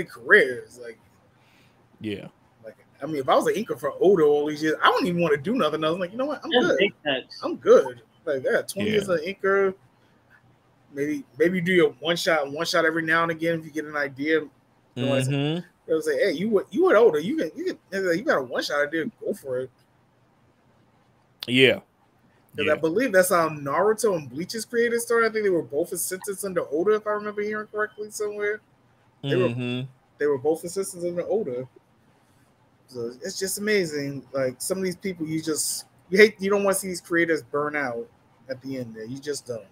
Speaker 4: careers.
Speaker 1: Yeah.
Speaker 4: I mean, if I was an inker for Oda all these years, I wouldn't even want to do nothing. I was like, you know what? I'm good. I'm good. Like, 20 years of inker. Maybe do your one shot every now and again if you get an idea. They was like, hey, you went Oda. You got a one shot idea. Go for it.
Speaker 1: Yeah.
Speaker 4: Because I believe that's how Naruto and Bleach's creators started. I think they were both assistants under Oda, if I remember hearing correctly somewhere. They were both assistants under Oda. So it's just amazing. Like, some of these people, you don't want to see these creators burn out at the end there. You just don't.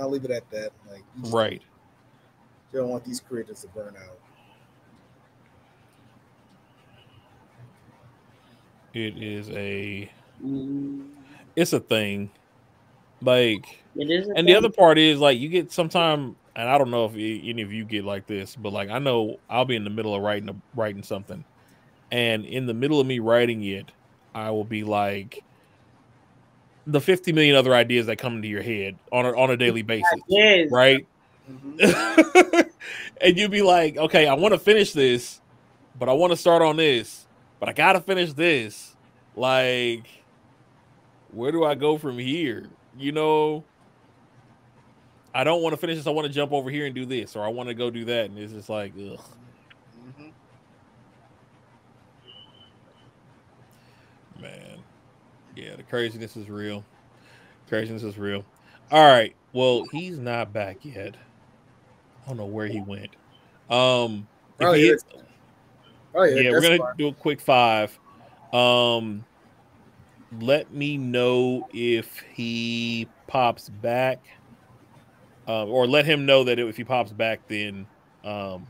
Speaker 4: I'll leave it at that. Like, you don't want these creators to burn out.
Speaker 1: It's a thing. Like,
Speaker 2: it is
Speaker 1: and the other part is, like, you get sometime, and I don't know if any of you get like this, but like, I know I'll be in the middle of writing something, and in the middle of me writing it, I will be like, the 50 million other ideas that come into your head on a daily basis, right? And you'd be like, okay, I want to finish this, but I want to start on this, but I gotta finish this. Like, where do I go from here? You know, I don't want to finish this. I want to jump over here and do this, or I want to go do that. And it's just like, ugh. Man. Yeah, the craziness is real. All right. Well, he's not back yet. I don't know where he went. We're gonna do a quick 5. Let me know if he pops back. Or let him know that if he pops back, then I'll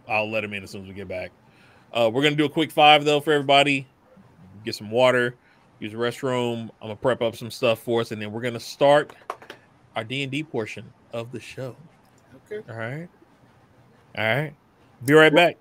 Speaker 1: let him in as soon as we get back. We're going to do a quick 5, though, for everybody. Get some water, use the restroom. I'm going to prep up some stuff for us, and then we're going to start our D&D portion of the show.
Speaker 4: Okay.
Speaker 1: All right. Be right back.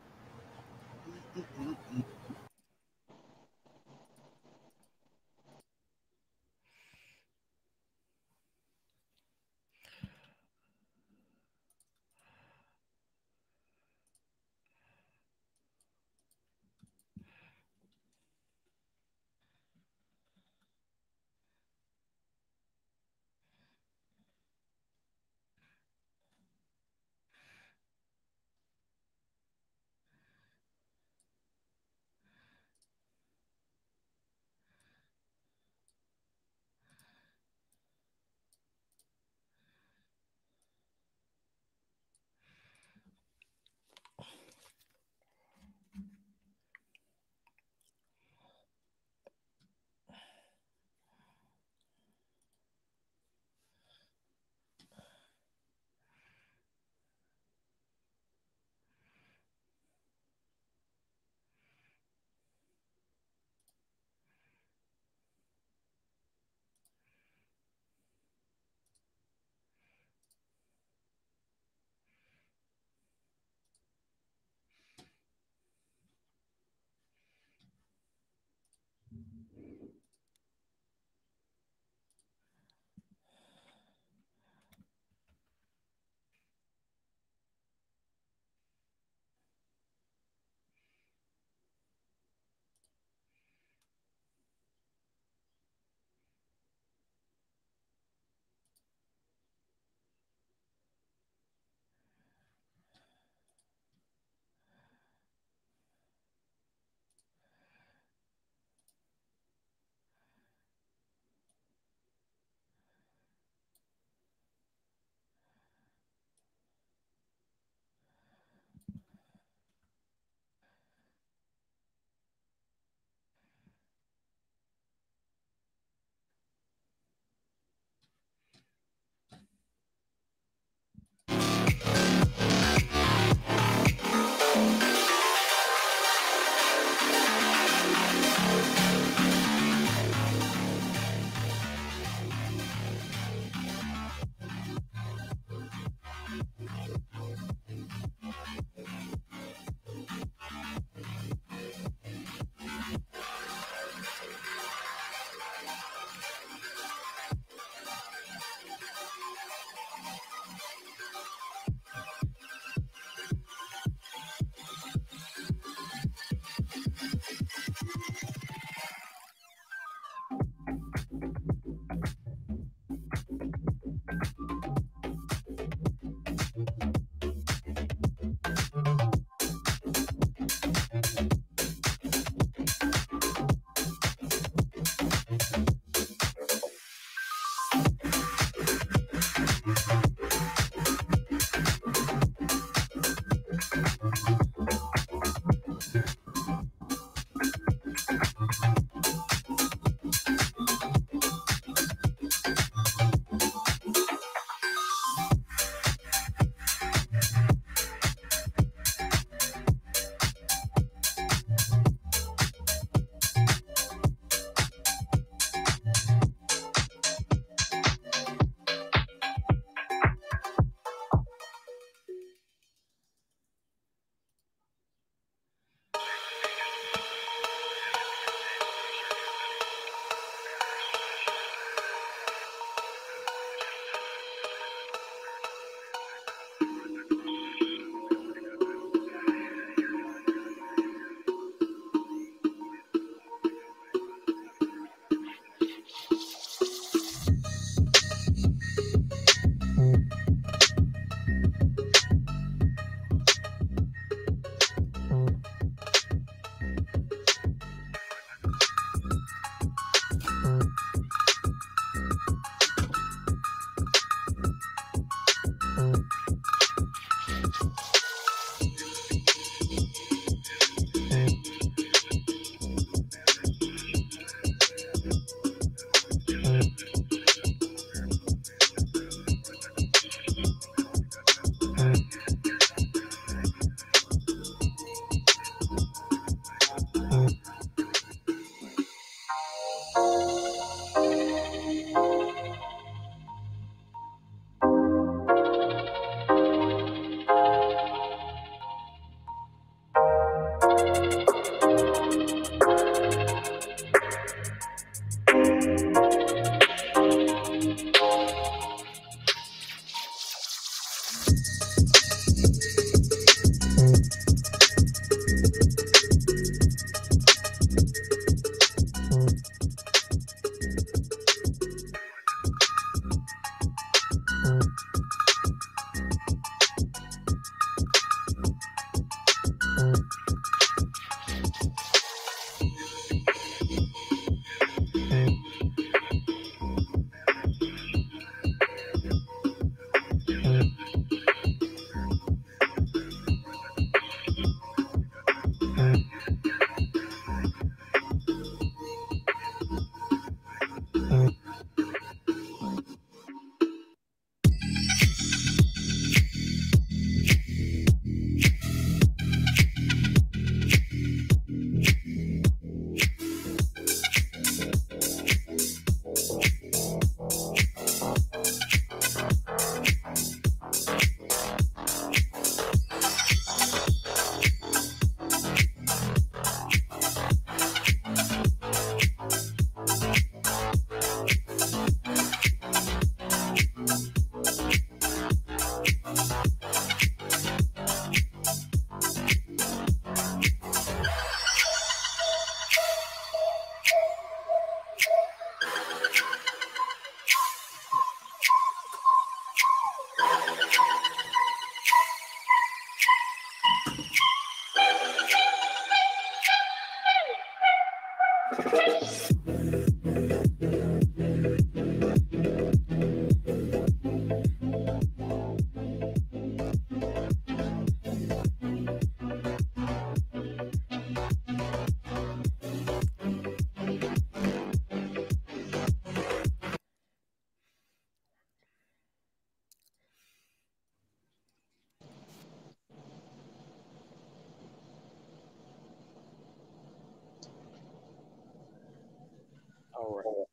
Speaker 1: All right.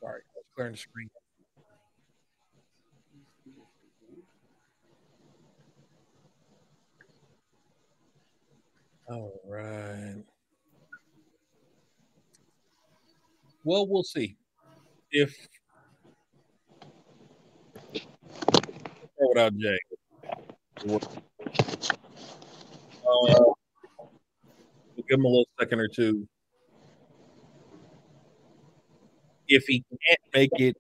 Speaker 1: Sorry, clearing the screen. All right. Well, we'll see if without Jay. We'll give him a little second or two. If he can't make it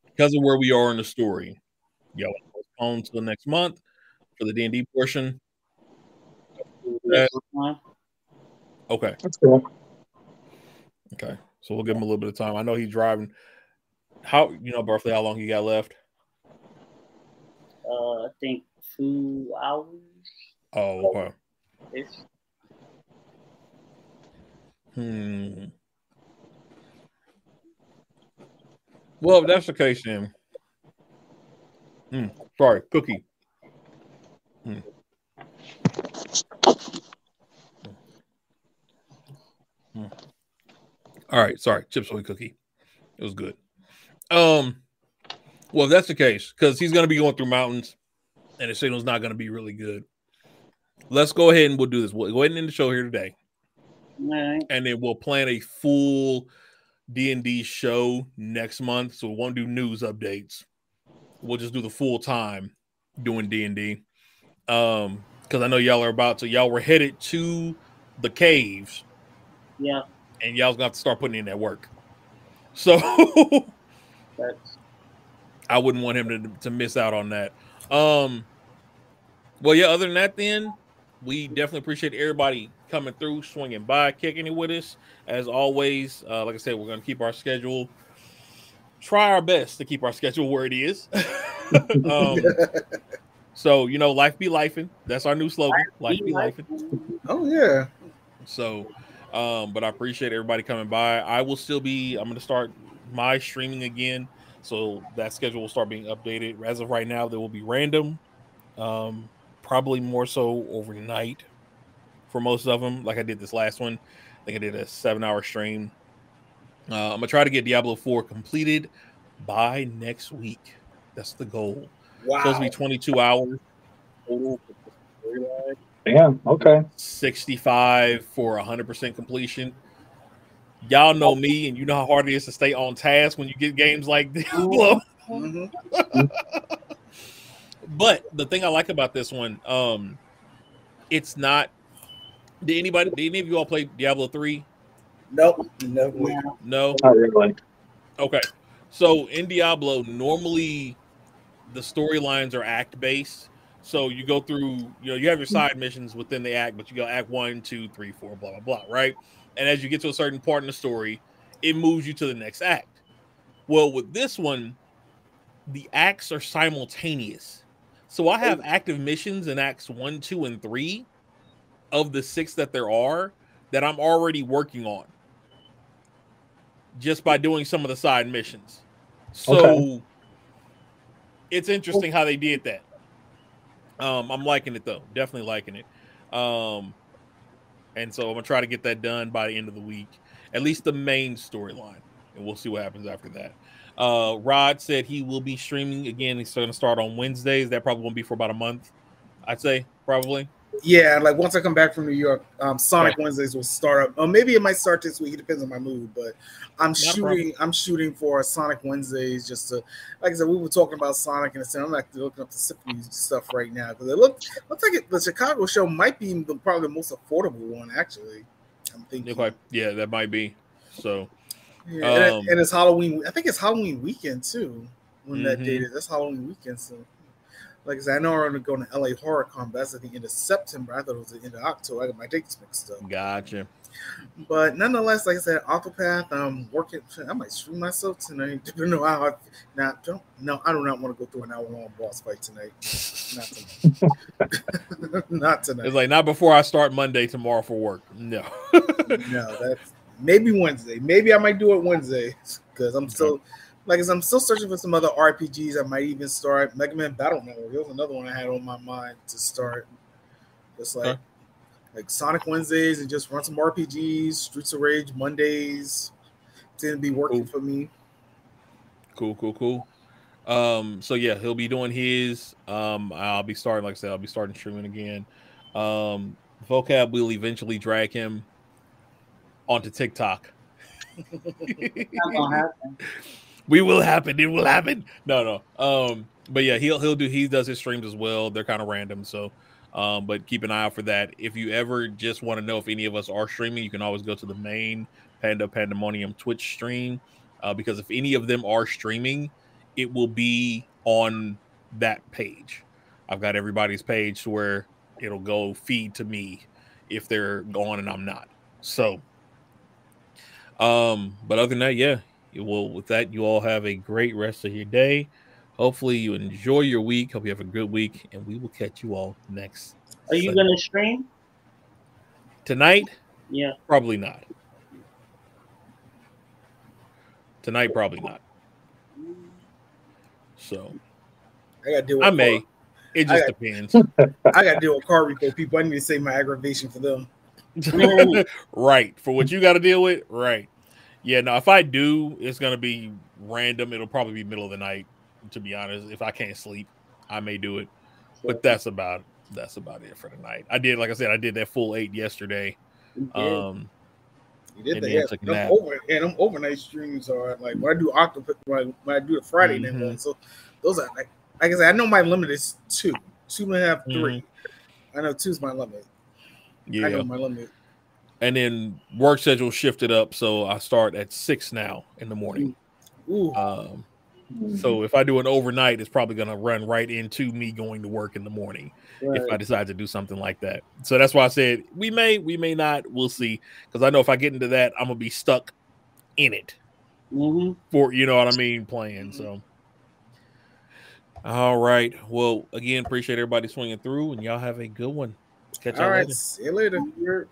Speaker 1: because of where we are in the story, y'all postpone till next month for the D&D portion. Okay.
Speaker 3: That's cool.
Speaker 1: Okay. So we'll give him a little bit of time. I know he's driving. How roughly how long he got left?
Speaker 2: I think 2 hours.
Speaker 1: Oh, okay. Well, if that's the case, then. Sorry, cookie. All right, sorry, chip soy cookie. It was good. Well, if that's the case, because he's going to be going through mountains, and the signal's not going to be really good. Let's go ahead and we'll do this. We'll go ahead and end the show here today,
Speaker 2: right.
Speaker 1: And then we'll plan a full D&D show next month. So we won't do news updates. We'll just do the full time doing D&D. Because I know y'all are y'all were headed to the caves.
Speaker 2: Yeah.
Speaker 1: And y'all's going to have to start putting in that work. So I wouldn't want him to miss out on that. Well, yeah, other than that, then we definitely appreciate everybody coming through, swinging by, kicking it with us. As always, like I said, we're going to keep our schedule, try our best to keep our schedule where it is. So, life be lifing. That's our new slogan. Life be lifing.
Speaker 4: Oh, yeah.
Speaker 1: So, but I appreciate everybody coming by. I'm going to start my streaming again. So that schedule will start being updated. As of right now, there will be random, probably more so overnight for most of them. Like I did this last one. I think I did a 7-hour stream. I'm going to try to get Diablo 4 completed by next week. That's the goal.
Speaker 4: Wow.
Speaker 1: Supposed to be 22 hours total.
Speaker 3: Damn, okay.
Speaker 1: 65 for 100% completion. Y'all know me, and you know how hard it is to stay on task when you get games like Diablo.
Speaker 4: Mm-hmm.
Speaker 1: But the thing I like about this one, it's not. Did any of you all play Diablo 3?
Speaker 4: Nope.
Speaker 1: No.
Speaker 3: Not really.
Speaker 1: Okay. So in Diablo, normally the storylines are act based. So you go through, you have your side missions within the act, but you go act 1, 2, 3, 4, blah, blah, blah, right? And as you get to a certain part in the story, it moves you to the next act. Well, with this one, the acts are simultaneous. So I have active missions in acts 1, 2, and 3 of the 6 that there are that I'm already working on just by doing some of the side missions. So it's interesting how they did that. I'm liking it, though. Definitely liking it. And so I'm going to try to get that done by the end of the week, at least the main storyline, and we'll see what happens after that. Rod said he will be streaming again. He's going to start on Wednesdays. That probably won't be for about a month, I'd say, probably.
Speaker 4: Yeah, like once I come back from New York, Sonic Wednesdays will start up. Maybe it might start this week. It depends on my mood, but I'm shooting for Sonic Wednesdays just to, like I said, we were talking about Sonic and I'm actually looking up the Symphony stuff right now because it looks like the Chicago show might be probably the most affordable one. Actually, I'm thinking.
Speaker 1: Yeah, that might be. So,
Speaker 4: yeah, and it's Halloween. I think it's Halloween weekend too. When that date is, that's Halloween weekend. So. Like I said, I know I'm going to LA Horror Con, but that's at the end of September. I thought it was the end of October. I got my dates mixed up.
Speaker 1: Gotcha.
Speaker 4: But nonetheless, like I said, Octopath, I'm working. I might stream myself tonight. I don't know how. I do not want to go through an hour-long boss fight tonight. Not tonight. Not tonight.
Speaker 1: It's like not before I start Monday tomorrow for work. No.
Speaker 4: No, that's maybe Wednesday. Maybe I might do it Wednesday because I'm still. Like, I'm still searching for some other RPGs. I might even start Mega Man Battle Network. There was another one I had on my mind to start. Just like Sonic Wednesdays and just run some RPGs. Streets of Rage Mondays didn't be working for me.
Speaker 1: Cool. So yeah, he'll be doing his. I'll be starting, like I said, I'll be starting streaming again. Vocab will eventually drag him onto TikTok.
Speaker 2: Not gonna happen.
Speaker 1: We will happen. It will happen. No. But yeah, he does his streams as well. They're kind of random, so but keep an eye out for that. If you ever just want to know if any of us are streaming, you can always go to the main Pandemonium Twitch stream. Because if any of them are streaming, it will be on that page. I've got everybody's page to where it'll go feed to me if they're gone and I'm not. So but other than that, yeah. With that, you all have a great rest of your day. Hopefully you enjoy your week. Hope you have a good week, and we will catch you all next
Speaker 2: Are you
Speaker 1: Sunday.
Speaker 2: gonna stream
Speaker 1: Tonight?
Speaker 2: Yeah.
Speaker 1: Probably not. Tonight, probably not. So
Speaker 4: I gotta deal with
Speaker 1: I may. It just depends.
Speaker 4: I gotta deal with car repo people. I need to save my aggravation for them.
Speaker 1: Right. For what you gotta deal with, right. Yeah, no, if I do, it's gonna be random. It'll probably be middle of the night, to be honest. If I can't sleep, I may do it. But that's about it for tonight. I did that full 8 yesterday.
Speaker 4: You did that. Them overnight streams are like when I do Octopus, when I do the Friday night one. So those are like I said, I know my limit is 2, 2.5, 3. I know 2 is my limit.
Speaker 1: Yeah,
Speaker 4: I know my limit.
Speaker 1: And then work schedule shifted up, so I start at 6 now in the morning.
Speaker 4: Ooh.
Speaker 1: So if I do an overnight, it's probably going to run right into me going to work in the morning if I decide to do something like that. So that's why I said we may not. We'll see, because I know if I get into that, I'm gonna be stuck in it for you know what I mean, playing. So all right. Well, again, appreciate everybody swinging through, and y'all have a good one. Catch y'all later.
Speaker 4: See you later.